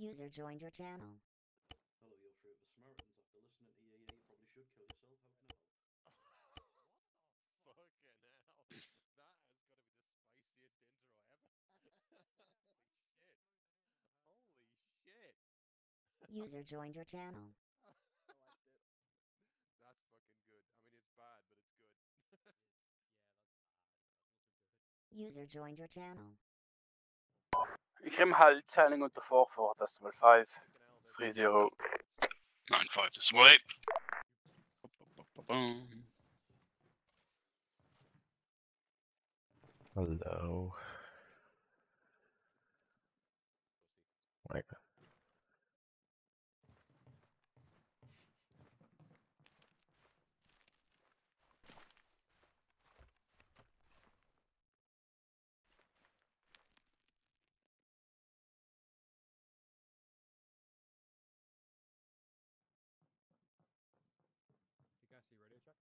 User joined your channel. Hello, you're through the Samaritans. After listening to you probably should kill yourself. How can I help? Fucking hell. That has got to be the spiciest intro ever. Holy shit. User joined your channel. I liked it. That's fucking good. I mean, it's bad, but it's good. User joined your channel. Grimhall telling on the 4-4.5 30 9-5 this way. Hello. Like You guys see radio check?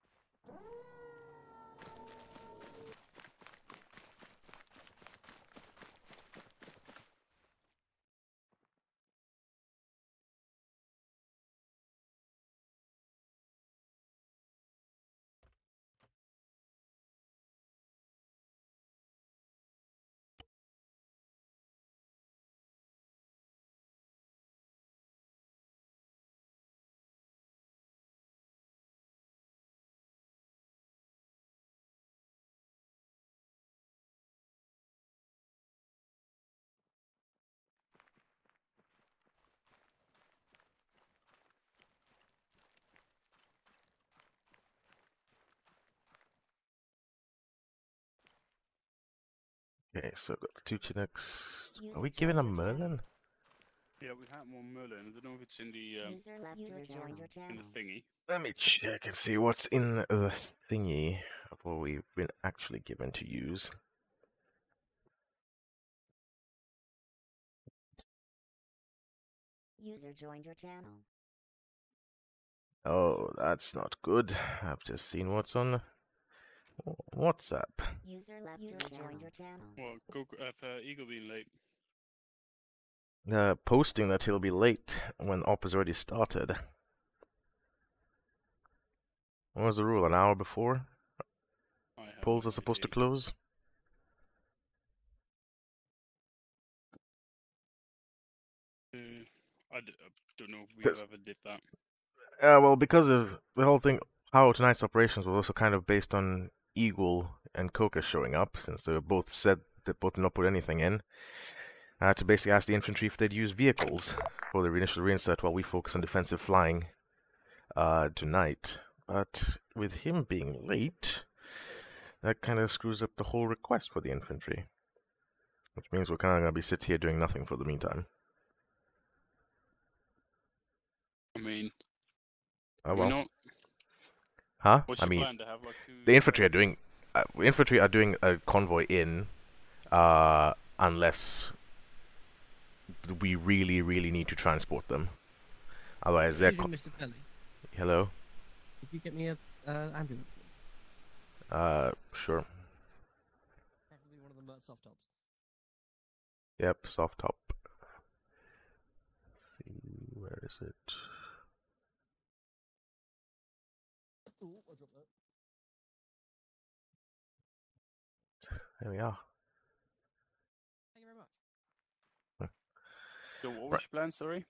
okay, so got the two Chinooks. User Are we giving a joined your channel. Merlin? Yeah, we had one Merlin. I don't know if it's in the User left your joined your in channel. the thingy. Let me check and see what's in the thingy of what we've been actually given to use. User joined your channel. Oh, that's not good. I've just seen what's on WhatsApp. User left your joined your channel. Well, go Eagle being late. Posting that he'll be late when op has already started. What was the rule? An hour before? I have Polls no are supposed to idea. close? I don't know if we Because- ever did that. Well, because of the whole thing, how tonight's operations was also kind of based on Eagle and Coca showing up, since they both said that both did not put anything in. I had to basically ask the infantry if they'd use vehicles for their initial reinsert while we focus on defensive flying tonight. But with him being late, that kind of screws up the whole request for the infantry. Which means we're kind of going to be sit here doing nothing for the meantime. I mean, Oh we're well. not. Huh? What's I your mean, plan to have like two? the infantry are doing a convoy in, unless we really need to transport them. Otherwise, they're. Excuse me, Mr. Pelly, Hello. could you get me a ambulance? Sure. Preferably one of the soft tops. Yep, soft top. Let's see, where is it? Ooh, I dropped that. There we are. Thank you very much. So what was your plan? Sorry.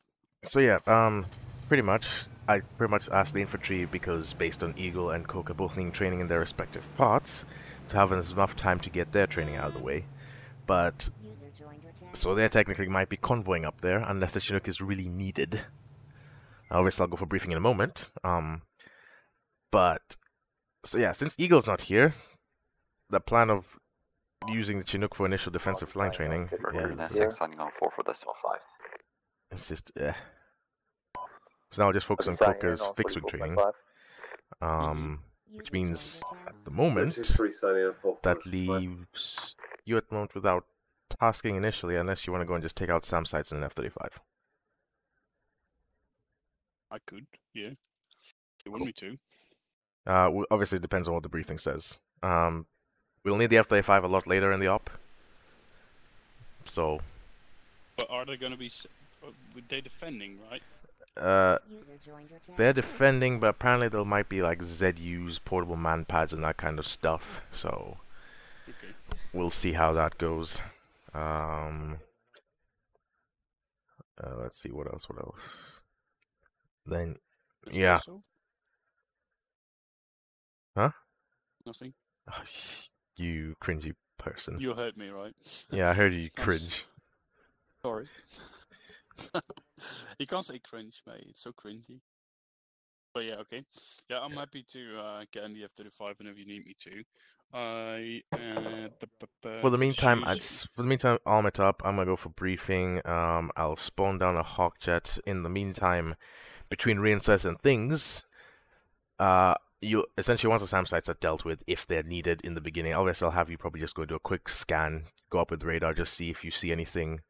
So yeah, I pretty much asked the infantry because based on Eagle and Coca both needing training in their respective parts, to have enough time to get their training out of the way. But User joined your channel. so they technically might be convoying up there unless the Chinook is really needed. Obviously, I'll go for briefing in a moment. But so yeah, since Eagle's not here, the plan of using the Chinook for initial defensive flying training is signing on 4 for 5. it's just So now I'll just focus on Coca's fixed wing training. Which User means joined your at the channel. moment that leaves you at the moment without tasking initially, unless you want to go and just take out SAM sites in an F-35. I could. Yeah. You want me to? Obviously, it depends on what the briefing says. We'll need the F-35 a lot later in the op. So, But are there going to be They're defending, right? User joined your channel. They're defending, but apparently there might be like ZUs, portable man pads, and that kind of stuff. So Okay. we'll see how that goes. Let's see what else. Then, yeah. Espresso? Huh? Nothing. You cringy person. You heard me, right? Yeah, I heard you Sounds- cringe. Sorry. You can't say cringe, mate. It's so cringy. But yeah, okay. Yeah, I'm happy to get in the F-35 whenever you need me to. For the meantime, choose- arm it up. I'm gonna go for briefing. I'll spawn down a hawk jet. In the meantime, between reinsets and things, you essentially once the SAM sites are dealt with, if they're needed in the beginning, obviously I'll have you probably just go do a quick scan, go up with radar, just see if you see anything,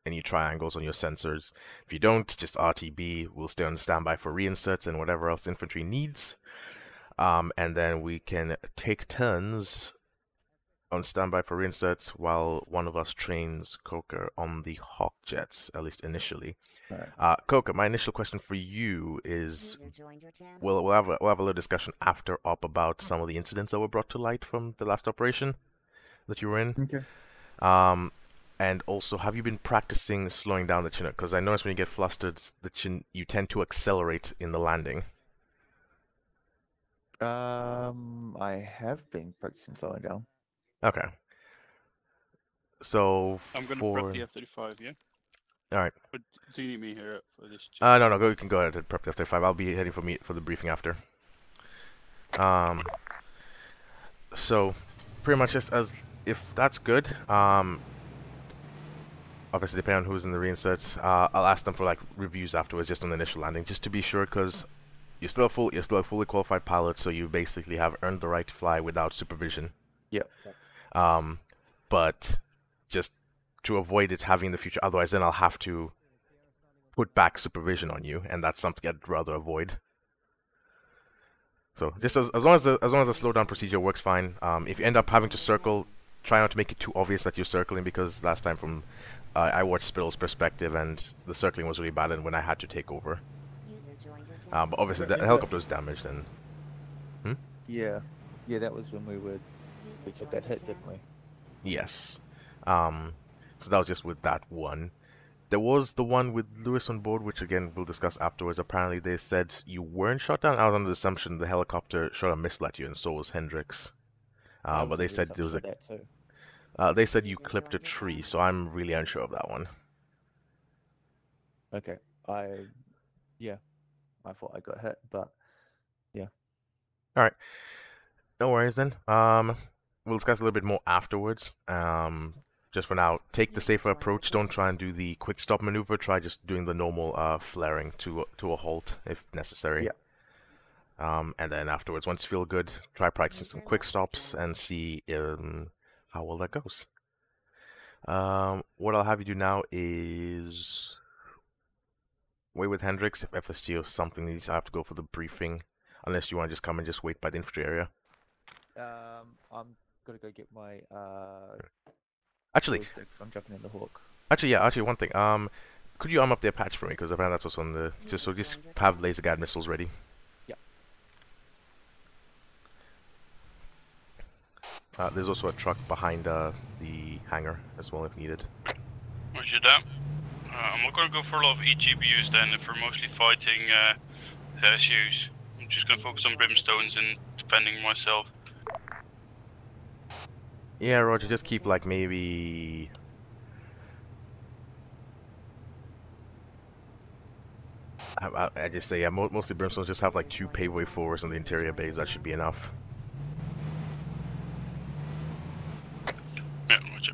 any triangles on your sensors. If you don't, just RTB. We'll stay on standby for reinserts and whatever else infantry needs. And then we can take turns on standby for reinserts while one of us trains Coker on the hawk jets, at least initially. Right. Coker, my initial question for you is, User joined your channel. we'll have a little discussion after op about some of the incidents that were brought to light from the last operation that you were in. Okay. And also, have you been practicing slowing down the Chinook? Because I noticed when you get flustered, you tend to accelerate in the landing. I have been practicing slowing down. Okay. So I'm gonna for prep the F-35, yeah? Alright. But do you need me here for this? No, you can go ahead and prep the F-35. I'll be heading for the briefing after. So pretty much just as if that's good. Obviously depending on who's in the reinserts, I'll ask them for like reviews afterwards, just on the initial landing, just to be sure, because you're still a fully qualified pilot, so you basically have earned the right to fly without supervision. Yep. But just to avoid it having in the future, otherwise then I'll have to put back supervision on you, and that's something I'd rather avoid. So just as long as the slowdown procedure works fine. If you end up having to circle, try not to make it too obvious that you're circling, because last time from I watched Spittle's perspective and the circling was really bad, and when I had to take over. User joined your channel. But obviously the Yeah, helicopter was damaged, and Yeah. Yeah, that was when we User took joined that your hit, didn't we? yes. So that was just with that one. There was the one with Lewis on board, which again we'll discuss afterwards. Apparently they said you weren't shot down. I was under the assumption the helicopter shot a missile at you, and so was Hendrix. I But was they under the said there was assumption a of that too. they said you User clipped a joined your tree, channel. so I'm really unsure of that one. Okay. Yeah, I thought I got hit, but No worries then. We'll discuss a little bit more afterwards. Just for now, take the safer approach. Don't try and do the quick stop maneuver. Try just doing the normal flaring to a halt if necessary. Yeah. And then afterwards, once you feel good, try practicing some quick stops and see how well that goes. What I'll have you do now is wait with Hendrix. If FSG or something needs, I have to go for the briefing. Unless you want to just come and just wait by the infantry area. I'm gonna go get my Actually, joystick. I'm jumping in the Hawk. Actually, one thing. Could you arm up the Apache for me? Because apparently that's also on the. Just have laser guide missiles ready. Yeah. There's also a truck behind the hangar as well if needed. Roger that. I'm not gonna go for a lot of EGBUs then, if we're mostly fighting SUs. I'm just gonna focus on brimstones and defending myself. Yeah, Roger. Just keep like maybe. I just say yeah. Mostly brimstones. Just have like 2 paveway forwards in the interior bays. That should be enough. Yeah, roger.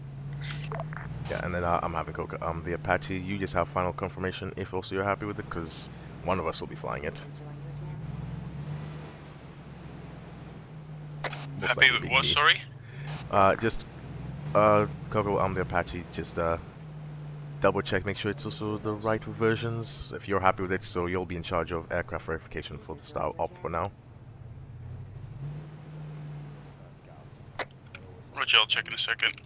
Yeah, and then I'm having Coca. The Apache. You just have final confirmation if also you're happy with it, because one of us will be flying it. User joined your channel. Most Happy likely with being what, me. sorry? Just Coco, I'm the Apache. Just double check, make sure it's also the right versions. If you're happy with it, so you'll be in charge of aircraft verification for the style op for now. Roger, I'll check in a second.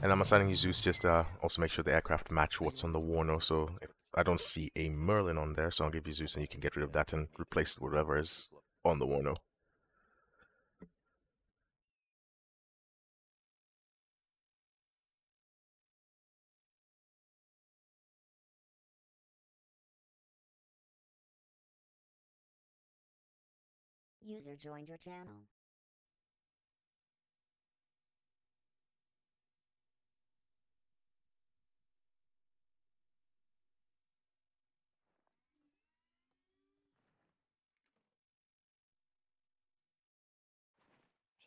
And I'm assigning you Zeus just also make sure the aircraft match what's on the Warno. So if I don't see a Merlin on there, so I'll give you Zeus and you can get rid of that and replace it with whatever is on the Warno. User joined your channel.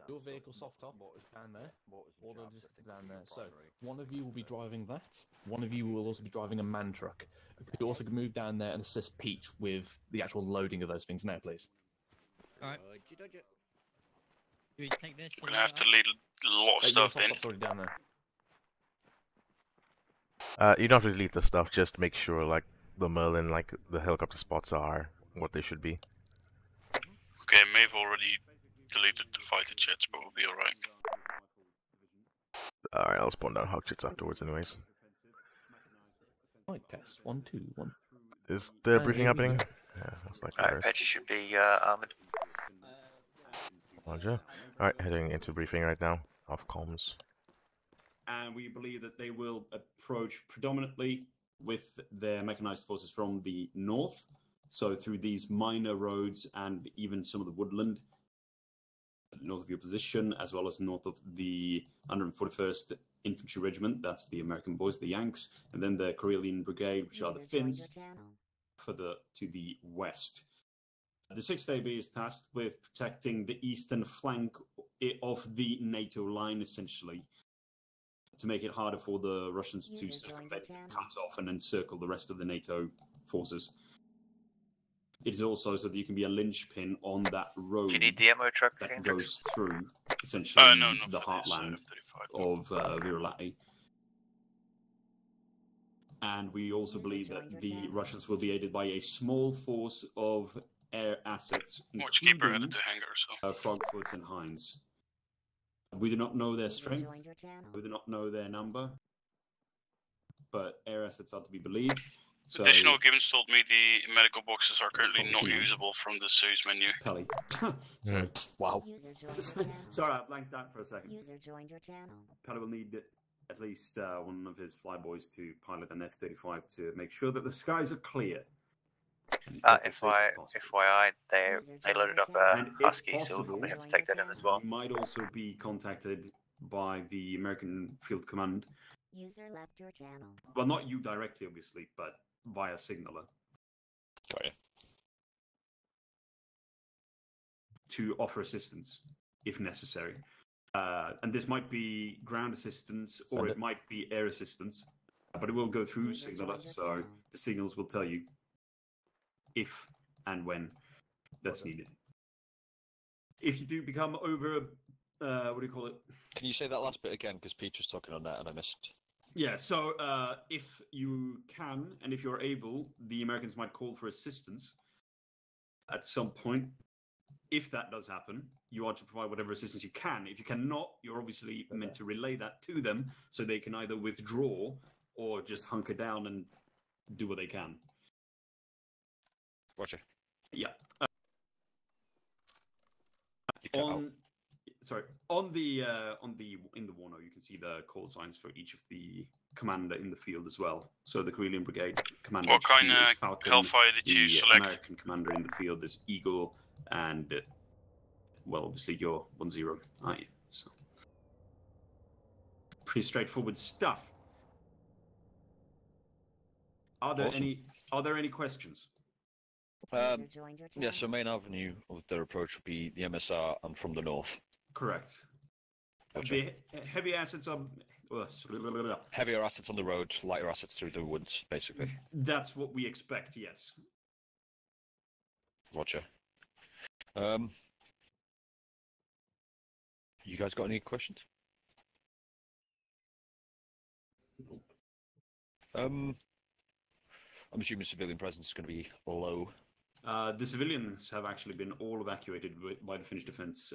Your vehicle soft top is down there, all the logistics down there. So one of you will be driving that. One of you will also be driving a man truck. Could you also move down there and assist Peach with the actual loading of those things now, please? Alright. Do we take this? We're gonna have to lead a lot of Your stuff soft in. top's already down there. You don't have to delete the stuff, just make sure like the Merlin, like the helicopter spots are what they should be. Okay, I may have already deleted the fighter jets, but we'll be alright. Alright, I'll spawn down hog jets afterwards anyways. Right, test. 1, 2, 1. Is there a briefing here we happening? go. Yeah, looks like there is. Petty should be armored. Roger. Alright, heading into briefing right now. Off comms. And we believe that they will approach predominantly with their mechanized forces from the north, so through these minor roads and even some of the woodland north of your position, as well as north of the 141st Infantry Regiment, that's the American boys, the Yanks, and then the Karelian Brigade, which are the User joined Finns, your channel. further to the west. The 6th AB is tasked with protecting the eastern flank of the NATO line, essentially, to make it harder for the Russians to User joined your circumvent, channel. cut off, and encircle the rest of the NATO forces. It is also so that you can be a linchpin on that road Do you need the ammo truck, that Hendrix? goes through, essentially, No, the for this, heartland F-35. of Virulati. And we also User believe joined that your the channel. Russians will be aided by a small force of air assets, Watchkeeper headed including to hangar, so. Frogfoots and Heinz. We do not know their User strength, joined your channel. we do not know their number, but air assets are to be believed. So, Additional Gibbons told me the medical boxes are currently not Functional. usable from the Zeus menu. Pelly. Sorry. Wow. User joined your channel. Sorry, I blanked out for a second. User joined your channel. Pelly will need at least one of his flyboys to pilot an F-35 to make sure that the skies are clear. And keep as safe as possible. FYI, they loaded up And if Husky, so possible, we'll probably have to take that in as well. You might also be contacted by the American Field Command. User left your channel. Well, not you directly, obviously, but via signaler Got you. to offer assistance if necessary. And this might be ground assistance or Send it it. might be air assistance, but it will go through User signaler, joined your so channel. the signals will tell you if and when that's needed. If you do become over, what do you call it? Can you say that last bit again? Because Peach was talking on that and I missed. Yeah, so if you can and if you're able, the Americans might call for assistance at some point. If that does happen, you are to provide whatever assistance you can. If you cannot, you're obviously meant to relay that to them so they can either withdraw or just hunker down and do what they can. Roger. Yeah. You cut out. On the in the Warno, you can see the call signs for each of the commander in the field as well. So the Karelian Brigade commander What HQ kind is of Falcon. Hellfire did you The select? American commander in the field is Eagle, and well, obviously you're 1-0, aren't you? So pretty straightforward stuff. Are there Awesome. any questions? User joined your channel. Yeah, so main avenue of their approach would be the MSR and from the north. Correct. Gotcha. The heavy assets are. Heavier assets on the road, lighter assets through the woods, basically. That's what we expect. Yes. Roger. You guys got any questions? I'm assuming civilian presence is going to be low. The civilians have actually been all evacuated by the Finnish defense,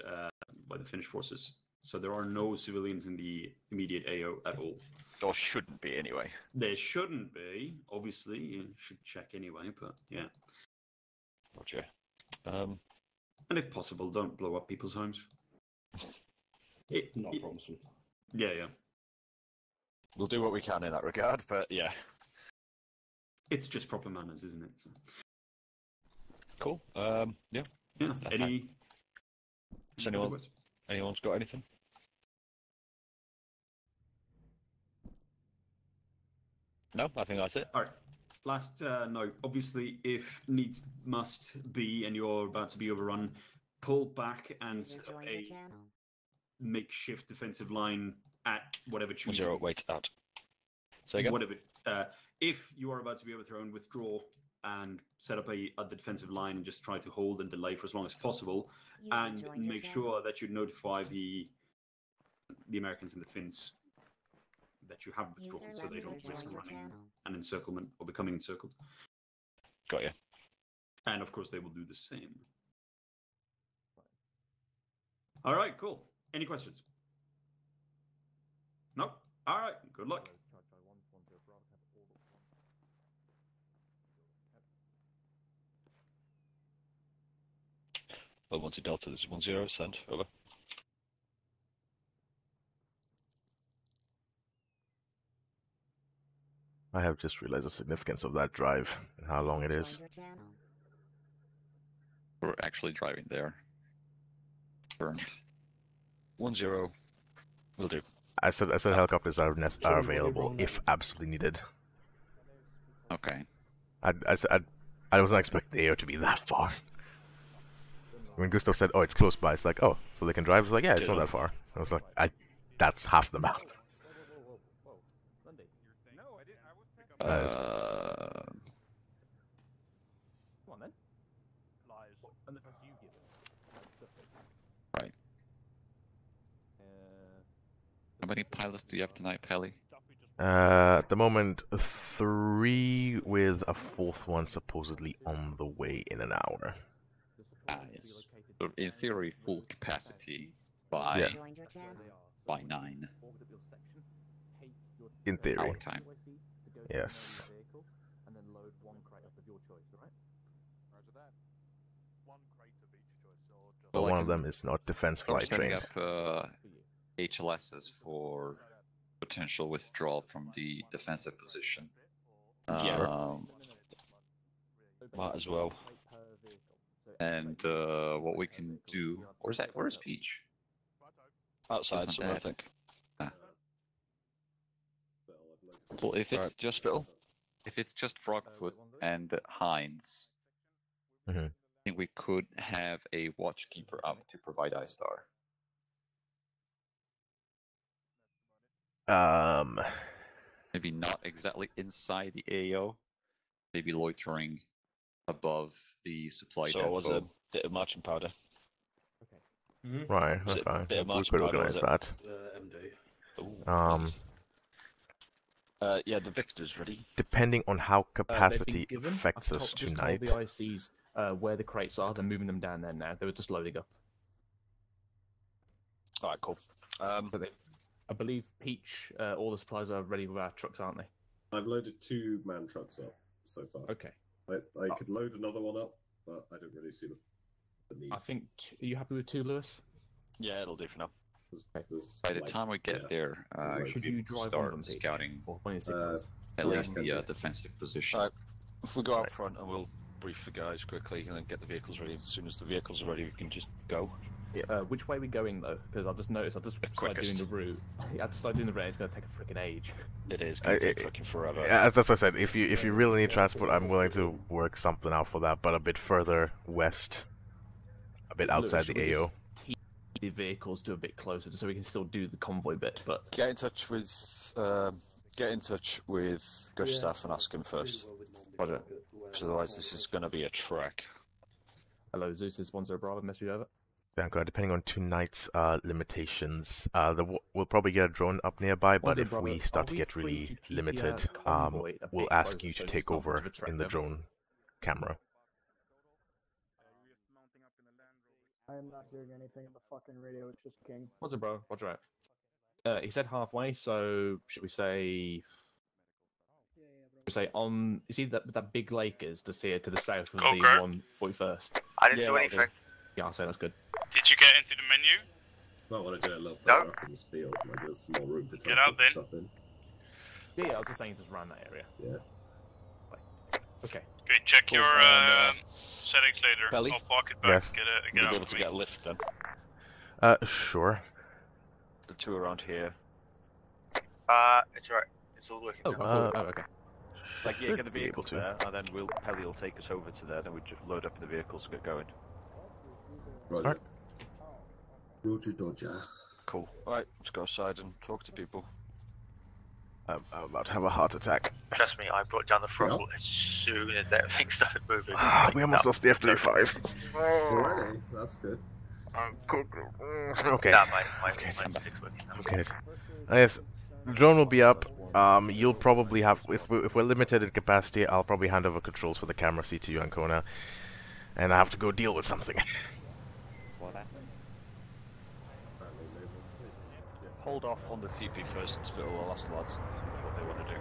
by the Finnish forces. So there are no civilians in the immediate AO at all. Or shouldn't be anyway. There shouldn't be. Obviously, you should check anyway, but yeah. Roger. And if possible, don't blow up people's homes. Not promising. Yeah, yeah. We'll do what we can in that regard, but yeah. It's just proper manners, isn't it? So. Cool. Yeah. Yeah. Anyone's got anything? No, I think that's it. All right. Last note. Obviously, if needs must be, and you're about to be overrun, pull back and set up a makeshift defensive line at whatever choose. 0, wait, out. Say again? Whatever. If you are about to be overthrown, withdraw and set up a defensive line and just try to hold and delay for as long as possible, and make sure that you notify the Americans and the Finns that you have withdrawn, so they don't risk running an encirclement or becoming encircled. Got you. And of course, they will do the same. All right, cool. Any questions? No? All right, good luck. Well, 1 to Delta, this is 1-0, send, over. I have just realized the significance of that drive and how long it is. We're actually driving there. Burned. 1-0, will do. I said helicopters are available if absolutely needed. Okay. I wasn't expecting the AO to be that far. When Gustav said, "Oh, it's close by," it's like, "Oh, so they can drive." It's like, "Yeah, it's not that far." I was like, "That's half the map." Come on then. Unless you give it. Right. How many pilots do you have tonight, Pelly? At the moment, 3 with a 4th one supposedly on the way in an hour. Yes. So in theory, full capacity by 9. In theory. Our time. Yes. And then load 1 crate up of your choice, right? Roger that. 1 crate of each choice, or just... But one of them is not defense flight setting trained. up HLSs for potential withdrawal from the defensive position. Might as well. And what we can do... Where's Peach? Outside somewhere, I think. Well, if it's just Frogfoot and Heinz, I think we could have a watchkeeper up to provide iStar. Maybe not exactly inside the AO, maybe loitering above the supply depot. So it was a bit of marching powder. Right, okay. We could organize that. Yeah, the Victor's ready. Depending on how capacity affects us just tonight. told the ICs where the crates are. They're moving them down there now. They were just loading up. All right, cool. I believe Peach, all the supplies are ready with our trucks, aren't they? I've loaded 2 man trucks up so far. Okay. I could load another one up, but I don't really see the need. I think. Are you happy with 2, Lewis? Yeah, it'll do for now. By the time we get there, should you drive start on them, scouting at least the defensive position. If we go out front and we'll brief the guys quickly and then get the vehicles ready. As soon as the vehicles are ready, we can just go. Which way are we going though? Because I've just noticed I just started doing the route. I just started doing the route. It's going to take a freaking age. It is going to take freaking forever. As that's what I said. If you really need transport, I'm willing to work something out for that, but a bit further west, a bit outside the AO. The vehicles to a bit closer, so we can still do the convoy bit. But get in touch with Gustav and ask him first. Because otherwise, this is going to be a trek. Hello, Zeus. This is 10 Bravo. Message over. Bianca, depending on tonight's limitations, we'll probably get a drone up nearby, but if we start to get really limited, we'll ask you to take over in the drone camera. I am not hearing anything in the fucking radio. It's just King. What's it, bro? Roger out. He said halfway, so should we say? Say on. You see that big lake is just here to the south of the 141st. I didn't do anything. Yeah, I'll say that's good. Did you get into the menu? Might want to do it a little further up in this field. Maybe there's some more room to Get out then. stuff in. Yeah, I was just saying just around that area. Yeah. Okay. Okay, check your settings later. Belly? I'll park it back. Yes. Get You'll out be able of to me. get a lift then. Sure. The two around here. It's alright. It's all working now. Okay. Like, yeah, Should get the be able vehicles to. there, and then Pelly will take us over to there, then we just load up in the vehicles and get going. Right. Alright. Roger Dodger. Cool. Alright, let's go outside and talk to people. I'm about to have a heart attack. Trust me, I brought down the throttle as soon as everything started moving. We almost lost the F-35. Alrighty, that's good. Okay. Nah, my Okay. stick's working now. Okay. Yes, the drone will be up. You'll probably have, if we're limited in capacity, I'll probably hand over controls for the camera seat to you and Kona, and I have to go deal with something. What happened? Hold off on the TP first and spill the last lads what they want to do.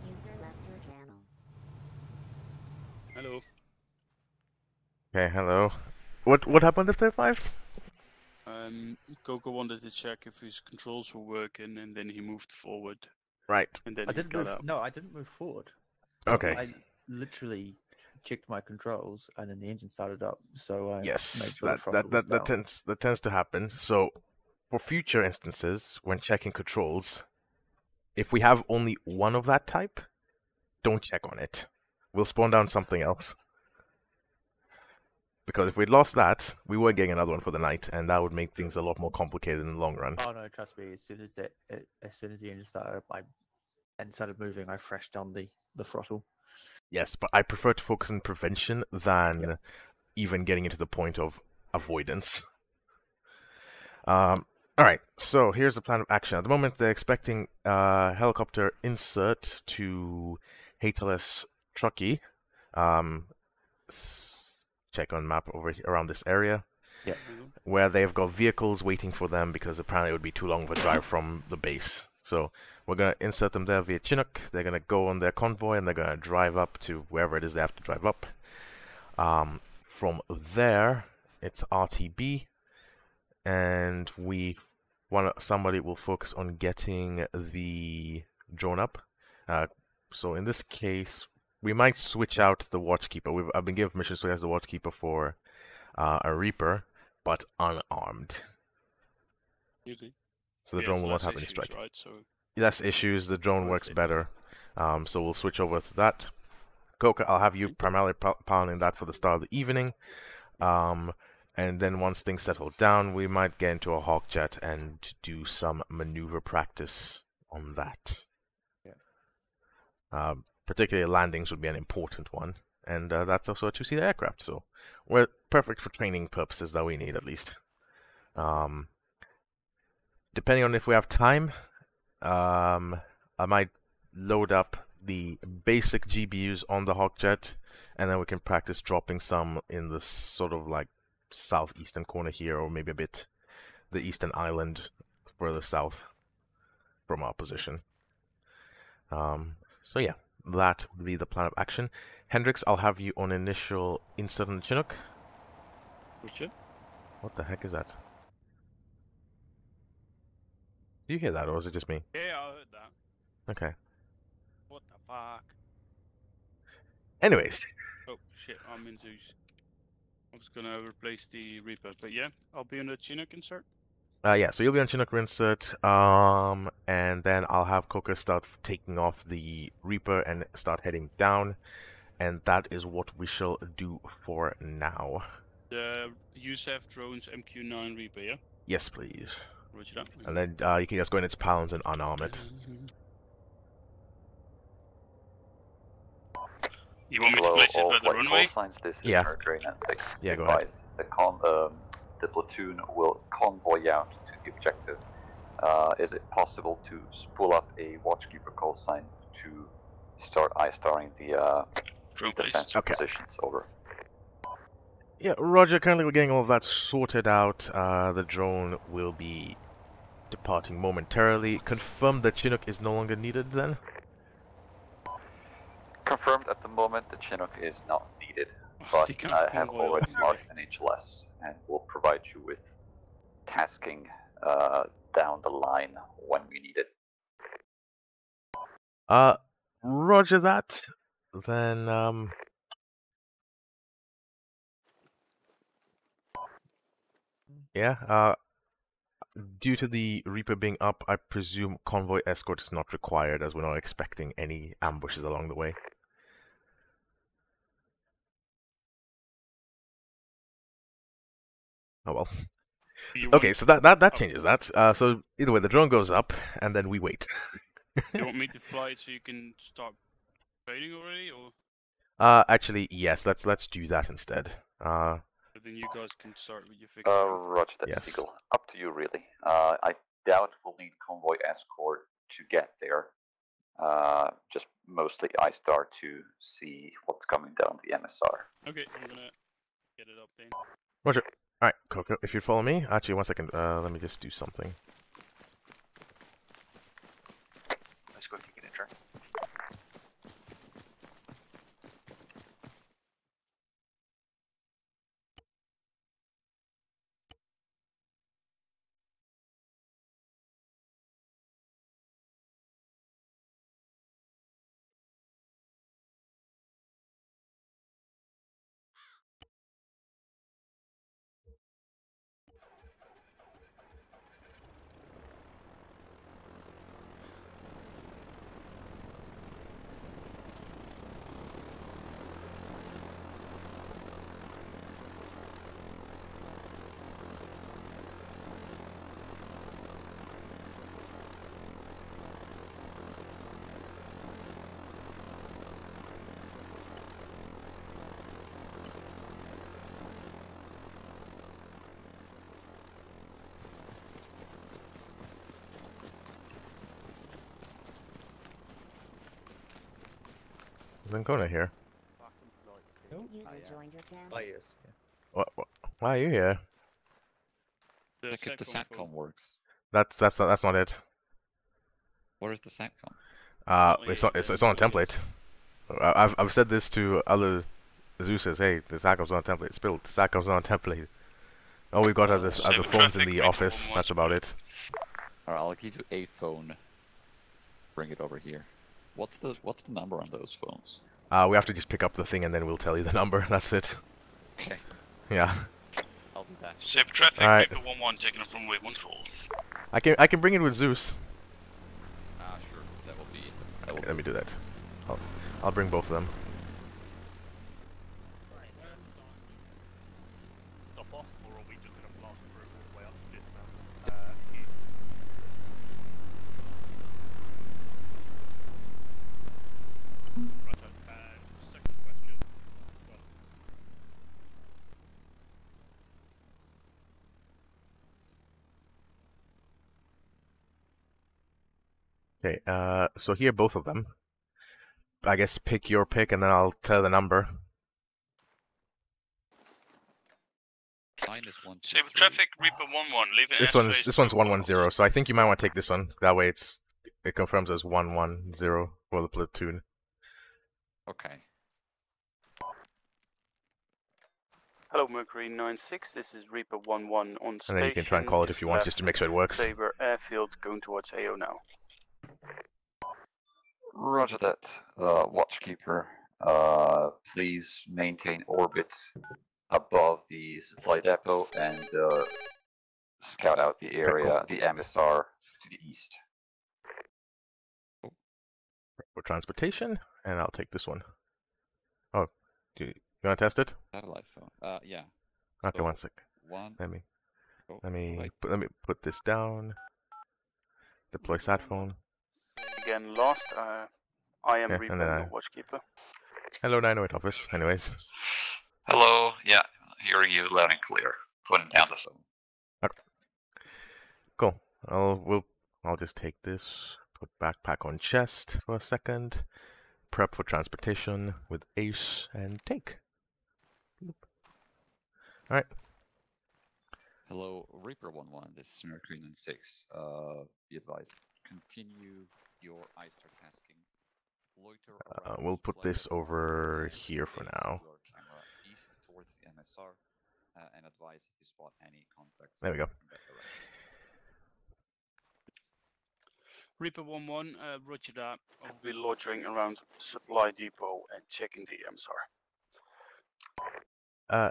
User left your channel. Hello. Okay, hello. What happened after 5? Coco wanted to check if his controls were working, and then he moved forward. Right. And then I he didn't got move. up. No, I didn't move forward. Okay. I literally checked my controls, and then the engine started up. So I made Yes, sure the that throttle was down. tends to happen. So, for future instances, when checking controls, if we have only one of that type, don't check on it. We'll spawn down something else. Because if we'd lost that, we were getting another one for the night, and that would make things a lot more complicated in the long run. Oh no, trust me. As soon as the engine started up, and started moving, I freshed on the throttle. Yes, but I prefer to focus on prevention than even getting into the point of avoidance. Alright, so here's the plan of action. At the moment, they're expecting helicopter insert to HLS Truckee. Check on map over here, around this area. Yeah. Where they've got vehicles waiting for them because apparently it would be too long of a drive from the base. So we're going to insert them there via Chinook. They're going to go on their convoy and they're going to drive up to wherever it is they have to drive up. From there, it's RTB. And somebody will focus on getting the drone up. So in this case, we might switch out the Watchkeeper. I've been given permission to switch out the Watchkeeper for a Reaper, but unarmed. So the drone will not have any strike. Right, so... Less issues, the drone works better. So we'll switch over to that. Coca, I'll have you primarily piloting that for the start of the evening. And then once things settle down, we might get into a Hawkjet and do some maneuver practice on that. Yeah. Particularly landings would be an important one. And that's also a two-seater aircraft, so we're perfect for training purposes that we need, at least. Depending on if we have time, I might load up the basic GBUs on the Hawkjet, and then we can practice dropping some in the sort of like southeastern corner here, or maybe a bit the eastern island further south from our position. So yeah, that would be the plan of action. Hendrix, I'll have you on initial insert on the Chinook. Richard? What the heck is that? Do you hear that, or is it just me? Yeah, I heard that. Okay. What the fuck? Anyways. Oh shit, I'm in Zeus. I was gonna replace the Reaper, but yeah, I'll be on the Chinook insert. Yeah, so you'll be on Chinook insert, and then I'll have Coca start taking off the Reaper and start heading down, and that is what we shall do for now. The USAF drones MQ9 Reaper, yeah? Yes, please. Roger that. And then you can just go in its pounds and unarm it. You want me to place it by the runway? This is Yeah. Mercury 96. Yeah, go ahead. The platoon will convoy out to the objective. Is it possible to spool up a watchkeeper call sign to start eye-starring the defense positions? Over. Yeah, Roger, currently we're getting all of that sorted out. The drone will be departing momentarily. Confirm that Chinook is no longer needed then? Confirmed at the moment, the Chinook is not needed, but I have already marked an HLS and will provide you with tasking down the line when we need it. Roger that. Then, yeah, due to the Reaper being up, I presume convoy escort is not required, as we're not expecting any ambushes along the way. Oh well. Okay, so that changes that. So either way, the drone goes up, and then we wait. You want me to fly it so you can start training already, or? Actually, yes. Let's do that instead. But then you guys can start with your fixture. Roger that, yes. Seagull. Up to you, really. I doubt we'll need convoy escort to get there. Just mostly I start to see what's coming down the MSR. Okay, I'm gonna get it up then. Roger. Alright, Coco, if you'd follow me. Actually, 1 second. Let me just do something. Let's go take an turn. Vincona here. User joined your channel. Oh, yes. What? Why are you here? Check if the SATCOM works. That's not it. What is the SATCOM? It's on a template. I've said this to other Zeuses. Hey, the SATCOM's on a template. It's built. The SATCOM's on a template. All we got are the phones in the office. That's about it. Alright, I'll give you a phone. Bring it over here. What's the number on those phones? We have to just pick up the thing and then we'll tell you the number. That's it. Okay. Yeah. I'll be back. Safe traffic, Alright. Reaper 1-1 taking it from way 14. I can bring it with Zeus. Sure. That will be. Okay, let me do that. I'll bring both of them. Okay, so here both of them. I guess pick your pick and then I'll tell the number. Safe traffic, Reaper 1-1, leaving This one's 110, so I think you might want to take this one. That way it confirms as 110 for the platoon. Okay. Hello, Mercury 96. This is Reaper 1-1 on station. And then you can try and call it if you want, just to make sure it works. Saber airfield going towards AO now. Roger that. Watchkeeper please maintain orbit above the supply depot and scout out the area, the MSR to the east. For transportation, and I'll take this one. Oh, you want to test it? Satellite phone. Yeah. Okay, So, 1 sec. Let me put this down. Deploy sat phone. Again, lost. I am Yeah, Reaper, and then not Watchkeeper. Hello, 908 office. Anyways. Hello. Yeah, hearing you loud and clear. Putting down the phone. Okay. Cool. I'll just take this. Put backpack on chest for a second. Prep for transportation with Ace and take. Alright. Hello, Reaper 1-1. This is Mercury 96. Be advised. Continue your ISTAR tasking. Loiter around We'll put this over here for now. your camera east towards the MSR and advise if you spot any contacts. There we go. in that direction. Reaper 1-1, roger that. I'll be loitering around supply depot and checking the MSR.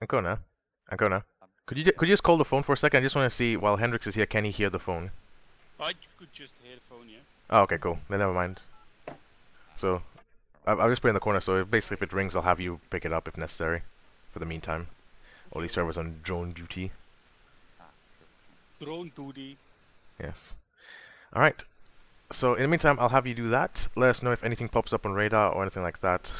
Ancona. Could you just call the phone for a second? I just want to see while Hendrix is here. Can he hear the phone? I could just hear the phone, yeah. Oh, okay, cool. Then never mind. So, I'll just put it in the corner. So basically, if it rings, I'll have you pick it up if necessary. For the meantime, or at least whoever's on drone duty. Drone duty. Yes. All right. So in the meantime, I'll have you do that. Let us know if anything pops up on radar or anything like that.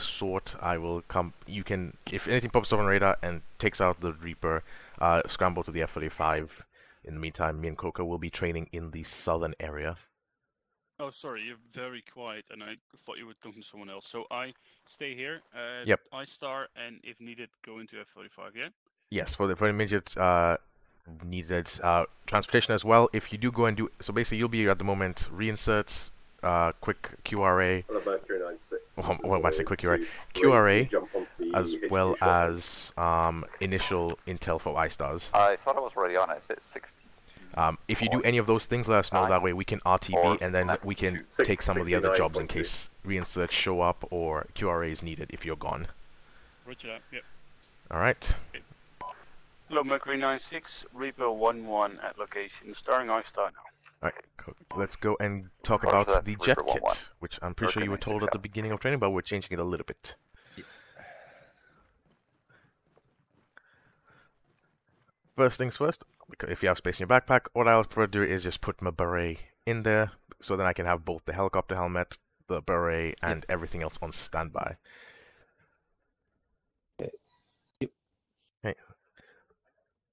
I will come. You can, if anything pops up on radar and takes out the Reaper, scramble to the F-35. In the meantime, me and Coca will be training in the southern area. Oh, sorry, you're very quiet, and I thought you were talking to someone else. So I stay here. Yep. I star, and if needed, go into F-35. Yeah. Yes, for the immediate needed transportation as well. If you do go and do so, basically you'll be at the moment reinserts, quick QRA. What am I say? Quick QRA, as well as initial intel for iStars. I thought I was already on it. It's 60. If you do any of those things, let us know. That way we can RTB and then we can take some of the other jobs in case reinserts show up or QRA is needed if you're gone. Roger that. Yep. All right. Hello, Mercury 96, Reaper 1-1 at location, starring iStar now. Alright, cool. Let's go and talk about the jet kit, which I'm pretty sure you were told at the beginning of training, but we're changing it a little bit. Yeah. First things first, because if you have space in your backpack, what I'll prefer to do is just put my beret in there, so then I can have both the helicopter helmet, the beret, and everything else on standby. Okay.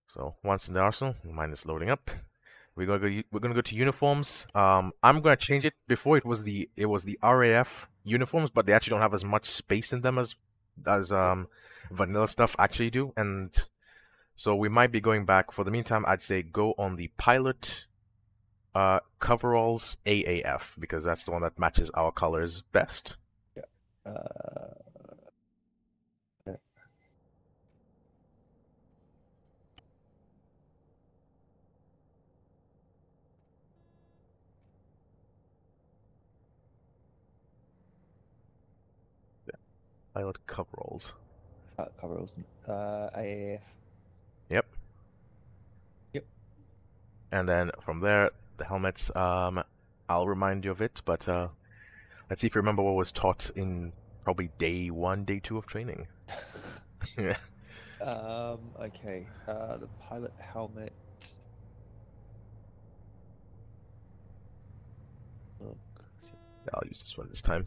So once in the arsenal, mine is loading up. We're gonna go to uniforms. I'm gonna change it. Before it was the RAF uniforms, but they actually don't have as much space in them as vanilla stuff actually do, and so we might be going back. For the meantime, I'd say go on the pilot coveralls AAF because that's the one that matches our colors best. Yeah. Pilot coveralls. Coveralls. AAF. Yep. Yep. And then from there, the helmets. I'll remind you of it, but let's see if you remember what was taught in probably day 1, day 2 of training. Yeah. Okay. The pilot helmet. Look. I'll use this one this time.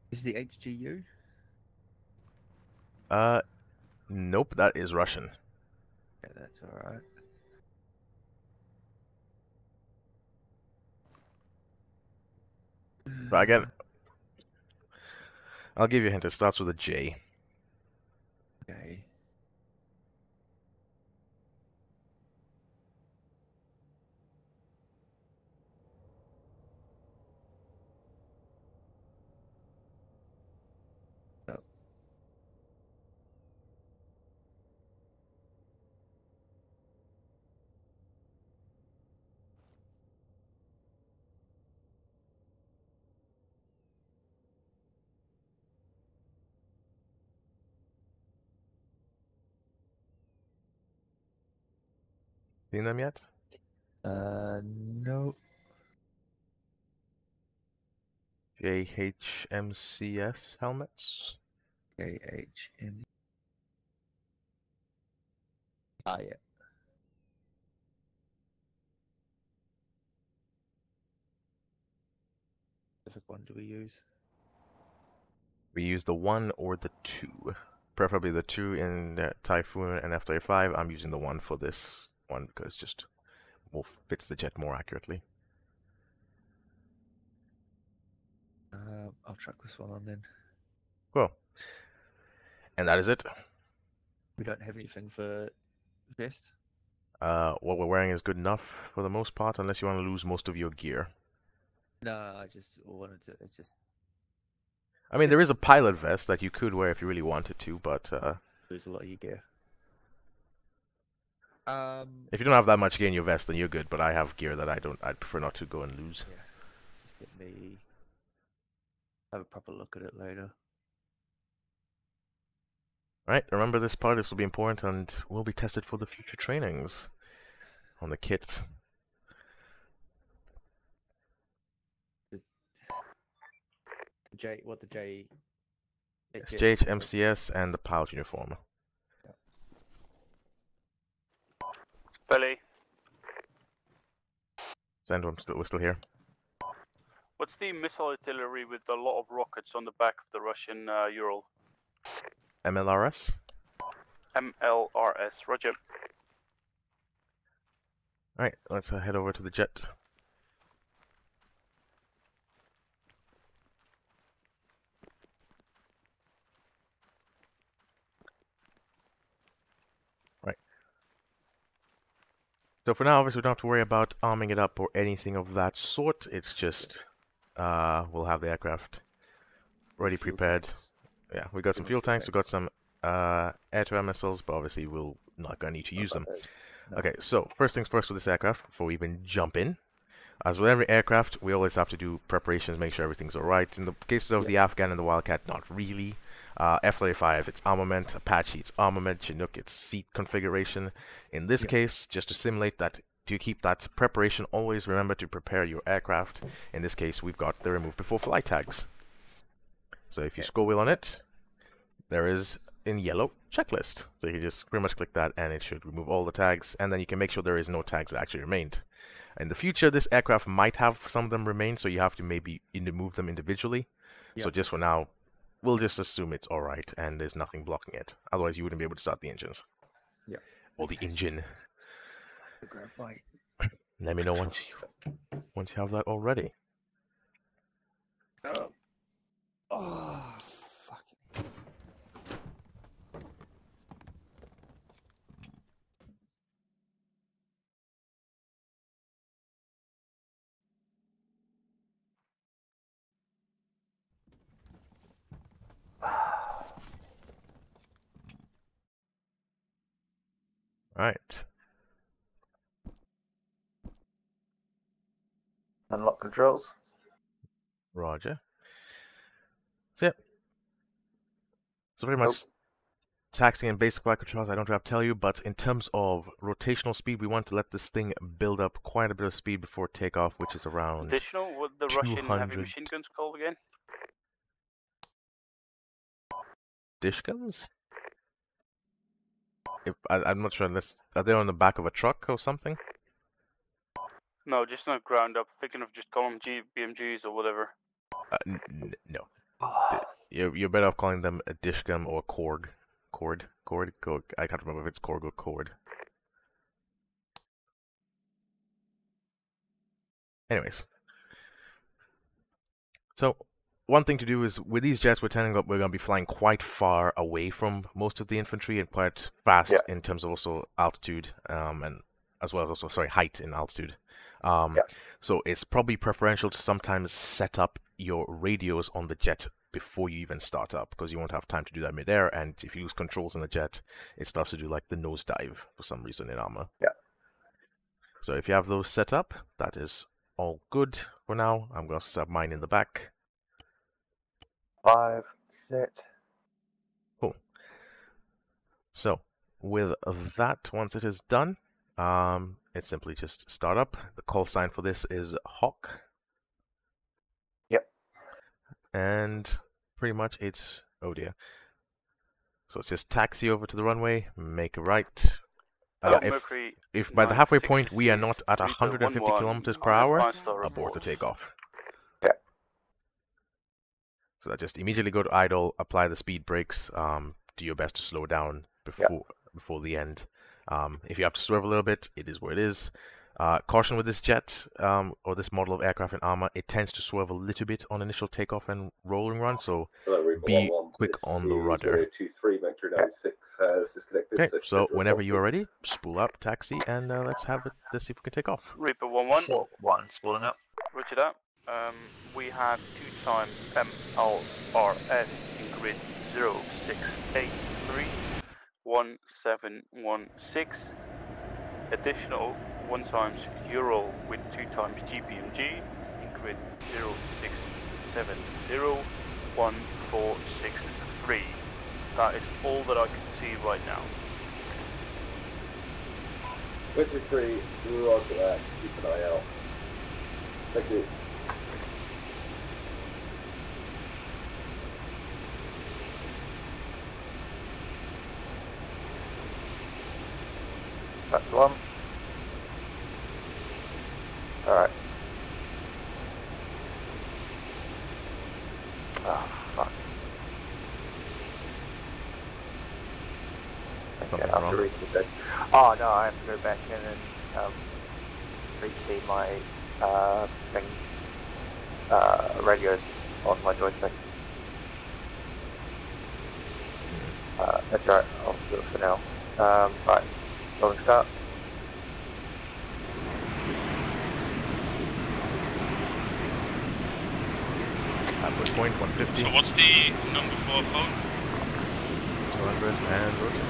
Is the HGU? Nope, that is Russian. Yeah, that's alright. But again, I'll give you a hint. It starts with a J. Okay. Seen them yet? No. JHMCS helmets? JHM. Ah, yeah. Which one do we use? We use the 1 or the 2. Preferably the 2 in Typhoon and F-35. I'm using the 1 for this one because it just fits the jet more accurately. I'll track this one on then. Cool. And that is it. We don't have anything for vest. What we're wearing is good enough for the most part, unless you want to lose most of your gear. No, I just wanted to. It's just. I mean, there is a pilot vest that you could wear if you really wanted to, but lose a lot of your gear. If you don't have that much gear in your vest, then you're good. But I have gear that I'd prefer not to go and lose. Yeah. Just let me have a proper look at it later. Right, remember this part, this will be important and will be tested for the future trainings on the kit. It's JHMCS and the pilot uniform. Yeah. Belly. Send, we're still here. What's the missile artillery with a lot of rockets on the back of the Russian Ural? MLRS? MLRS, roger. Alright, let's head over to the jet. Right. So for now, obviously we don't have to worry about arming it up or anything of that sort. It's just, we'll have the aircraft ready, prepared. Yeah, we got some fuel tanks, we got some air-to-air missiles, but obviously we're not going to need to use them. No. Okay, so first things first with this aircraft, before we even jump in. As with every aircraft, we always have to do preparations, make sure everything's alright. In the cases of the Afghan and the Wildcat, not really. F-35, it's armament. Apache, it's armament. Chinook, it's seat configuration. In this case, just to simulate that, to keep that preparation, always remember to prepare your aircraft. In this case, we've got the remove before flight tags. So if you scroll wheel on it, there is in yellow checklist. So you can just pretty much click that and it should remove all the tags, and then you can make sure there is no tags that actually remained. In the future, this aircraft might have some of them remain, so you have to maybe move them individually. So just for now, we'll just assume it's alright and there's nothing blocking it. Otherwise, you wouldn't be able to start the engines. Yeah. Or the engine. Grab my Let me know once you have that already. Oh, fuck it. Right. Unlock controls. Roger. So yeah. So pretty much taxing and basic flight controls I don't have to tell you, but in terms of rotational speed, we want to let this thing build up quite a bit of speed before takeoff, which is around Additional, what the Russian heavy machine guns called again? Dish guns? I'm not sure unless... Are they on the back of a truck or something? No, just not ground up. Thinking of just calling them BMGs or whatever. No. You're better off calling them a dish gun or a Korg. Cord. I can't remember if it's Korg or Cord. Anyways. So, one thing to do is, with these jets, we're going to be flying quite far away from most of the infantry and quite fast in terms of also altitude, and as well as also, height in altitude. So it's probably preferential to sometimes set up your radios on the jet before you even start up, because you won't have time to do that midair, and if you lose controls in the jet, it starts to do like the nosedive for some reason in Arma. So if you have those set up, that is all good for now. I'm going to set mine in the back. 5 set. Cool. So, with that, once it is done, It's simply just start up. The call sign for this is Hawk. Yep. And pretty much it's, oh dear. So it's just taxi over to the runway, make a right. If by the halfway point we are not at 150 kilometers per hour, abort the takeoff. Yeah. So that just immediately go to idle, apply the speed brakes, do your best to slow down before the end. If you have to swerve a little bit, it is where it is. Caution with this jet, or this model of aircraft in Arma, it tends to swerve a little bit on initial takeoff and rolling run, so be quick on the rudder. Okay, so whenever you are ready, spool up, taxi, and let's see if we can take off. Reaper 1-1. One, spooling up. Roger that. We have 2 times MLRS in grid 0683 1716. Additional 1 times Ural with 2 times GPMG in grid 0670 1463. That is all that I can see right now. 23, roger that. Keep an eye out. Thank you. That's one. Alright. Oh, fuck. Okay, I have to rekey this. Oh no, I have to go back in and rekey my radios on my joystick. That's right, I'll do it for now. Right, rolling start. Halfway point, 150. So what's the number for our phone? 200 and rotate.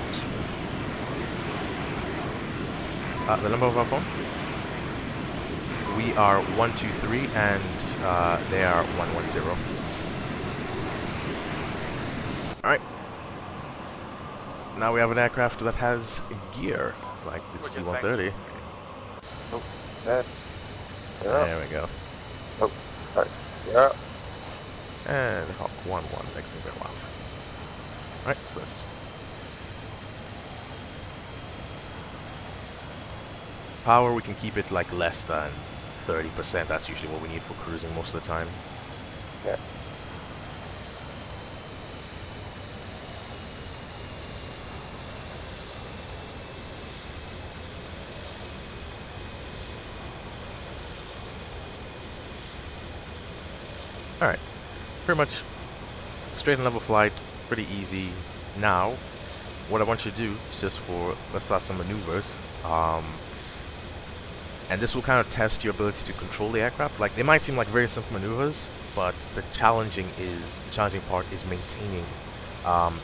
The number of our phone? We are 123 and they are 110. Alright. Now we have an aircraft that has gear, like the C-130. Oh, that. There we go. Oh, sorry. Yeah. And Hawk 1-1, next thing very well. Alright, so let's... Power, we can keep it like less than 30%. That's usually what we need for cruising most of the time. Yeah. Alright. Pretty much straight and level flight, pretty easy. Now, what I want you to do is just let's start some maneuvers. And this will kind of test your ability to control the aircraft. Like, they might seem like very simple maneuvers, but the challenging part is maintaining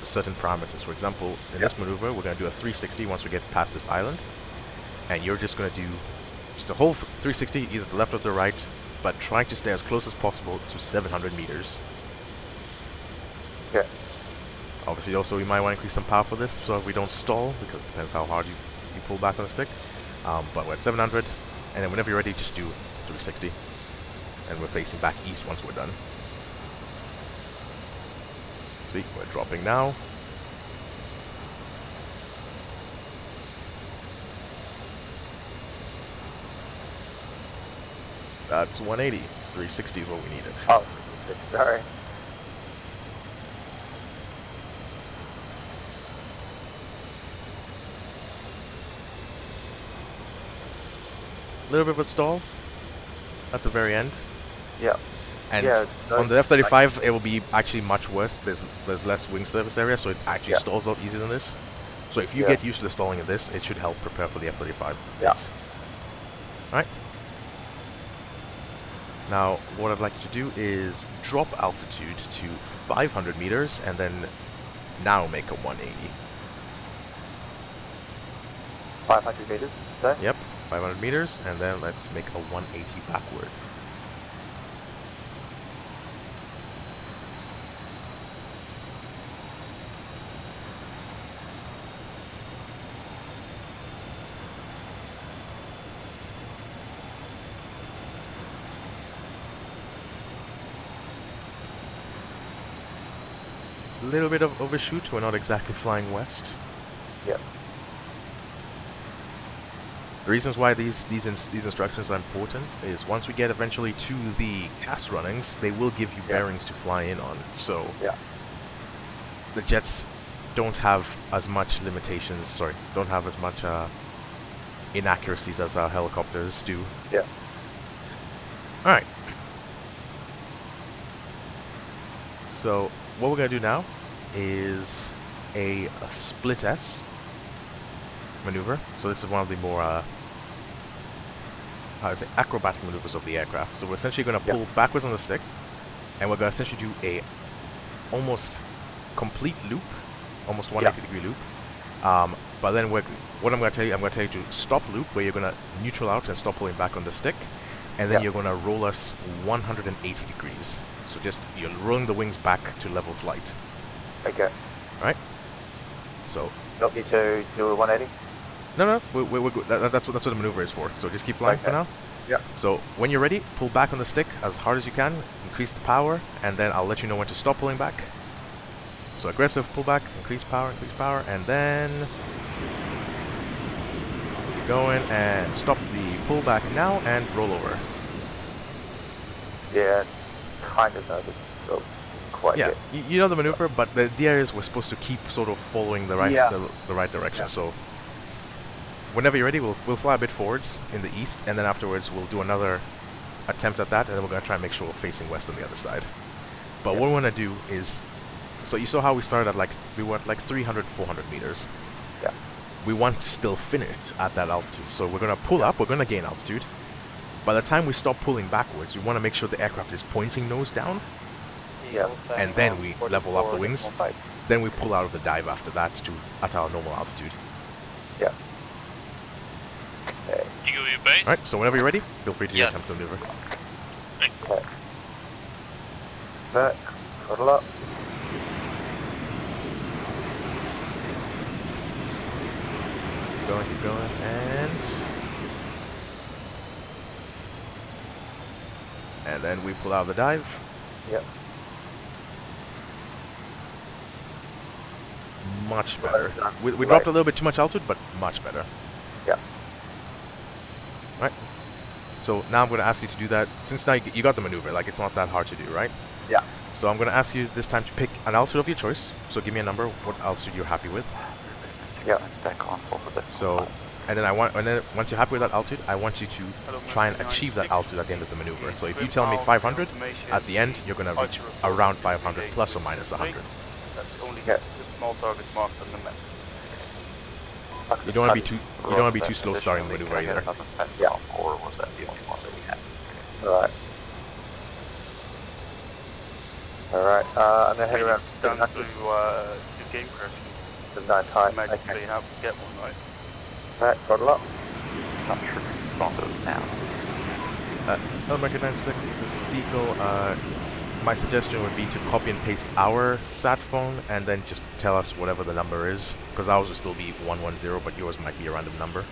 certain parameters. For example, in this maneuver, we're going to do a 360 once we get past this island. And you're just going to do just a whole 360, either to the left or to the right, but trying to stay as close as possible to 700 meters. Yeah. Obviously, also, we might want to increase some power for this so we don't stall, because it depends how hard you pull back on the stick. But we're at 700, and then whenever you're ready, just do 360. And we're facing back east once we're done. See, we're dropping now. That's 180. 360 is what we needed. Oh, sorry. A little bit of a stall at the very end. Yeah. And on the F-35, it will be actually much worse. There's less wing surface area, so it actually stalls out easier than this. So if you get used to the stalling of this, it should help prepare for the F-35. Yeah. Alright. Now, what I'd like you to do is drop altitude to 500 meters, and then now make a 180. 500 meters, there? Yep, 500 meters, and then let's make a 180 backwards. little bit of overshoot. We're not exactly flying west. Yep. The reasons why these instructions are important is once we get eventually to the cast runnings, they will give you bearings to fly in on. So the jets don't have as much limitations. Sorry, don't have as much inaccuracies as our helicopters do. Yeah. All right. So what we're gonna do now is a split S maneuver. So this is one of the more how to say, acrobatic maneuvers of the aircraft. So we're essentially going to pull backwards on the stick, and we're going to essentially do a almost complete loop, almost 180-degree loop. But then what I'm going to tell you, to stop loop, where you're going to neutral out and stop pulling back on the stick, and then you're going to roll us 180 degrees. So just you're rolling the wings back to level flight. Okay. All right. So. Not you to do a 180. No, we're good. That's what the maneuver is for. So just keep flying for now. Yeah. So when you're ready, pull back on the stick as hard as you can, increase the power, and then I'll let you know when to stop pulling back. So aggressive pullback, increase power, and then keep going and stop the pullback now and roll over. Yeah, kind of nervous. So quite yeah, yet. You know the maneuver, but the idea is we're supposed to keep sort of following the right the right direction. So whenever you're ready, we'll fly a bit forwards in the east, and then afterwards we'll do another attempt at that, and then we're going to try and make sure we're facing west on the other side. But what we want to do is, so you saw how we started at we were at 300, 400 meters. Yeah. We want to still finish at that altitude, so we're going to pull up, we're going to gain altitude. By the time we stop pulling backwards, we want to make sure the aircraft is pointing nose down. Yeah. And then we level up the wings. Then we pull out of the dive after that at our normal altitude. Yeah. You go your base? Alright, so whenever you're ready, feel free to attempt to maneuver. Okay. Back, throttle up. Keep going, and then we pull out of the dive. Yep. Much better. We dropped a little bit too much altitude, but much better. Yeah. Right. So now I'm going to ask you to do that. Since now you got the maneuver, it's not that hard to do, right? Yeah. So I'm going to ask you this time to pick an altitude of your choice. So give me a number, what altitude you're happy with. Yeah. So, and then once you're happy with that altitude, I want you to try and achieve that altitude at the end of the maneuver. So if you tell me 500, at the end you're going to reach around 500 plus or minus 100. Small targets marked on the map. You don't want to be too slow starting the maneuver either. Yeah. Or was that the only one that we had? Alright. Alright, and then head around down to game crash. The nice height. Magically have to get one, right? Alright, throttle up. Not sure if we can spawn those now. American 96, this is Seagull. My suggestion would be to copy and paste our sat phone and then just tell us whatever the number is, because ours will still be 110, but yours might be a random number.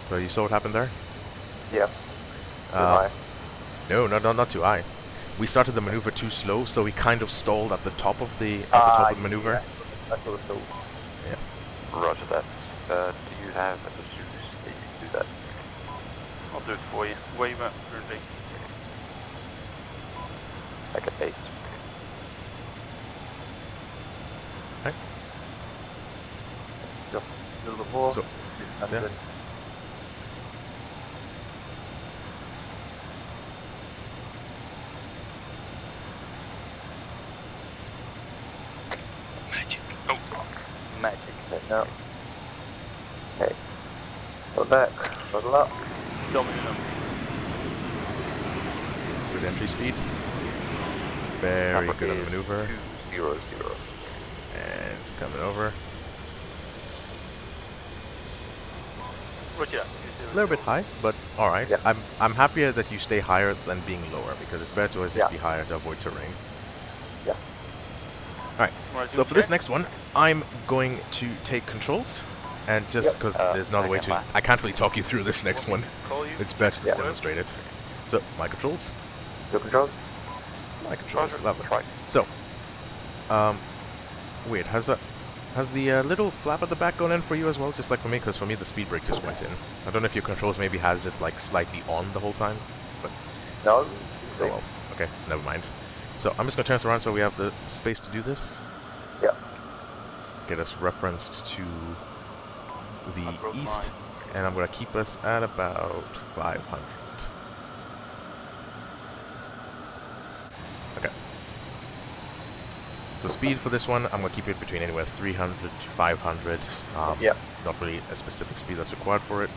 So you saw what happened there? Yep. Too high. No, not too high. We started the maneuver too slow, so we kind of stalled at the top of the maneuver. Yeah. That's what it was. Yeah. Roger that. Do you have a suit that you can do that? I'll do it for you. Where you at currently? Like a base. Okay. Just a little bit more. So, yeah. Magic. Oh. Magic. No. Okay. Go back. Throttle up. Dominant. Good entry speed. Very good on the maneuver. 200. And coming over. Roger. A little bit high, but alright. Yeah. I'm happier that you stay higher than being lower, because it's better to always just be higher to avoid terrain. Yeah. Alright, so for this next one, I'm going to take controls, And just because there's another way to... I can't really talk you through this next one. It's better to demonstrate it. So, my controls. Your controls? My controls, lovely. So, weird, has the little flap at the back gone in for you as well, just like for me? Because for me the speed brake just went in. I don't know if your controls maybe has it like slightly on the whole time, but... No. Oh well, okay, never mind. So, I'm just going to turn this around so we have the space to do this. Yeah. Get us referenced to the east, and I'm going to keep us at about 500. Okay. So speed for this one, I'm going to keep it between anywhere 300 to 500. Not really a specific speed that's required for it.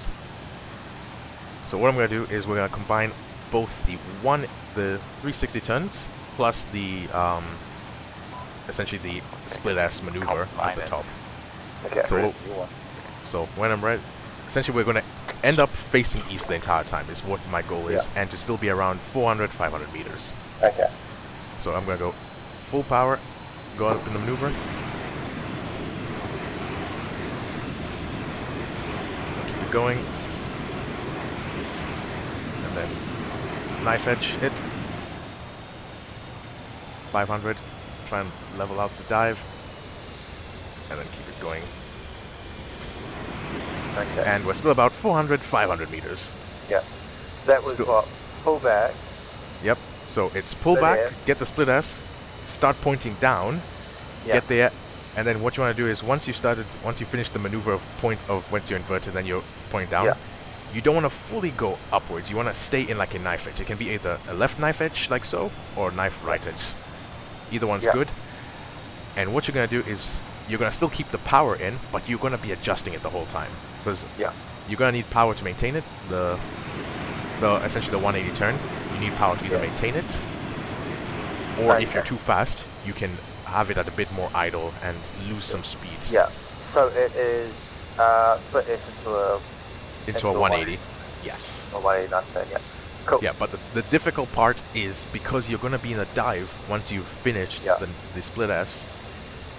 So what I'm going to do is we're going to combine both the 360 turns plus the essentially the split S maneuver at the top. Okay. So when I'm ready, essentially we're going to end up facing east the entire time is what my goal is, and to still be around 400, 500 meters. Okay. So I'm going to go full power, go up in the maneuver. Keep it going. And then knife edge hit. 500. Try and level out the dive. And then keep it going east. Okay. And we're still about 400, 500 meters. Yeah. That was what? Pull back. Yep. So it's pull back, get the split S, start pointing down, get there, and then what you want to do is once you finish the maneuver of point of once you're inverted, then you're pointing down. You don't want to fully go upwards. You want to stay in like a knife edge. It can be either a left knife edge like so, or knife right edge. Either one's good. And what you're going to do is you're going to still keep the power in, but you're going to be adjusting it the whole time because you're going to need power to maintain it. The essentially the 180 turn. You need power to either maintain it, or if you're too fast, you can have it at a bit more idle and lose some speed. Yeah. So it is split S into a 180. Yes. A 180 knife turn. Yeah. Cool. Yeah, but the difficult part is because you're going to be in a dive once you've finished the split S.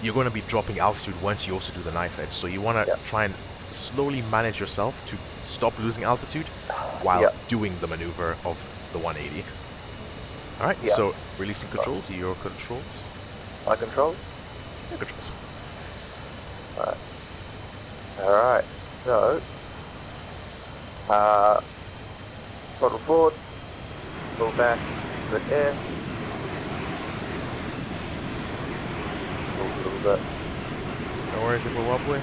You're going to be dropping altitude once you also do the knife edge. So you want to try and slowly manage yourself to stop losing altitude while doing the maneuver of the 180. Alright, so releasing controls, your controls. My controls? Your controls. Alright, so throttle forward, pull back, split air. A little bit. No worries if we're wobbly.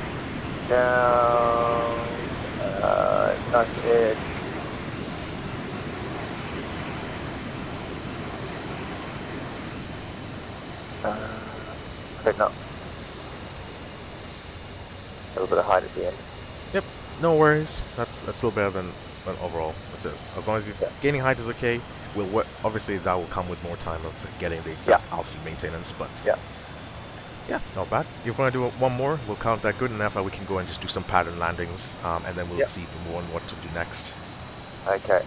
Down, nice edge. Okay, no. A little bit of height at the end. Yep, no worries. That's still better than overall. That's it. As long as you're gaining height is okay. Obviously that will come with more time of getting the exact altitude maintenance, but yeah, not bad. If you want to do one more, we'll count that good enough that we can go and just do some pattern landings, and then we'll see if we want what to do next. Okay.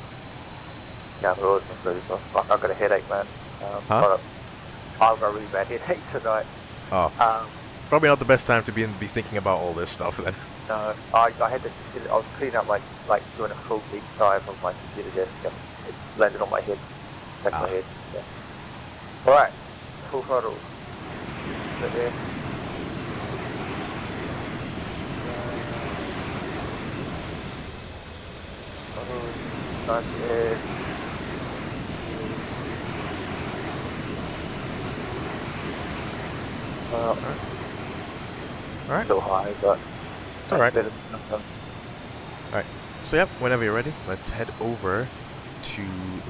Yeah, we're fuck, I've got a headache, man. I've got a really bad headache tonight. Oh. Probably not the best time to be thinking about all this stuff then. No, I had to. I was cleaning up like doing a full deep dive of my computer desk, and it landed on my head. Back my head. Yeah. All right, full throttle. Sit there. Nice edge. Alright. Still high, but it's alright. Alright. So yep, whenever you're ready, let's head over to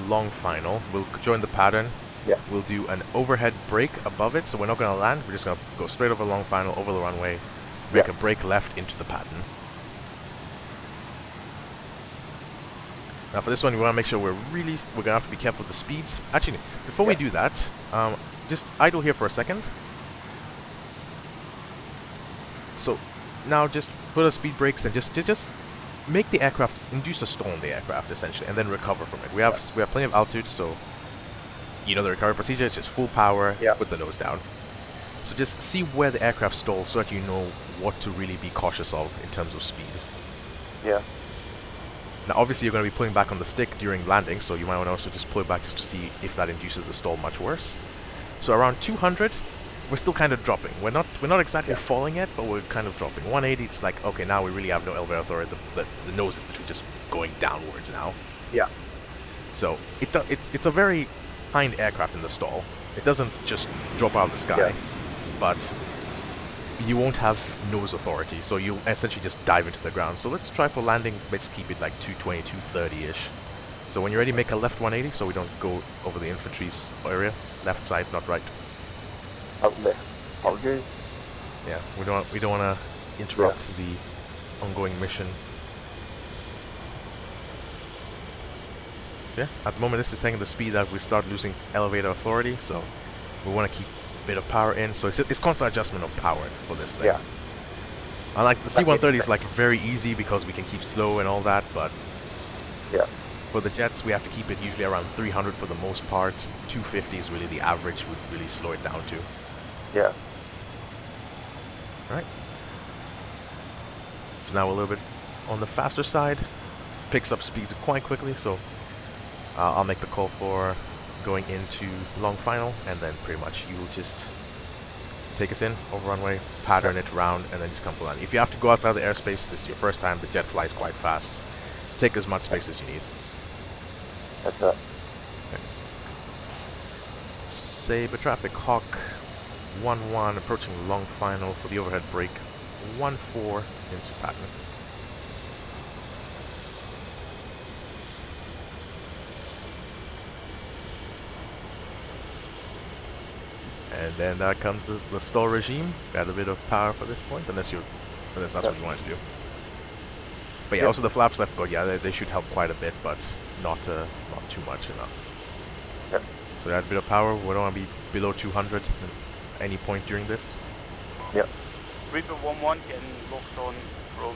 long final. We'll join the pattern. Yeah. We'll do an overhead brake above it, so we're not going to land. We're just going to go straight over long final, over the runway, make a brake left into the pattern. Now for this one, we want to make sure we're going to have to be careful with the speeds. Actually, before we do that, just idle here for a second. So now just put a speed brakes and just make the aircraft, induce a stall in the aircraft essentially, and then recover from it. We have plenty of altitude, so you know the recovery procedure. It's just full power with the nose down. So just see where the aircraft stalls so that you know what to really be cautious of in terms of speed. Yeah. Now obviously you're going to be pulling back on the stick during landing, so you might want to also just pull it back just to see if that induces the stall much worse. So around 200, we're still kind of dropping. We're not exactly falling yet, but we're kind of dropping. 180, it's like, okay, now we really have no elevator authority. The nose is literally just going downwards now. Yeah. So it's a very kind aircraft in the stall. It doesn't just drop out of the sky, but you won't have nose authority, so you'll essentially just dive into the ground. So let's try for landing, let's keep it like 220, 230-ish. So when you're ready, make a left 180 so we don't go over the infantry's area. Left side, not right. Out left. Okay. Yeah, we don't want to interrupt the ongoing mission. So yeah, at the moment this is taking the speed that we start losing elevator authority, so we want to keep a bit of power in. So it's constant adjustment of power for this thing. Yeah. Unlike the C-130 is like very easy because we can keep slow and all that, but for the jets we have to keep it usually around 300 for the most part. 250 is really the average, would really slow it down to. Yeah. Right. So now a little bit on the faster side, picks up speed quite quickly, so I'll make the call for going into long final, and then pretty much you will just take us in over runway, pattern it round, and then just come full landing. If you have to go outside the airspace, this is your first time, the jet flies quite fast. Take as much space as you need. That's it. Okay. Sabre traffic, Hawk 1-1 approaching long final for the overhead brake. 1-4 into pattern. And then comes the stall regime. Got a bit of power for this point, unless that's what you want to do. But yeah, also the flaps left, but yeah, they should help quite a bit, but not too much enough. Yep. So that bit of power, we don't want to be below 200 at any point during this. Yep. Reaper 1-1 getting locked on from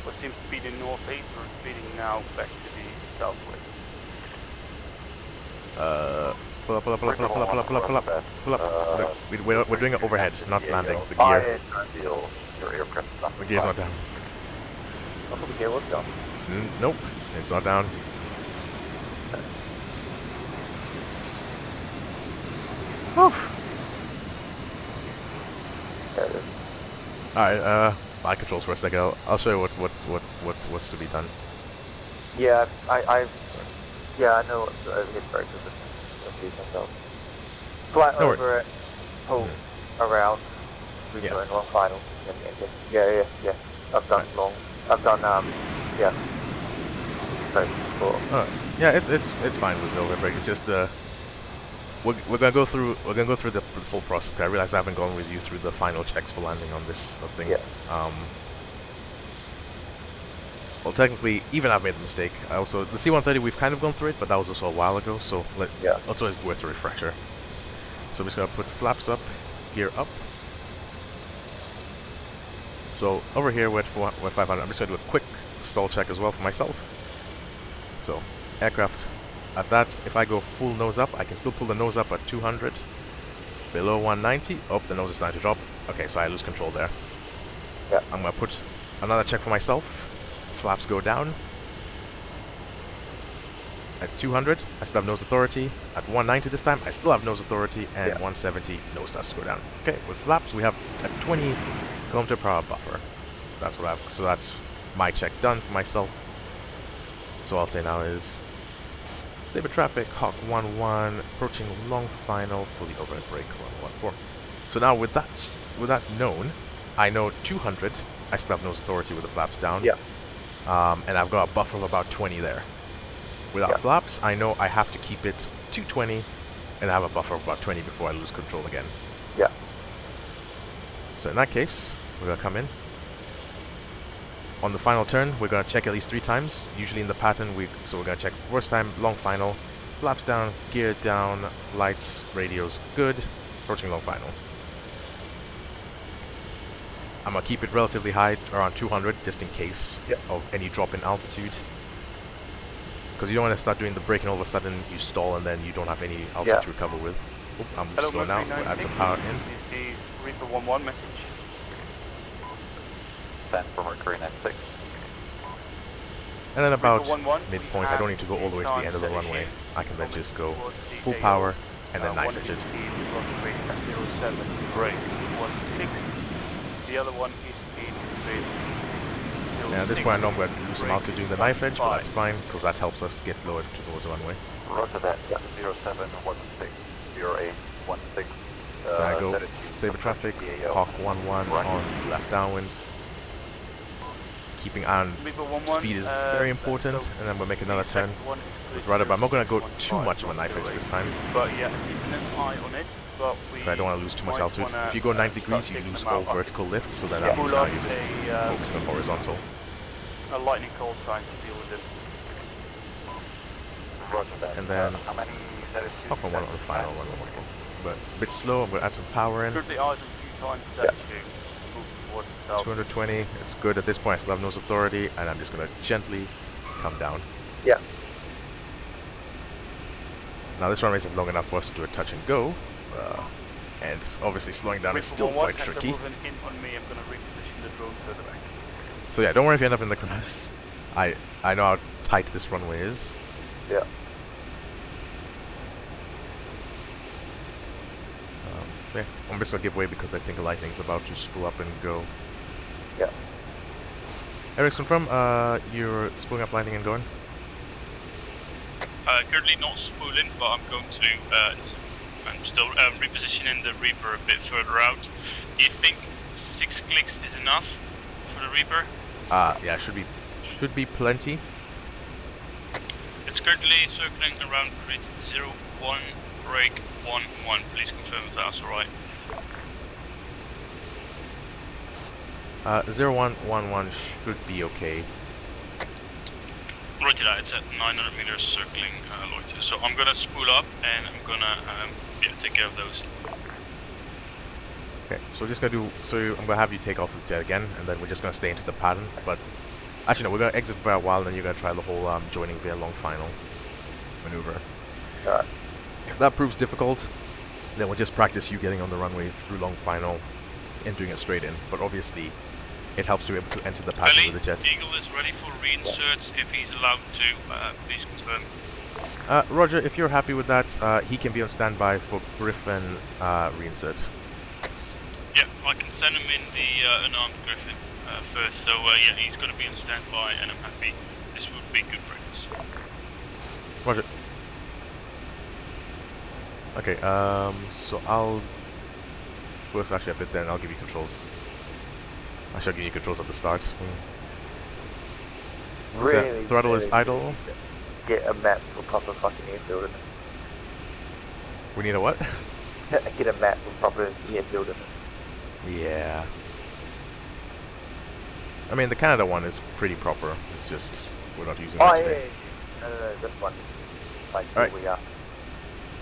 what seems to be the northeast, or speeding now back to the southwest. Pull up. We're doing it overhead, not landing. The gear. The gear's not down. I thought the gear was down. Nope, it's not down. Alright, flight controls for a second. I'll show you what's to be done. Yeah, I know what the overhead brake is. Myself. Fly over it, pull around, we're going long final. Yeah. I've done long. I've done yeah, it's fine with the overhead brake. It's just we're gonna go through the whole process. Cause I realize I haven't gone with you through the final checks for landing on this thing. Yeah. Well, technically, even I've made the mistake. The C-130, we've kind of gone through it, but that was also a while ago, so it's always worth a refresher. So I'm just going to put flaps up, gear up. So over here we're at 500. I'm just going to do a quick stall check as well for myself. So aircraft at that, if I go full nose up, I can still pull the nose up at 200. Below 190, oh, the nose is starting to drop. Okay, so I lose control there. Yeah. I'm going to put another check for myself. Flaps go down. At 200, I still have nose authority. At 190 this time, I still have nose authority, and 170, nose starts to go down. Okay, with flaps, we have a 20 kilometer per hour buffer. That's what I have. So that's my check done for myself. So all I'll say now is Sabre traffic, Hawk 1-1, approaching long final for the overhead brake 114. So now with that known, I know 200. I still have nose authority with the flaps down. Yeah. And I've got a buffer of about 20 there. Without flaps, I know I have to keep it 220, and I have a buffer of about 20 before I lose control again. Yeah. So in that case, we're going to come in. On the final turn, we're going to check at least 3 times. Usually in the pattern, so we're going to check first time, long final, flaps down, gear down, lights, radios, good, approaching long final. I'm going to keep it relatively high, around 200, just in case of any drop in altitude. Because you don't want to start doing the brake and all of a sudden you stall and then you don't have any altitude to recover with. Oop, I'm slow now. We'll add some power in. Is the Reaper 1-1 message? descend for Mercury 96. And then about 1-1, midpoint, I don't need to go all the way to the end of the runway. I can then just go full power and then knife edge it. 07, break 16. The other one is in speed. And at this point I know I'm going to lose some altitude doing the knife edge, but that's fine, because that helps us get lower towards the runway. Roger that, 0716, 0816. Then I go saber traffic, Hawk 1-1 on left downwind. Keeping on speed is very important, and then we'll make another turn with rudder, but I'm not going to go too much of a knife edge this time. But yeah, keeping an eye on it, but I don't want to lose too much altitude. If you go 90 degrees, you lose all vertical lift, so that means now you just focus on horizontal. A lightning call sign to deal with it. And then Hawk 1 on the final one. But a bit slow, I'm going to add some power in. Currently eyes a few times that move towards the south. 220, it's good at this point, I still have nose authority, and I'm just going to gently come down. Yeah. Now this runway isn't long enough for us to do a touch and go, and obviously slowing down is still quite tricky. So yeah, don't worry if you end up in the grass. I know how tight this runway is. Yeah. Yeah, I'm just gonna give way because I think lightning's about to spool up and go. Yeah. Eric's confirm, you're spooling up lightning and going? Currently not spooling, but I'm going to, I'm still repositioning the Reaper a bit further out. Do you think 6 clicks is enough for the Reaper? Yeah, should be plenty. It's currently circling around grid 01, break 11. Please confirm if that's alright. 0111 should be okay. Roger that, it's at 900 meters circling loiter. So I'm gonna spool up and I'm gonna take care of those. Okay, so we're just gonna do, I'm gonna have you take off the jet again, and then we're just gonna stay into the pattern. But actually no, we're gonna exit for a while, and then you're gonna try the whole joining via long final maneuver. Alright. If that proves difficult, then we'll just practice you getting on the runway through long final and doing it straight in. But obviously, it helps you able to enter the pattern Billy, with the jet. Eagle is ready for reinserts if he's allowed to. Please confirm. Roger, if you're happy with that, he can be on standby for Griffin reinsert. Yeah, I can send him in the unarmed Griffin first. So yeah, he's going to be on standby, and I'm happy. This would be good practice. Roger. Okay, so I'll... Well, actually a bit then, I'll give you controls. I shall give you controls at the start. Really, throttle is idle. Get a map for proper fucking airfield in it. We need a what? Get a map for proper airfield in it. Yeah. I mean, the Canada one is pretty proper. It's just, we're not using it today. No, this one. Like, right. here we are.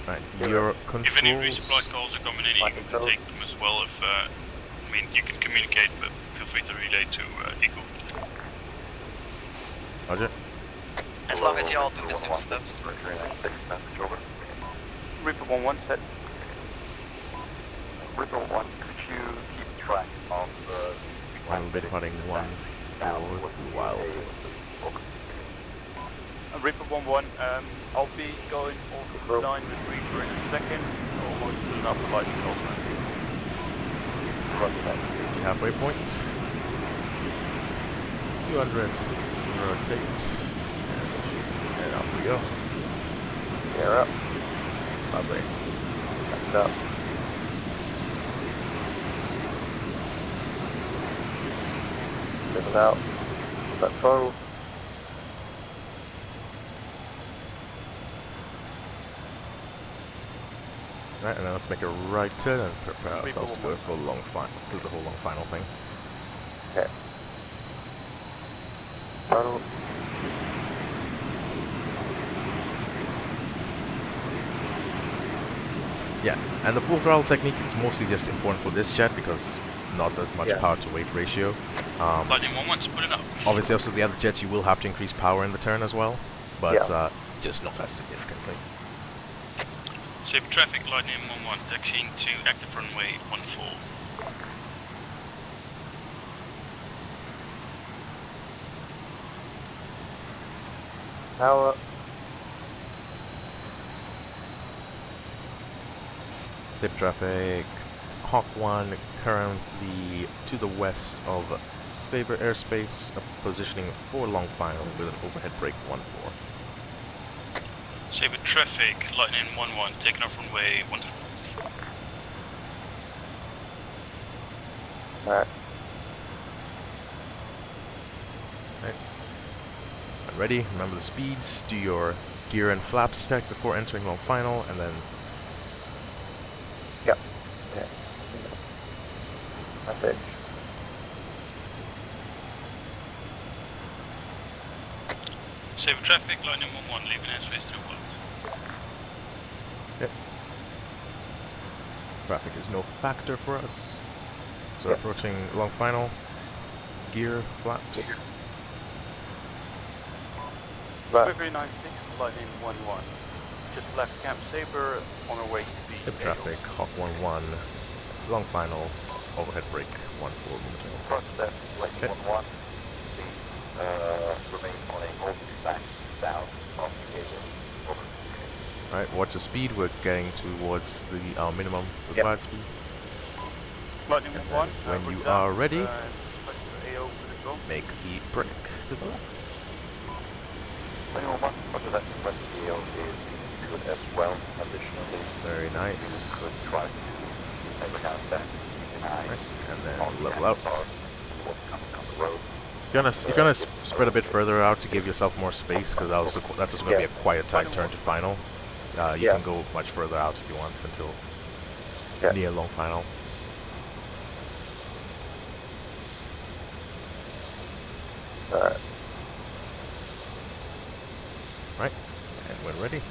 Right, your controls... If any resupply calls are coming in, you can take them as well. If I mean, you can communicate, but feel free to relay to Eagle. Roger. As long as you all do the same steps. Reaper 1-1 set. Reaper 1, could you keep track of the... I'll be putting 1 forth wild. Reaper 1-1, I'll be going off the line with Reaper in a second, almost enough for lightning call. Halfway point. 200. Rotate. And off we go. Gear up. Lovely. That's up. Level out. That throttle. Right, and then let's make a right turn and prepare ourselves to go for a long final, do the whole long final thing. Okay. Throttle. Yeah, and the full throttle technique is mostly just important for this jet because not that much power to weight ratio. Lightning 1-1, put it up. Obviously, also the other jets you will have to increase power in the turn as well, but just not as significantly. Safe traffic, Lightning 1-1, taxiing to active runway 14. Power. Dip traffic. Hawk 1 currently to the west of Sabre airspace, positioning for long final with an overhead brake 1-4. Sabre traffic, Lightning 1-1, taking off runway 1-4. Alright. Ready? Remember the speeds. Do your gear and flaps check before entering long final, and then. Yep. Okay. That's it. Sabre traffic, Lightning 1-1, leaving airspace 3-1. Yep. Traffic is no factor for us. So yep. Approaching long final. Gear, flaps. Gear. February 96, Lightning 1-1. Just left Camp Sabre on our way to the Hip traffic, Hawk 1-1. Long final, overhead brake 1-4 momentum. Process, Lightning 1-1. Remain on a hold back south of the gateway. Alright, watch the speed, we're getting towards the minimum required speed. Lightning 1-1. When you are ready, make the brake to the left. Lightning 1-1, after that, request the AO is good as well. Additionally, very nice. You could try to every now and then keep an eye and then on level the out. What's coming on the road. If you're gonna spread a bit further out to give yourself more space, because that's just gonna be a quiet tight turn to final. You can go much further out if you want until near long final. Right, and when ready.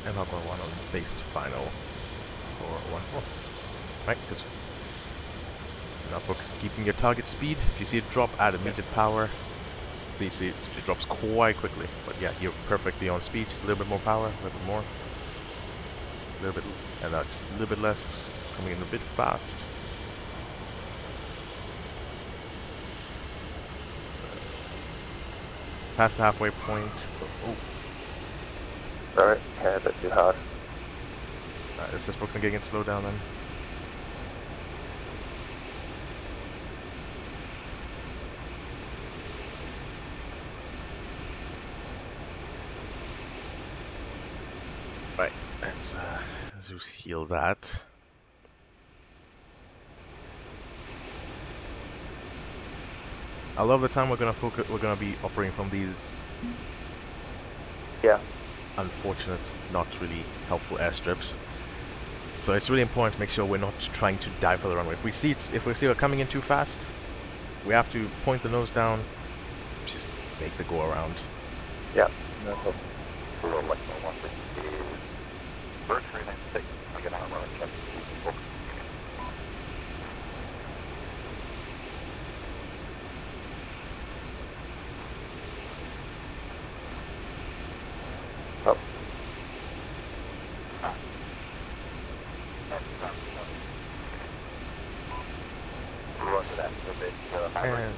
And Hawk 1-1 on base to final for 1-4. Right, just now focus on keeping your target speed. If you see it drop, add immediate power. So you see it drops quite quickly. But yeah, you're perfectly on speed. Just a little bit more power, a little bit more. A little bit, and just a little bit less. Coming in a bit fast. Past the halfway point. Oh. Sorry, yeah, a bit too hard. Let's just focus on getting it slowed down then. Right, let's just heal that. I love the time we're gonna be operating from these unfortunate, not really helpful airstrips. So it's really important to make sure we're not trying to dive for the runway. If we see we're coming in too fast, we have to point the nose down, just make the go around. Yeah, no problem. And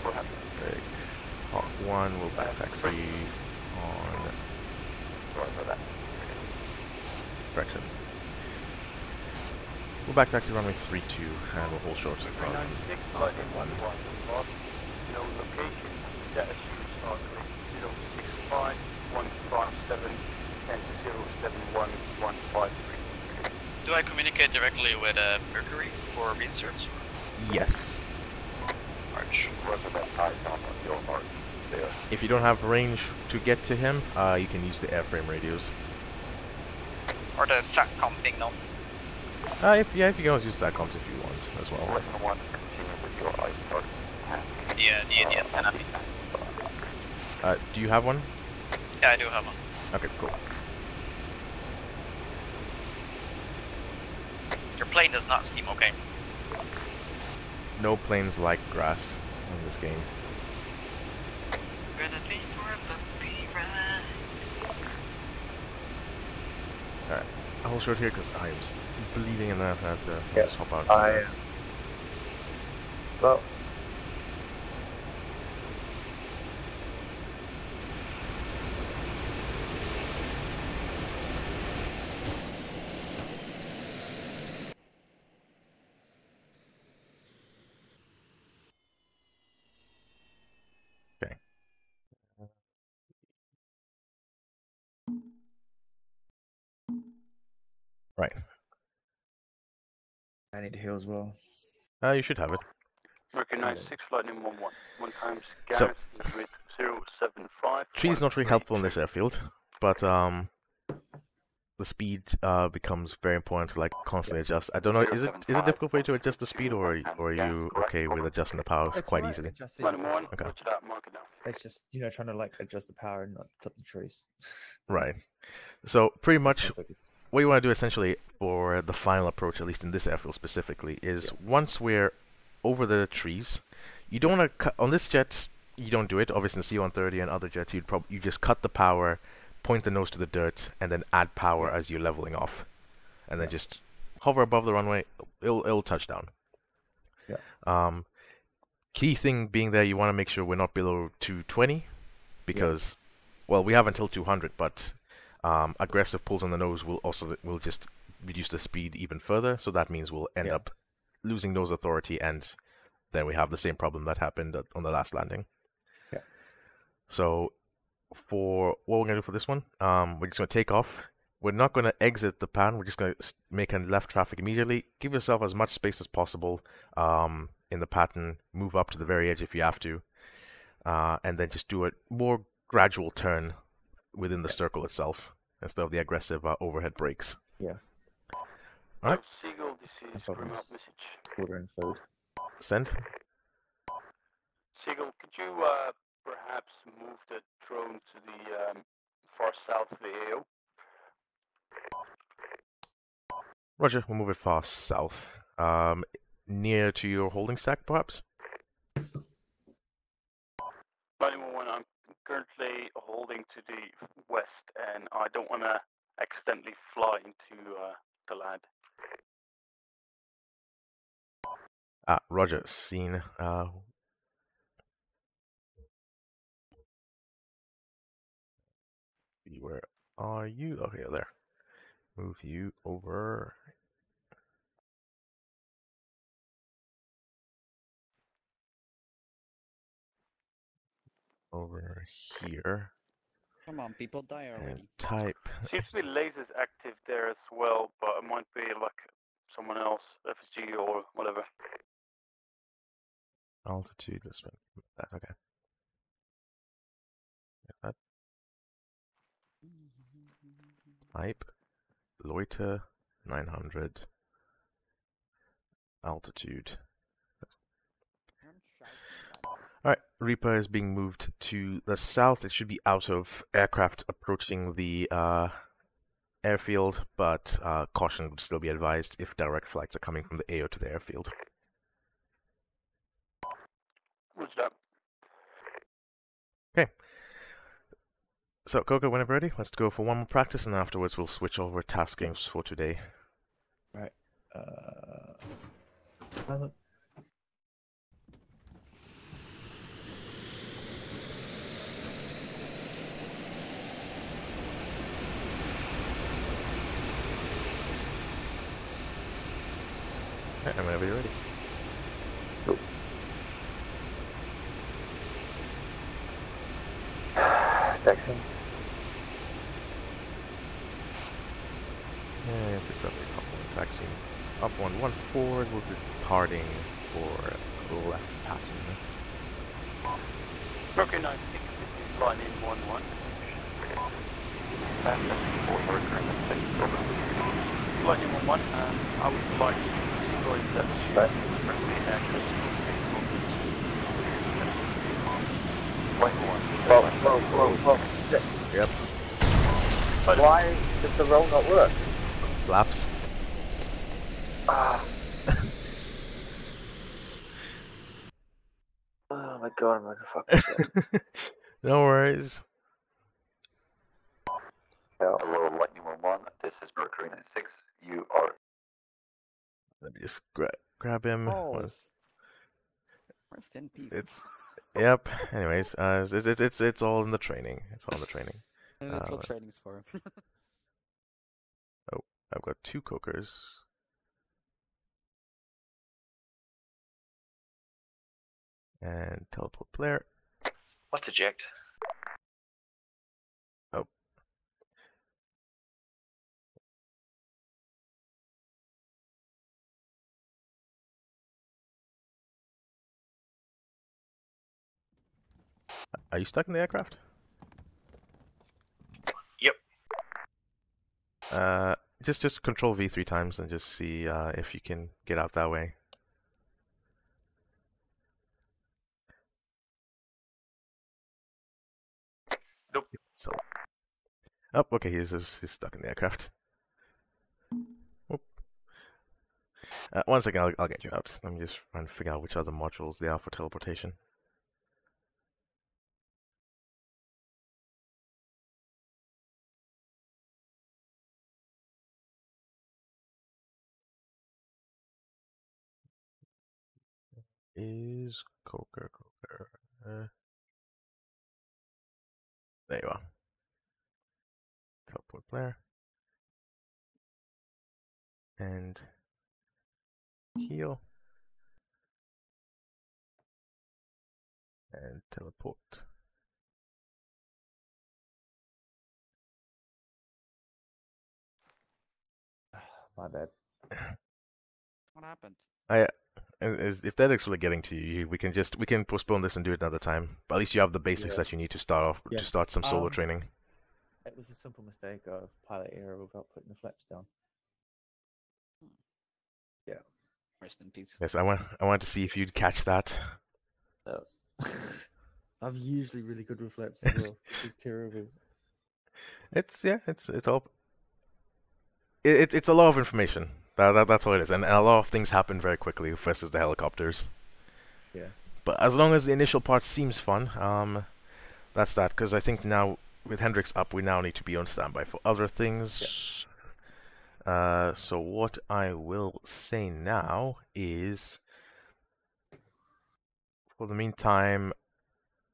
Hawk 1 will back taxi on correction. We'll back taxi runway 32 and we'll hold short on 1. No location. Data sheets are 065 157 and 071153. Do I communicate directly with Mercury for reinserts? Yes. March. If you don't have range to get to him, you can use the airframe radios. Or the SATCOM thing, no? If you can always use SATCOMs if you want as well. Yeah, the antenna. Do you have one? Yeah, I do have one. Okay, cool. Your plane does not seem okay. No planes like grass in this game. Gonna be for a bumpy ride. Alright. I'll short here because I'm bleeding and I've had to just hop out. Well. Okay. Right. I need to heal as well. You should have it. Recognize 6 Lightning 1-1. 1 times gas So, in grid 075. tree's not really helpful in this airfield, but the speed becomes very important to like constantly adjust. I don't know, is it difficult for you to adjust the speed, or are you okay with adjusting the power quite easily? Okay. It's just, you know, trying to like adjust the power and not cut the trees. Right. So pretty much what you want to do essentially for the final approach, at least in this airfield specifically, is once we're over the trees, you don't want to cut on this jet. You don't do it. Obviously, in C-130 and other jets, you just cut the power, point the nose to the dirt, and then add power as you're leveling off, and then just hover above the runway. It'll touch down. Yeah. Key thing being there, you want to make sure we're not below 220, because well, we have until 200, but aggressive pulls on the nose will just reduce the speed even further. So that means we'll end up losing nose authority, and then we have the same problem that happened on the last landing. Yeah. So for what we're going to do for this one, we're just going to take off. We're not going to exit the pan. We're just going to make a left traffic immediately. Give yourself as much space as possible in the pattern. Move up to the very edge if you have to. And then just do a more gradual turn within the circle itself instead of the aggressive overhead brakes. Yeah. All right. Seagull, this is remote message. Order and food. Send. Seagull, could you perhaps move the drone to the far south of the AO? Roger, we'll move it far south. Near to your holding stack, perhaps? I'm currently holding to the west, and I don't want to accidentally fly into the land. Roger, seen. Where are you? Okay, there. Move you over. Over here. Come on, people, die already. And type. Seems to be lasers active there as well, but it might be like someone else, FSG or whatever. Altitude, this one. That, okay. That. Type. Loiter 900. Altitude. Alright, Reaper is being moved to the south. It should be out of aircraft approaching the airfield, but caution would still be advised if direct flights are coming from the AO to the airfield. What's that? Okay. So, Coco, whenever ready, let's go for one more practice, and then afterwards we'll switch over taskings for today. Right. Pilot. Okay, and whenever you're ready. Jackson. Yeah, it's a up one taxi. Up one forward, we'll be departing for a left pattern. Okay, 96, this is line in 1-1. Line in 1-1, I would like to go in that Whoa. Yep. Why does the roll not work? Flaps. Oh my god, I'm like a fucking shit. No worries. Hello, Lightning 1-1. This this is Mercury 96. You are. Let me just grab him. Oh, rest in peace. Yep. Anyways, it's all in the training. It's all in the training. And it's all trainings for him. Oh, I've got 2 cokers. And teleport player. What's eject? Oh. Are you stuck in the aircraft? Yep. Just control V 3 times and just see if you can get out that way. Nope. So. Oh, okay. He's stuck in the aircraft. Oh. One second, I'll get you out. Let me just try and figure out which other modules they are for teleportation. Is Coker. There you are. Teleport player. And heal. And teleport. My bad. What happened? If that is really getting to you, we can postpone this and do it another time. But at least you have the basics that you need to start off to start some solo training. It was a simple mistake of pilot error without putting the flaps down. Yeah. Rest in peace. Yes, I want to see if you'd catch that. I'm usually really good with flaps as well. It's terrible. It's all. It's a lot of information. That's all it is, and a lot of things happen very quickly versus the helicopters. Yeah. But as long as the initial part seems fun, that's that. Because I think now with Hendrix up, we now need to be on standby for other things. Yeah. So what I will say now is, for the meantime,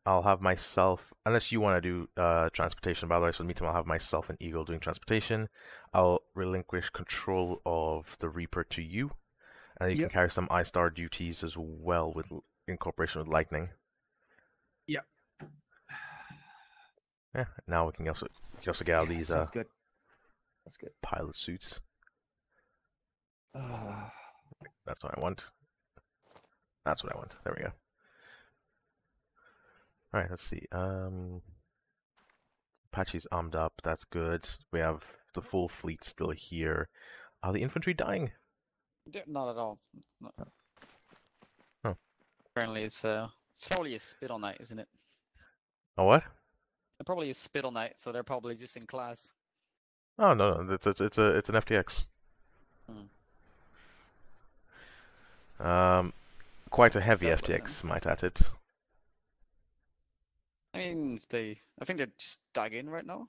I'll have myself, unless you want to do transportation, by the way, so in the meantime I'll have myself and Eagle doing transportation. I'll relinquish control of the Reaper to you, and you can carry some I-Star duties as well with incorporation with Lightning. Yeah. Yeah, now we can also get out these Sounds good. That's good. pilot suits. That's what I want. That's what I want. There we go. Alright, let's see. Apache's armed up, that's good. We have the full fleet still here. Are the infantry dying? Not at all. No. Oh. Apparently it's probably a spittle night, isn't it? Oh, what? They're probably a spittle night, so they're probably just in class. Oh no, it's an FTX. Quite a heavy FTX, might add it. I mean, I think they're just dug in right now.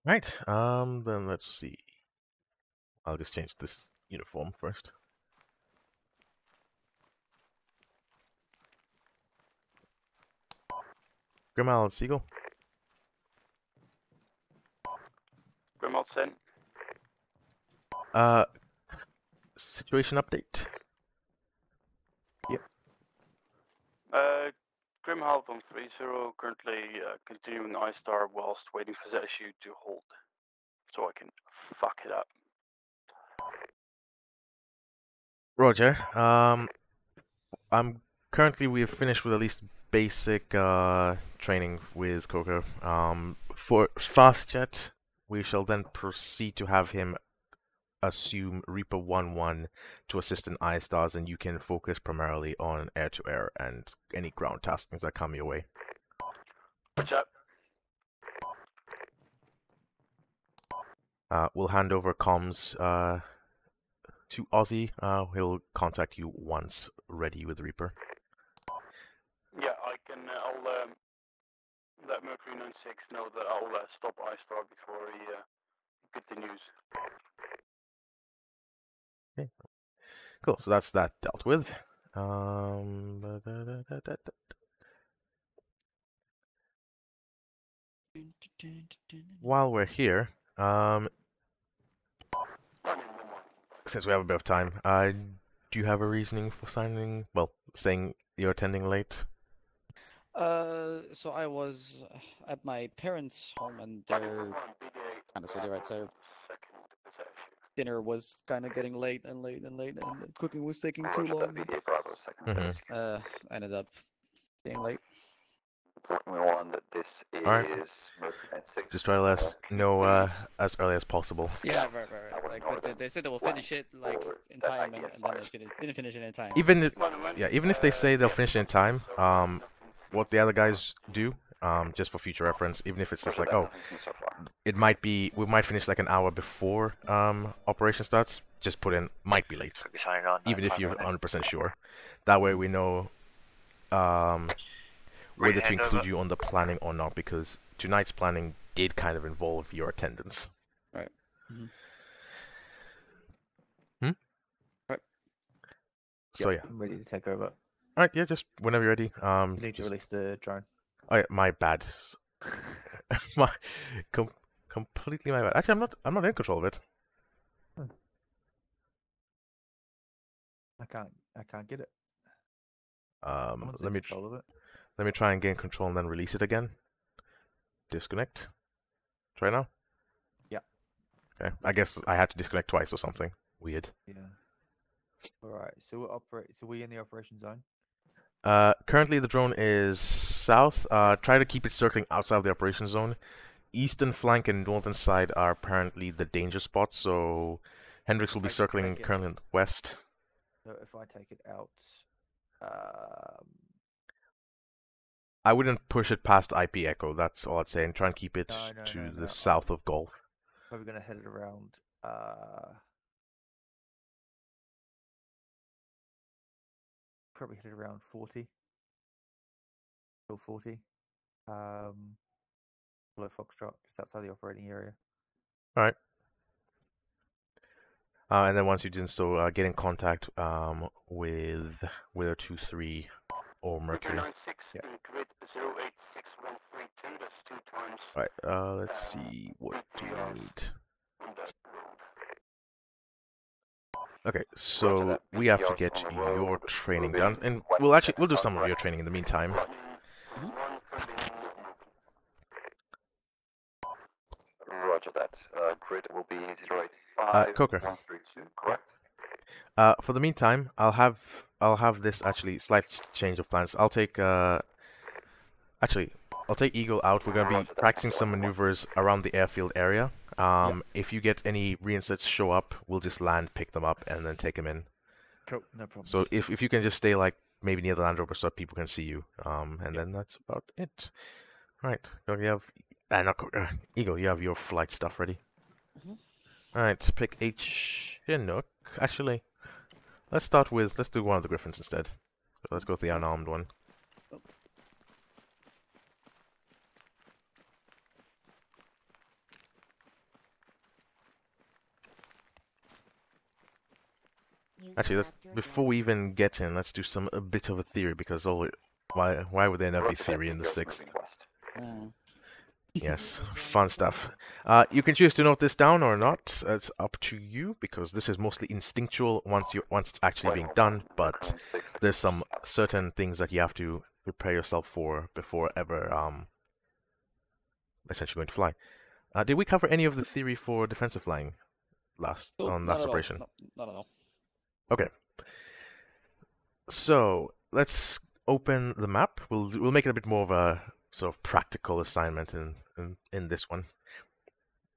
Right. Then let's see. I'll just change this uniform first. Grimal and Seagull. Grimal sent. Situation update. Yep. Grimhalv on 3-0, currently continuing I-Star whilst waiting for ZSU to hold, so I can fuck it up. Roger. We have finished with at least basic training with Coco. For Fastjet, we shall then proceed to have him assume Reaper 1-1 to assist in I-Stars, and you can focus primarily on air-to-air and any ground taskings that come your way. What's up? We'll hand over comms to Ozzy. He'll contact you once ready with Reaper. Yeah, I can. let Mercury 96 know that I'll stop iStar before he continues. Okay. Cool. So that's that dealt with. While we're here, since we have a bit of time, do you have a reasoning for signing? Well, saying you're attending late. So I was at my parents' home, and they're kind of city, right? So dinner was kind of getting late, and the cooking was taking too long. I ended up being late. This is Alright. Mercury 96. Just try to let us know as early as possible. Yeah, right. Like, but they said they will finish it like in time, and then they didn't finish it in time. Even if they say they'll finish it in time, what the other guys do, just for future reference, even if it's just like, oh, we might finish like an hour before operation starts, just put in might be late, even if you're 100% sure. That way we know whether to include you on the planning or not, because tonight's planning did kind of involve your attendance. Right. Right. So yeah. I'm ready to take over. Alright, yeah, just whenever you're ready. You need to release the drone. Oh yeah, my bad. Completely my bad. Actually, I'm not in control of it. I can't get it. Let me try and gain control and then release it again. Disconnect. Try now. Yeah. Okay. I guess I had to disconnect twice or something. Weird. Yeah. All right. So we in the operation zone. Currently the drone is south. Try to keep it circling outside of the operation zone. Eastern flank and northern side are apparently the danger spots, so Hendrix will be circling currently west. So if I take it out, I wouldn't push it past IP Echo, that's all I'd say, and try and keep it to the south of Golf. Probably going to head it around, probably hit it around 40. Still 40. Below Foxtrot, just outside the operating area. Alright. And then once you do so, get in contact with Wheeler 23 or Mercury. Alright, let's see, what do you need? Okay, so we have to get your training done, and we'll do some of your training in the meantime. Roger that. Grid will be 085 Coker. 132, correct? For the meantime, I'll have this actually slight change of plans. I'll take Eagle out. We're gonna be practicing some maneuvers around the airfield area. If you get any reinsets show up, we'll just land, pick them up, and then take them in. Cool, no problem. So if you can just stay like maybe near the Land Rover so people can see you, and then that's about it. Right, so you have Eagle, you have your flight stuff ready. Alright, pick H Chinook. Actually, let's do one of the Griffins instead. So let's go with the unarmed one. Actually, before we even get in, let's do a bit of a theory, because why would there not be theory in the 6th? Yes, fun stuff. You can choose to note this down or not. It's up to you, because this is mostly instinctual once it's actually being done. But there's some certain things that you have to prepare yourself for before ever essentially going to fly. Did we cover any of the theory for defensive flying on last operation? Not at all. Okay. So let's open the map. We'll make it a bit more of a sort of practical assignment in this one.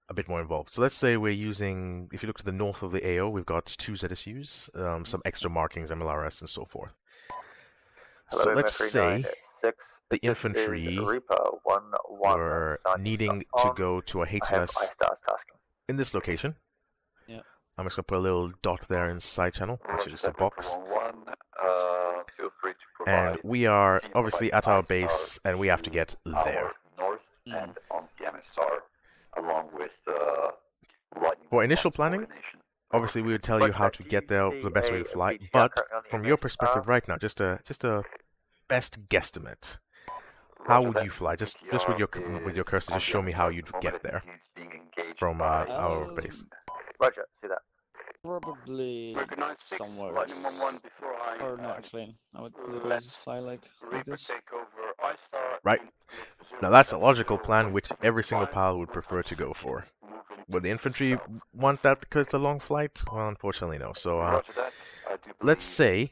A bit more involved. So let's say we're using, if you look to the north of the AO, we've got 2 ZSUs, some extra markings, MLRS, and so forth. So let's say the infantry were needing to go to a HLS in this location. Yeah. I'm just going to put a little dot there in side channel, which is just a box. And we are obviously at our base, and we have to get there. and on the MSR, along with lightning. For initial planning, obviously we would tell you how to get there, the best way to fly. But from your perspective right now, just a best guesstimate. How would you fly? Just with your cursor, just show me how you'd get there from our base. Roger, see that. Probably somewhere. Or no, actually, I would literally just fly like this. Right. Now that's a logical plan, which every single pilot would prefer to go for. Would the infantry want that because it's a long flight? Well, unfortunately, no. So, let's say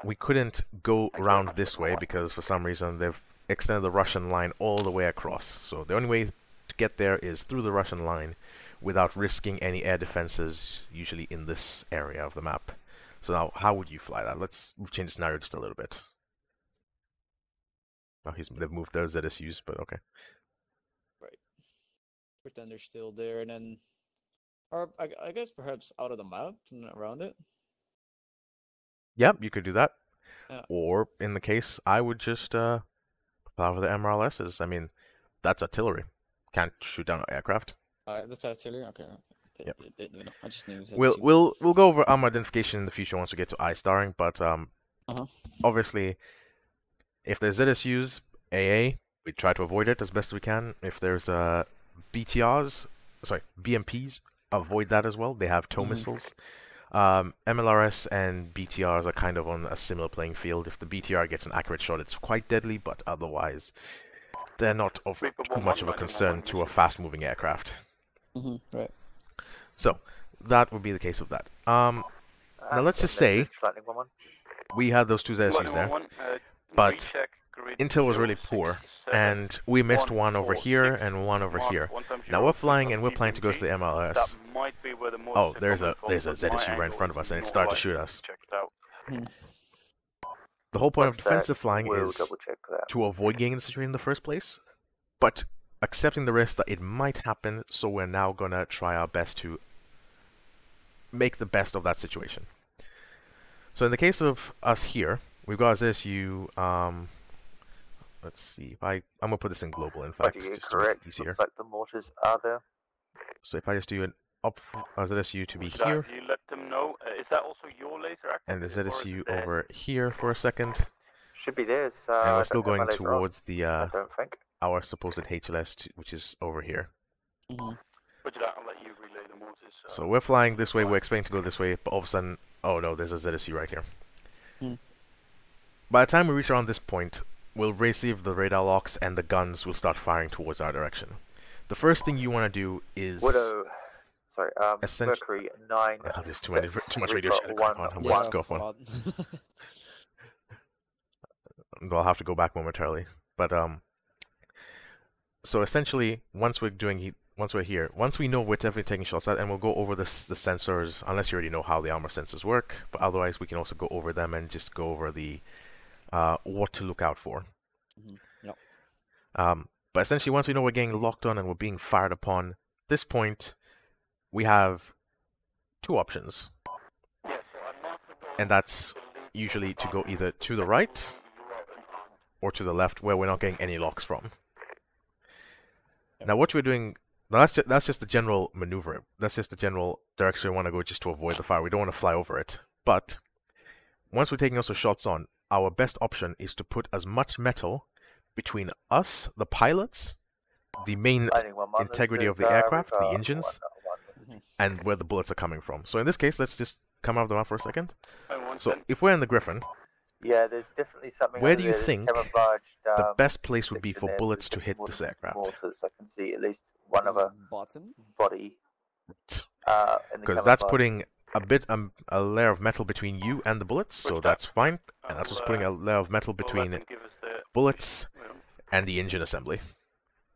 we couldn't go around this way because for some reason they've extended the Russian line all the way across. So the only way to get there is through the Russian line without risking any air defenses, usually in this area of the map. So now, how would you fly that? Let's change the scenario just a little bit. Oh, they've moved their ZSUs, but okay. Right. Pretend they're still there, and then, or I guess perhaps out of the map and around it. Yep, you could do that. Yeah. Or in the case, I would just fly over the MRLSs. I mean, that's artillery. Can't shoot down an aircraft. That's artillery. Okay. Yep. I just knew. We'll go over armor identification in the future once we get to I-starring, but obviously, if there's ZSUs, AA, we try to avoid it as best we can. If there's BMPs, avoid that as well. They have tow missiles. MLRS and BTRs are kind of on a similar playing field. If the BTR gets an accurate shot, it's quite deadly, but otherwise, they're not of too much of a concern to a fast-moving aircraft. Right. So, that would be the case of that. Now, let's just say we had those two ZSUs there, but intel was really poor, and we missed one over here and one over here. Now we're flying and we're planning to go to the MLS. Oh, there's a ZSU right in front of us, and it started to shoot us. The whole point of defensive flying is to avoid getting in the situation in the first place, but accepting the risk that it might happen, so we're now gonna try our best to make the best of that situation. So in the case of us here, we've got ZSU, let's see, I'm gonna put this in global, in fact, just to make it easier. Looks like the mortars are there. So if I just do an up ZSU to be here, you let them know. Is that also your laser active? and the ZSU over here for a second. Should be theirs. And we're still going towards the our supposed HLS, which is over here. I'll let you relay the mortars. So we're flying this way, we're expecting to go this way, but all of a sudden, oh no, there's a ZSU right here. By the time we reach around this point, we'll receive the radar locks and the guns will start firing towards our direction. The first thing you want to do is... Mercury 9... Oh, there's too much radio chatter going on. I'm going to go off one. I'll have to go back momentarily. But, so essentially, once we're here, once we know we're definitely taking shots at, and we'll go over the sensors, unless you already know how the armor sensors work, but otherwise we can also go over them and just go over the what to look out for. But essentially, once we know we're getting locked on and we're being fired upon, at this point, we have two options. And that's usually to go either to the right or to the left, where we're not getting any locks from. Now, what we're doing, that's just the general maneuver. That's just the general direction we want to go, just to avoid the fire. We don't want to fly over it. But once we're taking also shots on, our best option is to put as much metal between us, the pilots, the main integrity of the aircraft, the engines, and where the bullets are coming from. So in this case, let's just come out of the map for a second. So if we're in the Griffin, yeah, there's definitely something. Where do you think the best place would be for bullets to hit this aircraft? Mortars. I can see at least one of a body. Because that's putting a layer of metal between you and the bullets, so that's fine. And that's just putting a layer of metal between bullets and the engine assembly.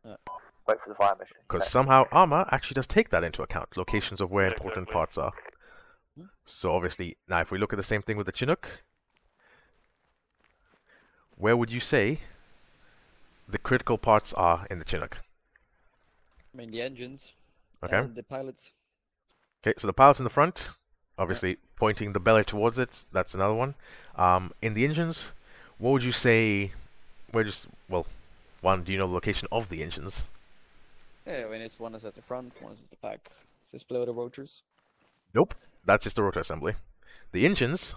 Wait for the fire mission. Because somehow Arma actually does take that into account, locations of where important parts are. So obviously, now if we look at the same thing with the Chinook, where would you say the critical parts are in the Chinook? I mean, the engines. Okay. And the pilots. Okay, so the pilot's in the front, obviously pointing the belly towards it. That's another one. In the engines, what would you say? One, do you know the location of the engines? Yeah, I mean, it's one is at the front, one is at the back. Is this below the rotors? Nope, that's just the rotor assembly. The engines